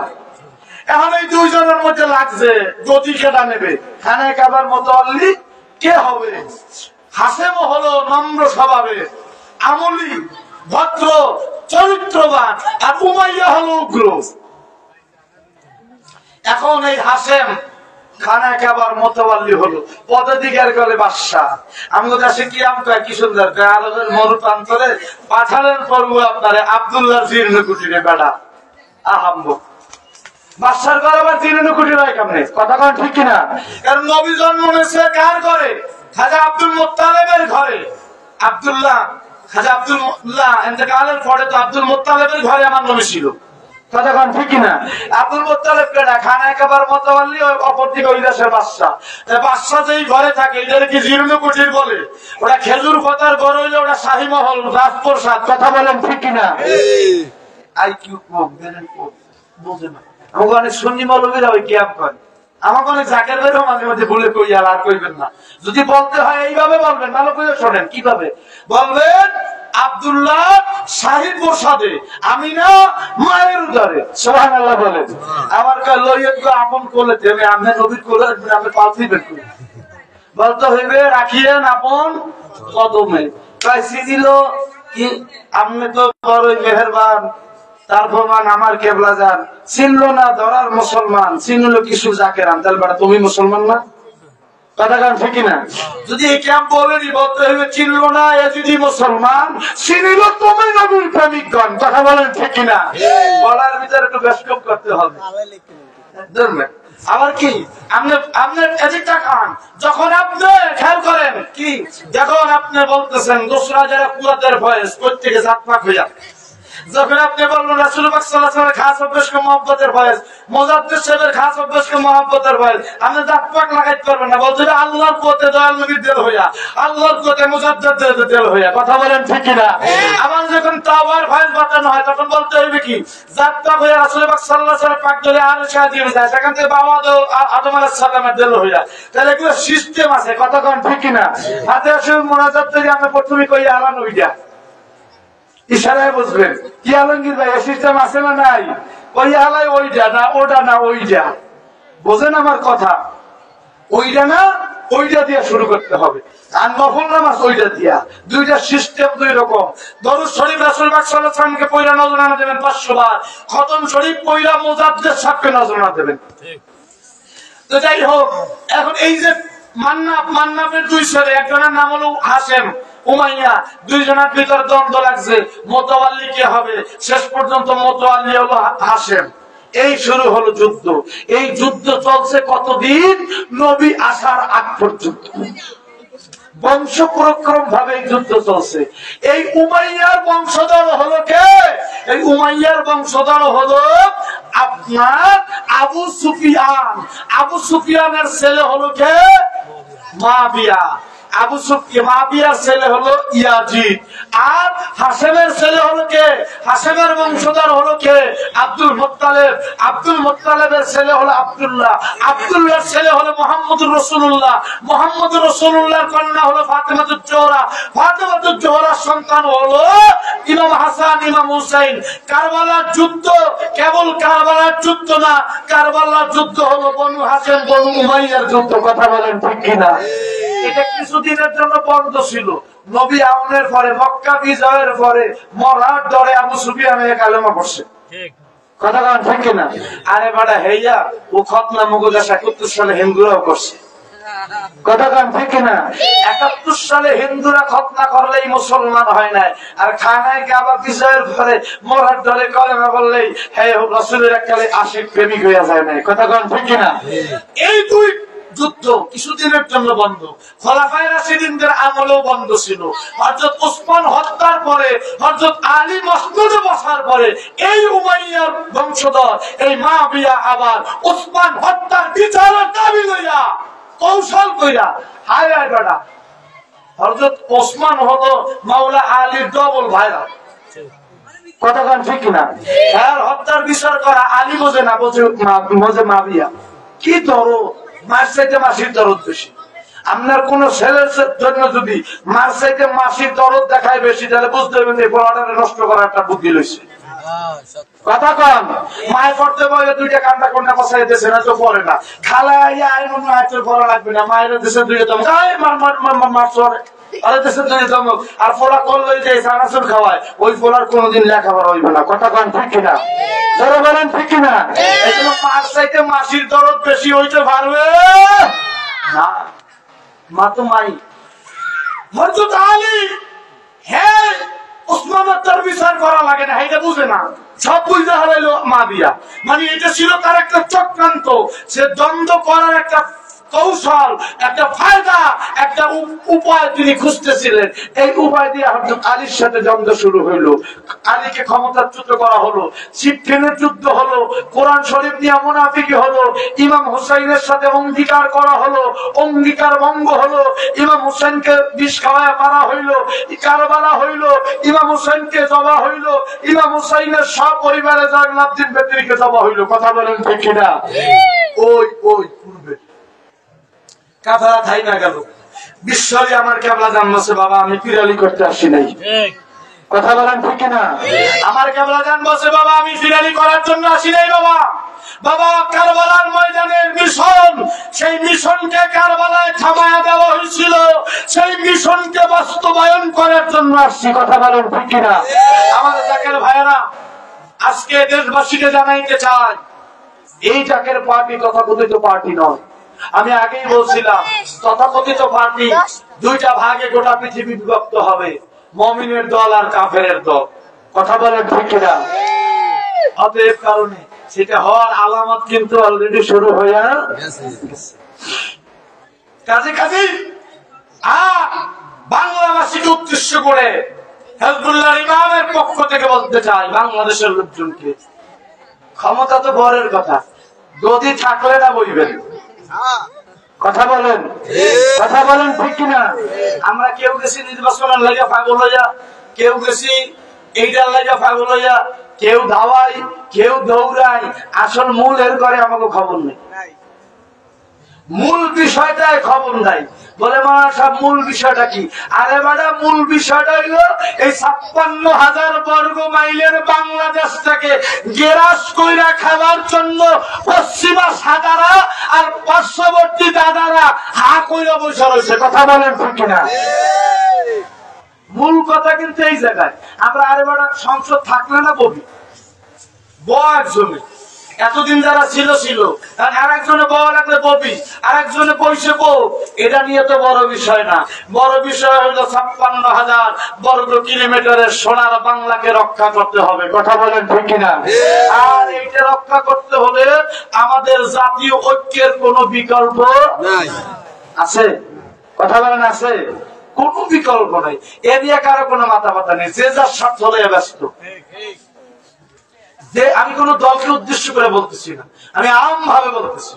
এখন এই দুইজনের মধ্যে লাগছে যদি কেটা নেবে, খানায় কাবার মোতাওয়াল্লি কে হবে? হাশেম হলো নম্র স্বভাবের, আমলি, ভদ্র, চরিত্রবান, আর উমাইয়া হলো উগ্র। এখন এই হাশেম খানায় কাবার মোতাওয়াল্লি হলো, পদাধিকার করে বাদশা। আমাদের কাছে কি আম কয় কি সুন্দর কয়, আরবের মরুপ্রান্তরে পাঠালেন পর্ব আপনারে আব্দুল্লাহ জীর্ণ কুটিরে বেড়া আহাম্ব। বাদশার ঘর আবার জীর্ণ কুটির হয় কেমনে? কথা কন ঠিক কিনা? কারণ নবী জন্ম নিয়েছে কার ঘরে? খাজা আব্দুল মুত্তালিবের ঘরে। খাজা আব্দুল্লাহ ইন্তেকালের পরে তো আব্দুল মুত্তালিবের ঘরে আমার নবী ছিল। কতক্ষণ ঠিক কিনা? আব্দুল মুত্তালিব কেডা? খানায় কাবার মোতাওয়াল্লি, অপরদিকে ওই দেশের বাদশা। বাদশা যেই ঘরে থাকে এটাকে কি জীর্ণ কুটির বলে? ওটা খেজুর পাতার ঘর হইলে ওটা শাহী মহল, রাজপ্রসাদ। কথা বলেন ঠিক কিনা? আইকিউ কম, বোঝে না। আমাকে অনেক সুন্নি মৌলবীরা ওই ক্যাম্প করে, আমাকে অনেক জাকের বেরো মাঝে মাঝে বলে কই আর কইবেন না। যদি বলতে হয় এইভাবে বলবেন, ভালো করে শোনেন। কিভাবে বলবেন? আব্দুল্লাহ শাহী প্রসাদে, আমিনা মায়ের উদরে। সুবহানাল্লাহ বলেন। আমার আপন কোলে দেবে, আমি নবীর কোলে আপনি পালতি বের করি বলতে হইবে রাখিয়েন আপন কদমে। তাই সিদিল কি আপনি তো বড়ই মেহেরবান, তারপর মান আমার কেবলা যান, চিনলো না ধরার মুসলমান, চিনলো কিছু জাকেরান। তাহলে বেটা তুমি মুসলমান না? কথা কান ঠিক না? যদি এই ক্যাম্প বলেনি বলতে হইবে চিনলো না এ যদি মুসলমান, চিনিল তুমি নবীর প্রেমিকগণ। কথা বলেন ঠিক না? বলার ভিতরে একটু বেশ কম করতে হবে। আবার কি আপনি এদিকটা খান, যখন আপনি খেয়াল করেন কি, যখন আপনি বলতেছেন দোসরা যারা কুয়াতের ভয়েস প্রত্যেকে জাত পাক হইয়া, যখন আপনি বললেন রাসূল পাক সাল্লাল্লাহু আলাইহি ওয়াসাল্লামের খাস অভ্যাসকে মহব্বতের ভয়েস, মুজাদ্দিদ সাহেবের খাস অভ্যাসকে মহব্বতের ভয়েস, আপনি জাত পাক লাগাইতে পারবেন না। বলতে আল্লাহর কুয়াতে দয়াল নবীর দেল হইয়া, আল্লাহর কুয়াতে মুজাদ্দিদের দেল হইয়া, কথা বলেন ঠিক কি না? আবার যখন তাওয়ার ভয়েস বাতানো হয় তখন বলতে হইবে কি, জাত পাক হইয়া রাসূল পাক সাল্লাল্লাহু আলাইহি ওয়াসাল্লাম পাক দলে আর শাহাদি হয়ে যায়, সেখান থেকে বাবা আদম আলাইহিস সালামের দেল হইয়া। তাহলে এগুলো সিস্টেম আছে, কথা কোন ঠিক কি না? হাতে আসলে মোনাজাত থেকে আমরা প্রথমে কই আলা নবীটা ইশারায় বুঝবেন কি আলমগীর ভাই, সিস্টেম আছে না নাই? ওই আলাই ওইটা না ওটা না ওইটা, বোঝেন আমার কথা? ওইটা না ওইটা দিয়ে শুরু করতে হবে, আর নফল নামাজ ওইটা দিয়া। দুইটা সিস্টেম দুই রকম। দরুদ শরীফ রাসূল পাক সাল্লাল্লাহু আলাইহি ওয়াসাল্লামকে পয়লা নজরানা দেবেন 500 বার, খতম শরীফ পয়লা মুজাদ্দিদ সাহেবকে নজরানা দেবেন। তো যাই হোক, এখন এই যে মান্নাফের দুই ছেলে, একজনের নাম হলো হাশেম, উমাইয়া, দুইজনের ভিতর দ্বন্দ্ব লাগছে মোতাওয়াল্লি কে হবে। শেষ পর্যন্ত মোতাওয়াল্লি হলো হাশেম। এই শুরু হলো যুদ্ধ। এই যুদ্ধ চলছে কতদিন? নবী আসার আগ পর্যন্ত বংশ পরাক্রম ভাবে যুদ্ধ চলছে। এই উমাইয়ার বংশধর হলো কে? এই উমাইয়ার বংশধর হলো আপনার আবু সুফিয়ান। আবু সুফিয়ানের ছেলে হলো কে? মুআবিয়া। আবু সুফিয়ান মুআবিয়ার ছেলে হলো ইয়াজিদ। আর হাশেমের ছেলে হলো কে? হাশেমের বংশধর হলো কে? Abdul Muttalib. আব্দুল মুত্তালিবের ছেলে হলো আব্দুল্লাহ। আব্দুল্লাহর ছেলে হলো মুহাম্মদুর রাসূলুল্লাহ। মুহাম্মদুর রাসূলুল্লাহর কন্যা হলো ফাতিমাতুজ জোহরা। ফাতিমাতুজ জোহরার সন্তান হলো ইমাম হাসান, ইমাম হুসাইন। কারবালার যুদ্ধ কেবল কারবালার যুদ্ধ না, কারবালার যুদ্ধ হলো বনু হাশেম বনু উমাইয়ার যুদ্ধ। কথা বলেন ঠিক কিনা? এটা কিছুদিনের জন্য বন্ধ ছিল। নবী আগমনের পরে, মক্কা বিজয়ের পরে মরার ডরে আবু সুফিয়ান কালেমা পড়ছে। কথা বলেন ঠিক কিনা? আরে বাড়া হেইয়া ও খতনা মুগদা ৭১ সালে হিন্দুরাও করছে। কথা বলেন ঠিক কিনা? ৭১ সালে হিন্দুরা খতনা করলেই মুসলমান হয় নাই, আর খানায় কাবা বিজয়ের পরে মরার ডরে কালেমা বললেই হে রাসূলের এককালে আশিক প্রেমিক হয়ে যায় নাই। কথা বলেন ঠিক কিনা? এই দুই যুদ্ধ কিছুদিনের জন্য বন্ধ। খোলাফায়ে রাশিদিনদের আমলেও বন্ধ ছিল। হযরত ওসমান হত্যার পরে, হযরত আলী মসনদে বসার পরে এই উমাইয়ার বংশধর এই মুআবিয়া আবার ওসমান হত্যার বিচারের দাবি লইয়া কৌশল কইরা হায় হায় বেটা, হযরত ওসমান হলো মাওলা আলীর ডবল ভাইরা। কথা কোন ঠিক কিনা? আর হত্যার বিচার করা আলী বোঝে না, বোঝে মুআবিয়া। কি দরদ, মার চাইতে মাসির দরদ বেশি। আপনার কোন ছেলের জন্য যদি মার চাইতে মাসির দরদ দেখায় বেশি, তাহলে বুঝতে হবে এই পড়াটাকে নষ্ট করার একটা বুদ্ধি লইছে। কথা কন, মায়ের পড়তে বলে দুইটা কান্না কোনটা বসাই দিয়েছে না তো পড়ে না, খালা আই মনে হয় তোর পড়া লাগবে না, মায়ের দেশে দুইটা তো মার চড়ে আর ফোলা করলে যে চানাচুর খাওয়ায় ওই ফোলার কোনদিন লেখাপড়া হইবে না। কথা কন ঠিক কিনা? ধরে বলেন ঠিক কিনা? এই জন্য মার চাইতে মাসির দরদ বেশি হইতে পারবে না। মা তো মাই। হযরত আলী হ্যাঁ ওসমান তার বিচার করা লাগে না, এটা বুঝে না, সব বুঝতে হারাইলো মুআবিয়া। মানে এটা ছিল তার একটা চক্রান্ত, সে দ্বন্দ্ব করার একটা কৌশল, একটা ফায়দা, একটা উপায় তিনি খুঁজতেছিলেন। এই উপায় দিয়ে হযরত আলীর সাথে দ্বন্দ্ব শুরু হইলো। আলীকে ক্ষমতাচ্যুত করা হলো, সিফফিনের যুদ্ধ হলো, কোরআন শরীফ নিয়ে মুনাফিকি হলো, ইমাম হুসাইনের সাথে অঙ্গীকার করা হলো, অঙ্গীকার ভঙ্গ হলো, ইমাম হুসাইনকে বিষ খাওয়ায় মারা হইলো, কারবালা হইলো, ইমাম হুসাইনকে জবা হইলো, ইমাম হুসাইনের সব পরিবারে জয়নাবদ্দিন বেদরিকে জবা হইলো। কথা বলেন ঠিক কিনা? ওই ওই পূর্বে কাফেলা থাই না গেল, বিশ্বরে আমার কেবলা জানবছে বাবা আমি ফিরালি করতে আসি নাই। কথা বলেন ঠিক কিনা? আমার কেবলা জানবছে বাবা আমি ফিরালি করার জন্য আসি নাই। বাবা বাবা কারবালার ময়দানের মিশন, সেই মিশনকে কারবালায় থামায়া দেওয়া হয়েছিল, সেই মিশনকে বাস্তবায়ন করার জন্য আসছি। কথা বলেন ঠিক কিনা? আমাদের জাকের ভাইয়েরা, আজকে দেশবাসীকে জানাইতে চাই এই জাকের পার্টি তথাকথিত পার্টি নয়। আমি আগেই বলছিলাম তথাকথিত পার্টি দুইটা ভাগে গোটা পৃথিবী বিভক্ত হবে, মুমিনের দল আর কাফেরের দল। কথা বলেন ঠিক কিনা? অতএব কারণে সেটা হওয়ার আলামত কিন্তু অলরেডি শুরু হয়ে কাজে কাজে বাংলাভাষীকে উদ্দেশ্য করে হিজবুল্লাহর ইমামের পক্ষ থেকে বলতে চাই বাংলাদেশের লোকজনকে, ক্ষমতা তো বরের কথা, গদি থাকলে না বইবেন। কথা বলেন, কথা বলেন ঠিক কিনা? আমরা কেউ গেছি নির্বাচনের লাগা পাগল হইয়া, কেউ গেছি এইটার লাগা পাগল হইয়া, কেউ ধাওয়াই, কেউ দৌড়াই, আসল মূল এর করে আমাকে খবর নেই। মূল বিষয়টাই খবর নাই। বলে মারা সব মূল বিষয়টা কি? আরে বাড়া মূল বিষয়টা হইলো এই ৫৬,০০০ বর্গ মাইলের বাংলাদেশ থেকে গেরাস কইরা খাবার জন্য পশ্চিমা সাদারা আর পার্শ্ববর্তী দাদারা হা কইরা বসে রয়েছে। কথা বলেন ঠিক কিনা? মূল কথা কিন্তু এই জায়গায়। আমরা আরে বাড়া সংসদ থাকলে না ববি একজনে, এতদিন যারা ছিল ছিল, আর একজনে বলা লাগলে ববি, আর একজনে বইসে বউ। এটা নিয়ে তো বড় বিষয় না। বড় বিষয় হলো ৫৬,০০০ বর্গ কিলোমিটারের সোনার বাংলাকে রক্ষা করতে হবে। কথা বলেন ঠিক কিনা? আর এইটা রক্ষা করতে হলে আমাদের জাতীয় ঐক্যের কোনো বিকল্প আছে? কথা বলেন আছে? কোন বিকল্প নাই। এ নিয়ে কারো কোনো মাথা ব্যথা নেই। যে যার স্বার্থ হয়ে ব্যস্ত। যে আমি কোন দলকে উদ্দেশ্য করে বলতেছি না, আমি আম ভাবে বলতেছি।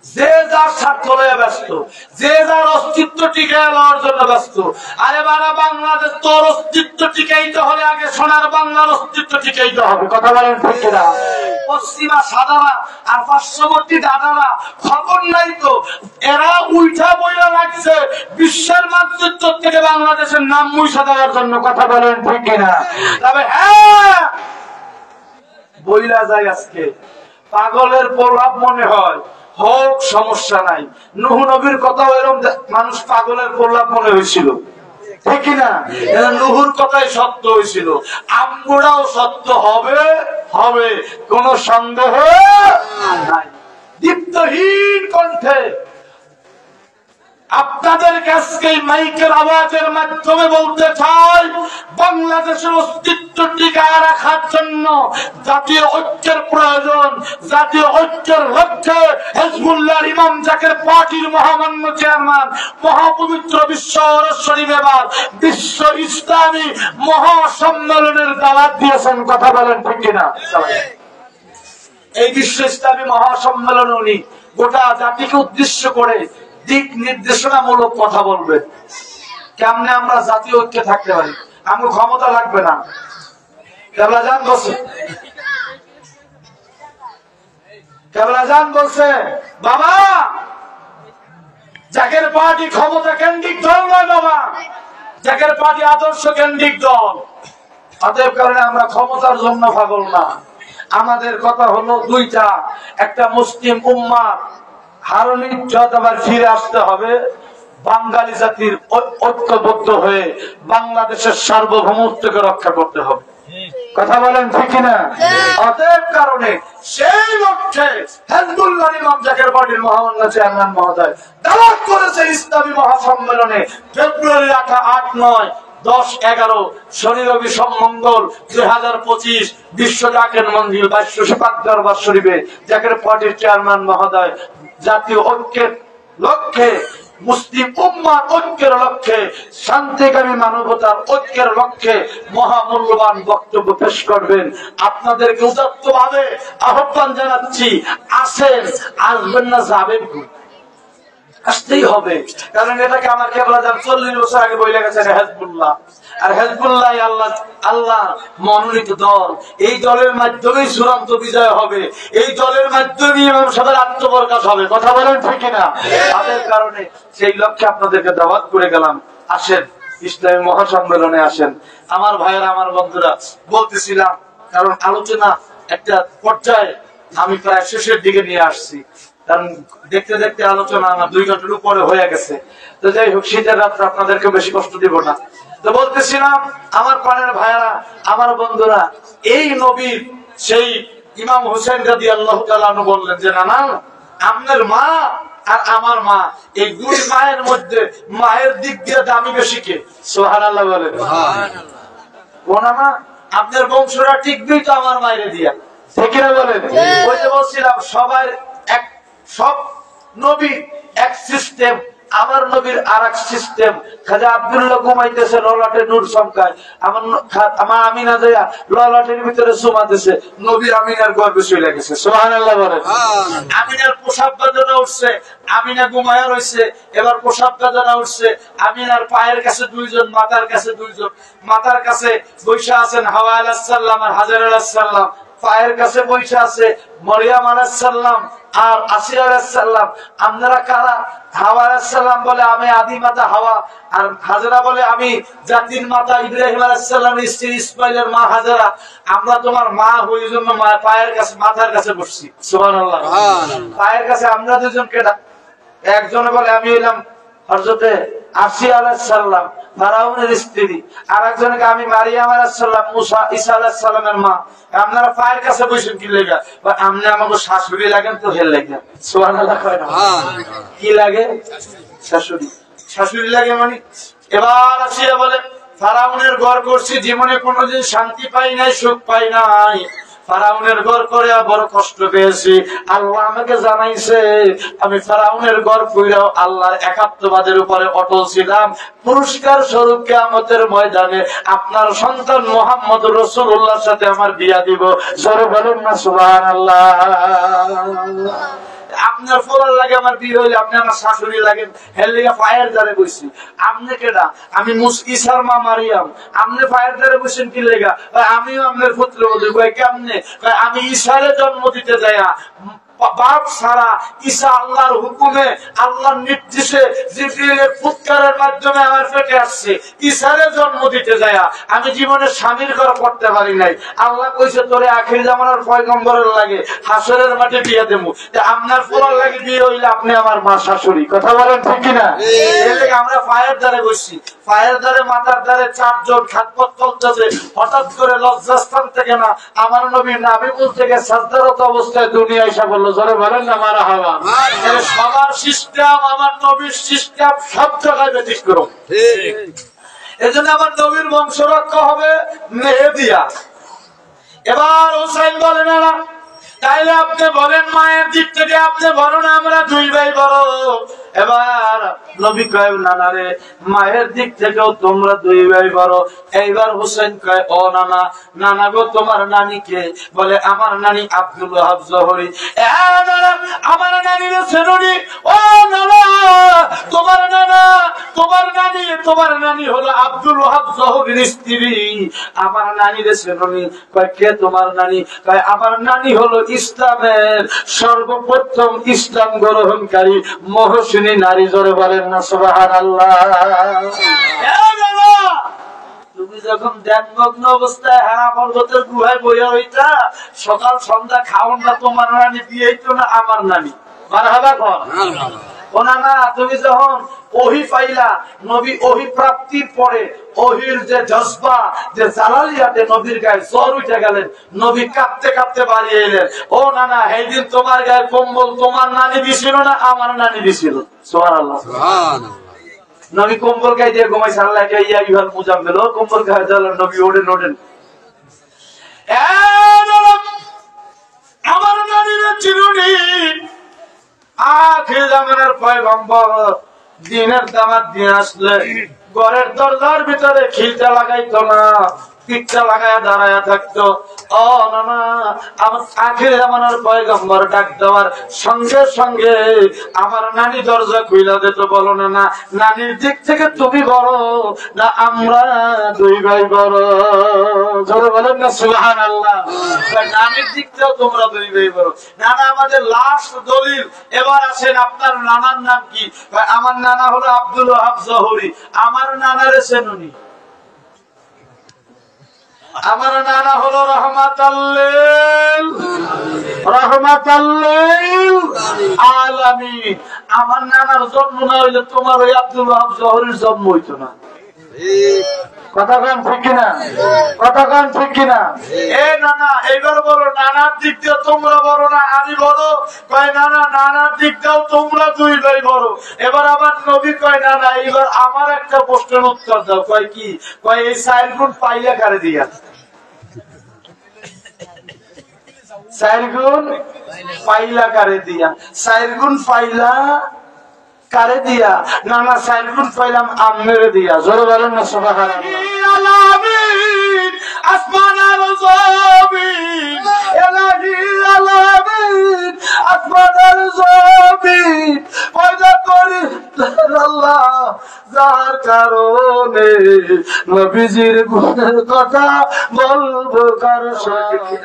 যে যার স্বার্থ লয়ে ব্যস্ত, যে যার অস্তিত্ব টিকায় লওয়ার জন্য ব্যস্ত। আরে বারা বাংলাদেশ তোর অস্তিত্ব টিকাইতে হলে আগে সোনার বাংলার অস্তিত্ব টিকাইতে হবে। কথা বলেন ঠিক কিনা? পশ্চিমা সাদারা আর পার্শ্ববর্তী দাদারা খবর নাই তো, এরা উল্টা বইলা লাগছে বিশ্বের মানচিত্র থেকে বাংলাদেশের নাম মুছে দেওয়ার জন্য। কথা বলেন ঠিক কিনা? তবে হ্যাঁ বইলা যায় আজকে পাগলের প্রভাব মনে হয় হোক, সমস্যা নাই। নূহ নবীর কথা এরকম মানুষ পাগলের প্রভাব মনে হয়েছিল, ঠিক না? নূহুর কথাই সত্য হয়েছিল, আমগুড়াও সত্য হবে, হবে, কোন সন্দেহ নাই। দীপ্তহীন কণ্ঠে আপনাদের কাছে মাইকের আওয়াজের মাধ্যমে বলতে চাই, বাংলাদেশের অস্তিত্ব টিকায় রাখার জন্য জাতীয় ঐক্যের প্রয়োজন। জাতীয় ঐক্যের লক্ষ্যে হিজবুল্লাহর ইমাম জাকের পার্টির মহামান্য চেয়ারম্যান মহাপবিত্র বিশ্ব শরীফ এবার বিশ্ব ইসলামী মহাসম্মেলনের দাওয়াত দিয়েছেন। কথা বলেন ঠিক কিনা? এই বিশ্ব ইসলামী মহাসম্মেলন উনি গোটা জাতিকে উদ্দেশ্য করে দিক নির্দেশনামূলক কথা বলবেন। কেমনে আমরা জাতীয় ঐক্যে থাকতে পারি? আমার ক্ষমতা লাগবে না। কেবলাজান বলছে, কেবলাজান বলছে বাবা জাকের পার্টি ক্ষমতা কেন্দ্রিক দল নয় বাবা, জাকের পার্টি আদর্শ কেন্দ্রিক দল। অতএব কারণে আমরা ক্ষমতার জন্য পাগল না। আমাদের কথা হলো দুইটা, একটা মুসলিম উম্মাহ হারুন ইজ্জত আবার ফিরে আসতে হবে, বাঙালি জাতির ঐক্যবদ্ধ হয়ে বাংলাদেশের সার্বভৌমত্বকে রক্ষা করতে হবে। কথা বলেন ঠিক কিনা? অতএব কারণে সেই লক্ষ্যে হিজবুল্লাহর ইমাম জাকের পার্টির মহামান্য চেয়ারম্যান মহোদয় দাওয়াত করেছে ইসলামী মহাসম্মেলনে ফেব্রুয়ারি ৮, ৯, ১০, ১১ শনি রবি সোম মঙ্গল ২০২৫ বিশ্ব জাকের মন্দির ২২ পাক দরবার শরীফে জাকের পার্টির চেয়ারম্যান মহোদয় জাতীয় ঐক্যের লক্ষ্যে, মুসলিম উম্মাহর ঐক্যের লক্ষ্যে, শান্তিকামী মানবতার ঐক্যের লক্ষ্যে মহামূল্যবান বক্তব্য পেশ করবেন। আপনাদেরকে উদাত্তভাবে আহ্বান জানাচ্ছি, আসেন, আসবেন না যাবেন? আসতেই হবে, কারণ এটাকে আমার কেবলাজান ৪০ বছর আগে বইলে গেছেন হিজবুল্লাহ। আর হিজবুল্লাহ আল্লাহ মনোনীত দল। এই দলের মাধ্যমেই চূড়ান্ত বিজয় হবে, এই দলের মাধ্যমে ইমাম সাহেবের আত্মপ্রকাশ হবে। কথা বলেন ঠিক না? তাদের কারণে সেই লক্ষ্যে আপনাদেরকে দাওয়াত করে গেলাম, আসেন ইসলামী মহাসম্মেলনে আসেন। আমার ভাইয়েরা, আমার বন্ধুরা, বলতেছিলাম কারণ আলোচনা একটা পর্যায়ে আমি প্রায় শেষের দিকে নিয়ে আসছি, কারণ দেখতে দেখতে আলোচনা আমার ২ ঘন্টার উপরে হয়ে গেছে। তো যাই হোক, শীতের রাত্রে আপনাদেরকে বেশি কষ্ট দিব না। তো বলতেছিলাম আমার প্রাণের ভাইয়ারা, আমার বন্ধুরা, এই নবীর সেই ইমাম হোসেন রাদিয়াল্লাহু তাআলা আনহু বললেন যে না না, আপনার মা আর আমার মা, এই দুই মায়ের মধ্যে মায়ের দিক দিয়ে দামি বেশি কে? সুবহানাল্লাহ বলেন। সুবহানাল্লাহ। কোন মা? আপনার বংশরা টিকবেই তো আমার মায়ের দিয়া। ঠিক না বলেন? ওই যে বলছিলাম সবার এক, সব নবী এক সিস্টেম, আমার নবীর আর এক সিস্টেম। খাজা আব্দুল্লাহ ঘুমাইতেছে ললাটে নূর চমকায়, আমার আমিনা যাইয়া ললাটের ভিতরে চুমাতেছে, নবী আমিনার গর্বে চলে গেছে। সুবহানাল্লাহ বলেন। আমিনার প্রসাব বেদনা উঠছে, আমিনা ঘুমায়া রয়েছে, এবার প্রসাব বেদনা উঠছে। আমিনার পায়ের কাছে দুইজন, মাথার কাছে দুইজন। মাথার কাছে বৈশা আছেন হাওয়া আলাইহিস সালাম আর হাজার আলাইহিস সালাম, পায়ের কাছে বৈশা আছে মরিয়াম আলাইহিস সালাম আর আসিয়া আলাইহিস সালাম। আপনারা কারা? হাওয়া আলাইহিস সালাম বলে আমি আদি মাতা হাওয়া, আর হাজরা বলে আমি জাতির মাতা ইব্রাহিম আলাইহিস সালামের স্ত্রী ইসমাইলের মা হাজরা। আমরা তোমার মা হই জন্য পায়ের কাছে, মাথার কাছে বসছি। সুবহানাল্লাহ। পায়ের কাছে আমরা দুজন কেডা? একজনে বলে আমি হইলাম হযরতে আসিয়া আলাইহিস সালাম ফেরাউনের স্ত্রী, আর একজনকে আমি মারিয়াম আলাইহিস সালাম মুসা ঈসা আলাইহিস সালামের মা। আপনারা পায়ের কাছে বসেন কি লাগা? আপনি আমাকে শাশুড়ি লাগেন তো হেল লাগে। সুবহানাল্লাহ কয় না? কি লাগে? শাশুড়ি। শাশুড়ি লাগে মানে? এবার আসিয়া বলে ফেরাউনের ঘর করছি, জীবনে কোনোদিন শান্তি পাই নাই, সুখ পাই নাই। ফেরাউনের ঘর করে বড় কষ্ট পেয়েছি। আল্লাহ আমাকে জানাইছে আমি ফেরাউনের ঘর কইরাও আল্লাহর একাত্মবাদের উপরে অটল ছিলাম। পুরস্কার স্বরূপ কিয়ামতের ময়দানে আপনার সন্তান মুহাম্মদ রাসূলুল্লাহর সাথে আমার বিয়া দিব। জোরে বলুন না সুবহানাল্লাহ। আপনার ফোলার লাগে আমার বিয়ে হইলে আপনি আমার শাশুড়ি লাগেন, হেলিয়া ফায়ার দ্বারে বসছি। আপনি কেডা? আমি ঈসার মা মারিয়াম। আপনি ফায়ার দ্বারে বসেন কি লেগা? আমিও আপনার পুত্র বলি। কেমনে? আমি ঈসারে জন্ম দিতে যাইয়া বাপ ছাড়া ঈসা আল্লাহর হুকুমে, আল্লাহর নির্দেশে জিবরিলের ফুৎকারের মাধ্যমে আমার পেটে আসছে। ঈসারে জন্ম দিতে যায়া আমি জীবনে স্বামীর ঘর করতে পারি নাই। আল্লাহ কইছে তোরে আখির জামানার পয়গম্বরের লাগে হাসরের মাঠে বিয়ে দেবো। আপনার ফোলার লাগে বিয়ে হইলে আপনি আমার মা শাশুড়ি। কথা বলেন ঠিক কিনা? এই লাগে আমরা ফায়ার দ্বারে বসছি। ফায়ার দ্বারে মাথার দ্বারে চারজন খাতপথ চলতেছে। হঠাৎ করে লজ্জাস্থান থেকে না আমার নবীর নাবি বলতে গিয়ে সাজদারত অবস্থায় দুনিয়া এসে বলল। জোরে বলেন না মারহাবা। সবার সিস্টেম আমার নবীর সিস্টেম সব জায়গায় ব্যতিক্রম। এজন্য আমার নবীর বংশ রক্ষা হবে মেহেদিয়া। এবার হোসেন বলেন না, তাইলে আপনি বলেন মায়ের দিক থেকে আপনি বড় না আমরা দুই ভাই বড়। এবার নবী কয় নানা রে মায়ের দিক থেকেও তোমরা দুই ভাই বড়। এইবার হোসেন কয় ও নানা, নানা গো তোমার নানি কে? বলে আমার নানি আব্দুল ওয়াহাব জোহরী। আমার নানি রে চেনুনি? ও নানা তোমার নানা, তোমার নানি হলো আব্দুল ওয়াহাব জোহরীর স্ত্রী। আমার নানি রে চেনুনি? কয় কে তোমার নানি? কয় আমার নানি হলো ইসলামের সর্বপ্রথম ইসলাম গ্রহণকারী মহসিনী নারী। জোরে বলেন না সুবহানাল্লাহ। তুমি যখন ধ্যানমগ্ন অবস্থায় হারা পর্বতের গুহায় বইয়া হইতা, সকাল সন্ধ্যা খাওন না তোমার নানি বিয়ে হইতো না আমার নানি? মারহাবা কর। ওনা না, তুমি যখন ওহী পাইলা, নবী ওহী প্রাপ্তির পরে ওহীর যে জজবা, যে জালালিয়াতে নবীর গায়ে জ্বর উঠে গেলেন, নবী কাঁপতে কাঁপতে বাড়ি এলেন। ও নানা, এই দিন তোমার গায়ে কম্বল তোমার নানি দিছিল না আমার নানি দিছিল? সুবহানাল্লাহ। নবী কম্বল গায়ে দিয়ে ঘুমাইছে। আল্লাহ কে ইয়া ইহাল মুজাম্মিল, ও কম্বল গায়ে জ্বালান নবী ওঠেন ওঠেন। আমার নানির চিরুনি আখির জামানার পয়গম্বর দিনের দামাত দিয়ে আসলে ঘরের দরজার ভিতরে খিলটা লাগাইতো না, পিঠটা লাগায়া দাঁড়ায়া থাকতো। ও নানা, আমার আখির জামানার পয়গম্বর ডাক দেওয়ার সঙ্গে সঙ্গে আমার নানি দরজা খুইলা দিত। বলো না না, নানির দিক থেকে তুমি বড় না আমরা দুই ভাই বড়? জোরে বলেন না সুবহানাল্লাহ। নানির দিক থেকেও তোমরা দুই ভাই বড়। নানা আমাদের লাস্ট দলিল। এবার আসেন আপনার নানার নাম কি? আমার নানা হলো আব্দুল ওয়াহাব জোহরী। আমার নানারে চেনুনি? আমার নানা হলো রহমাতাল্লিল আলামিন। আমার নানার জন্ম না হইলে তোমার ওই আব্দুল ওয়াহাব জোহরীর জন্ম হইতো না। কথা কান ঠিক কিনা? কথা কান ঠিক কিনা? এ নানা, এইবার বলো নানার দিক দিয়ে তোমরা বড় না আমি বড়? কয় নানা, নানার দিক দিয়েও তোমরা দুই ভাই বড়। এবার আমার নবী কয় নানা, এইবার আমার একটা প্রশ্নের উত্তর দাও। কয় কি? কয় এই 4 গুণ পাইয়া কারে দিয়া? চার গুণ পাইলা কারে দিয়া, চার গুণ পাইলা কারে দিয়া, না না চার গুণ পাইলাম আমনের দিয়া। জোরে বলেন না সুবহানাল্লাহ। আসমান আর জমিন, ইলাহিল আলামিন, আসমান আর জমিন পয়দা করি আল্লাহ, যার কারণে নবীজির গুণের কথা বলবো কার সাথে।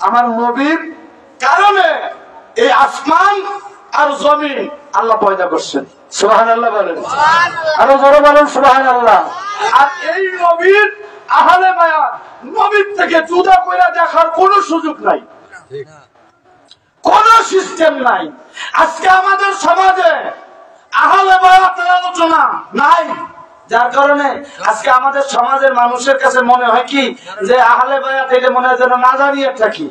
আমার নবীর কারণে এই আসমান আর জমিন আল্লাহ পয়দা করছেন। সুবহানাল্লাহ বলেন, আরো জোরে বলেন সুবহানাল্লাহ। আর এই নবীর আহলে বায়াত, নবীর থেকে জুদা করে দেখার কোন সুযোগ নাই, কোন সিস্টেম নাই। আজকে আমাদের সমাজে আহলে বায়াতের আলোচনা নাই, যার কারণে আজকে আমাদের সমাজের মানুষের কাছে মনে হয় কি যে আহলে বায়াত এটা মনে হয় যেন না জানি একটা কি।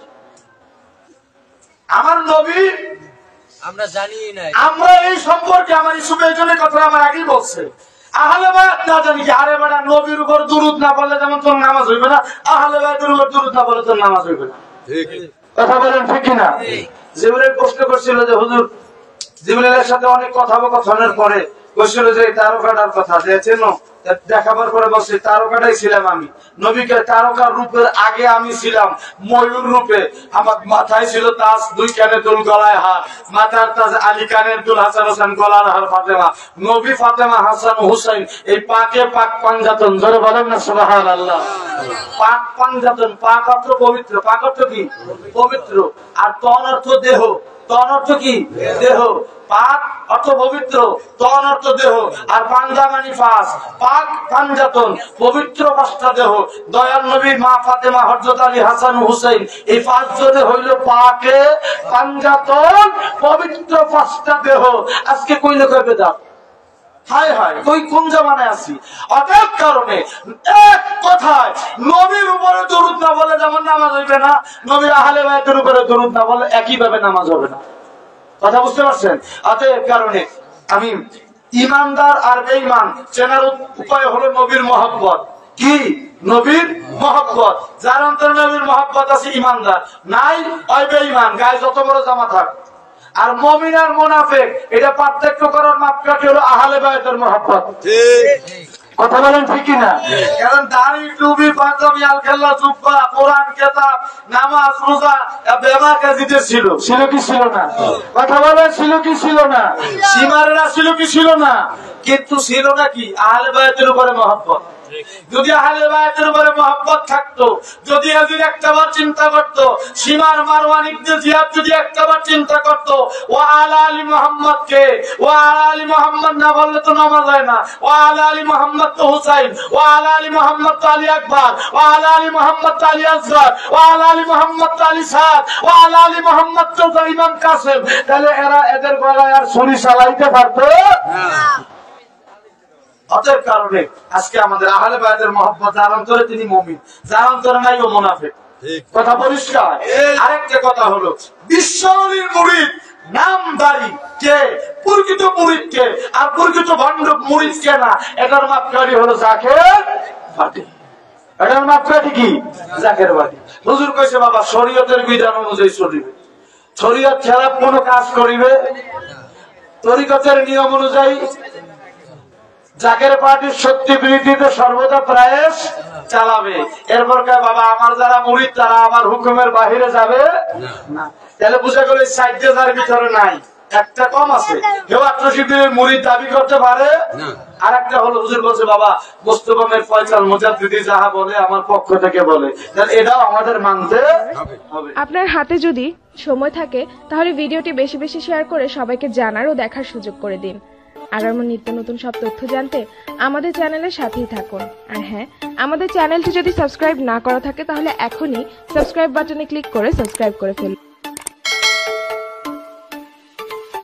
আমার নবী আমরা জানি না, আমরা এই সম্পর্কে আমার ইসুফ এই জন্য কথা আমার আগেই বলছে, আহলে বায়াত না জানি কি। আরে বেটা, নবীর উপর দুরূদ না পড়লে যেমন তোর নামাজ হইবে না, আহলে বায়াতের উপর দুরূদ না পড়লে তোর নামাজ হইবে না। কথা বলেন ঠিক কিনা? জিবরাইল প্রশ্ন করছিল যে হুজুর, জিবরাইলের সাথে অনেক কথোপকথনের পরে কইছিল যে তারকাটার কথা দিয়েছেন, দেখাবার পরে বলছে তারকাটাই ছিলাম আমি। নবীকে তারকার রূপের আগে আমি ছিলাম ময়ূর রূপে। আমার মাথায় ছিল তাজ, দুই কানে দুল, গলায় হার, মাথার তাজ আলী, কানের দুল হাসান হোসেন, গলার হার ফাতেমা। নবী, ফাতেমা, হাসান, হুসাইন এই পাকে পাক পাঞ্জাতন। ধরে বলেন না সুবহানাল্লাহ। পাক পাঞ্জাতন, পাক অর্থ পবিত্র, পাক অর্থ কি পবিত্র, আর তন অর্থ দেহ, তন অর্থ কি দেহ। পাক অর্থ পবিত্র, তন অর্থ দেহ, আর পাঞ্জা মানে ফাঁস। পাক পাঞ্জাতন, পবিত্র পাঁচটা দেহ। দয়াল নবী, মা ফাতেমা, হযরত আলী, হাসান, হুসাইন এই পাঁচজনে হইল পাকে পাঞ্জাতন, পবিত্র পাঁচটা দেহ। আজকে কইলে কয় বেদাত, হায় হায়, কই কোন জামানায় আছি। অতএব কারণে এক কথায় নবীর উপরে দরুদ না বলে যেমন নামাজ হইবে না, নবীর আহলে বায়াতের উপরে দরুদ না বলে একই ভাবে নামাজ হবে না। কথা বুঝতে পারছেন? অতএব কারণে আমি ইমানদার আর বেঈমান চেনার উপায় হলো নবীর মহব্বত। কি? নবীর মহব্বত। যার অন্তরে নবীর মহব্বত আছে ইমানদার, নাই ওই বেঈমান, গায়ে যত বড় জামা থাক। আর মুমিন আর মুনাফিক এটা পার্থক্য করার মাপকাঠি হলো আহলে বায়াতের মহব্বত। কথা বলেন ঠিক কিনা? কারণ দাড়ি, টুপি, পাঞ্জাবি, আলখাল্লা, জুব্বা, কোরআন, কিতাব, নামাজ, রোজা বেমা কাজিতে ছিল, ছিল কি ছিল না? কথা বলেন, ছিল কি ছিল না? সীমারেরা ছিল কি ছিল না? কিন্তু ছিল না কি আহলে বায়াতের উপরে মহব্বত। যদি আহলে বায়াতের উপরে মহব্বত থাকতো, যদি এজিদ একটাবার চিন্তা করতো, সীমার মারওয়ান ইবনে জিয়াদ যদি একটাবার চিন্তা করতো ও আলা আলী মুহাম্মদ কে, ও আলা আলী মুহাম্মদ না বললে তো নামাজ হয় না, ও আলা আলী মুহাম্মদ তো হুসাইন, ও আলা আলী মুহাম্মদ তো আলী আকবর, ও আলা আলী মুহাম্মদ তো আলী আসগর, ও আলা আলী মুহাম্মদ তো আলী সাদ, ও আলা আলী মুহাম্মদ তো ইমাম কাসেম, তাহলে এরা এদের গলায় আর ছুরি চালাইতে পারতো না। অতএব কারণে আজকে আমাদের আহলে বায়াতের মহব্বত, যার অন্তরে তিনি মুমিন, যার অন্তরে নাই ও মুনাফিক। কথা পরিষ্কার। আরেকটা কথা হলো বিশ্বনবীর মুরিদ নামদারি কে, প্রকৃত মুরিদ কে, আর প্রকৃত ভণ্ড মুরিদ কে না, এটার মাপকাঠি হলো জাকের বাটি। এটার মাপকাঠি কি? জাকের বাটি। হুজুর কইছে বাবা শরীয়তের বিধান অনুযায়ী চলিবে, শরীয়ত খেলাপ কোন কাজ করিবে, তরিকতের নিয়ম অনুযায়ী জাকের পার্টির সত্যি বৃদ্ধিতে সর্বদা প্রয়াস চালাবে। এরপর বাবা আমার যারা মুরিদ তারা আমার হুকুমের বাহিরে যাবে না। তাহলে বুঝা গেল ৬০,০০০ ভিতরে নাই, একটা কম আছে। কেউ আত্মশিবিরের মুরিদ দাবি করতে পারে। আর একটা হলো হুজুর বলছে বাবা মোস্তফামের ফয়সাল মুজাদ্দিদি যাহা বলে আমার পক্ষ থেকে বলে, তাহলে এটাও আমাদের মানতে হবে। আপনার হাতে যদি সময় থাকে তাহলে ভিডিওটি বেশি বেশি শেয়ার করে সবাইকে জানার ও দেখার সুযোগ করে দিন। আর আমার নিত্য নতুন সব তথ্য জানতে আমাদের চ্যানেলের সাথেই থাকুন। আর হ্যাঁ, আমাদের চ্যানেলটি যদি সাবস্ক্রাইব না করা থাকে তাহলে এখনই সাবস্ক্রাইব বাটনে ক্লিক করে সাবস্ক্রাইব করে ফেলুন।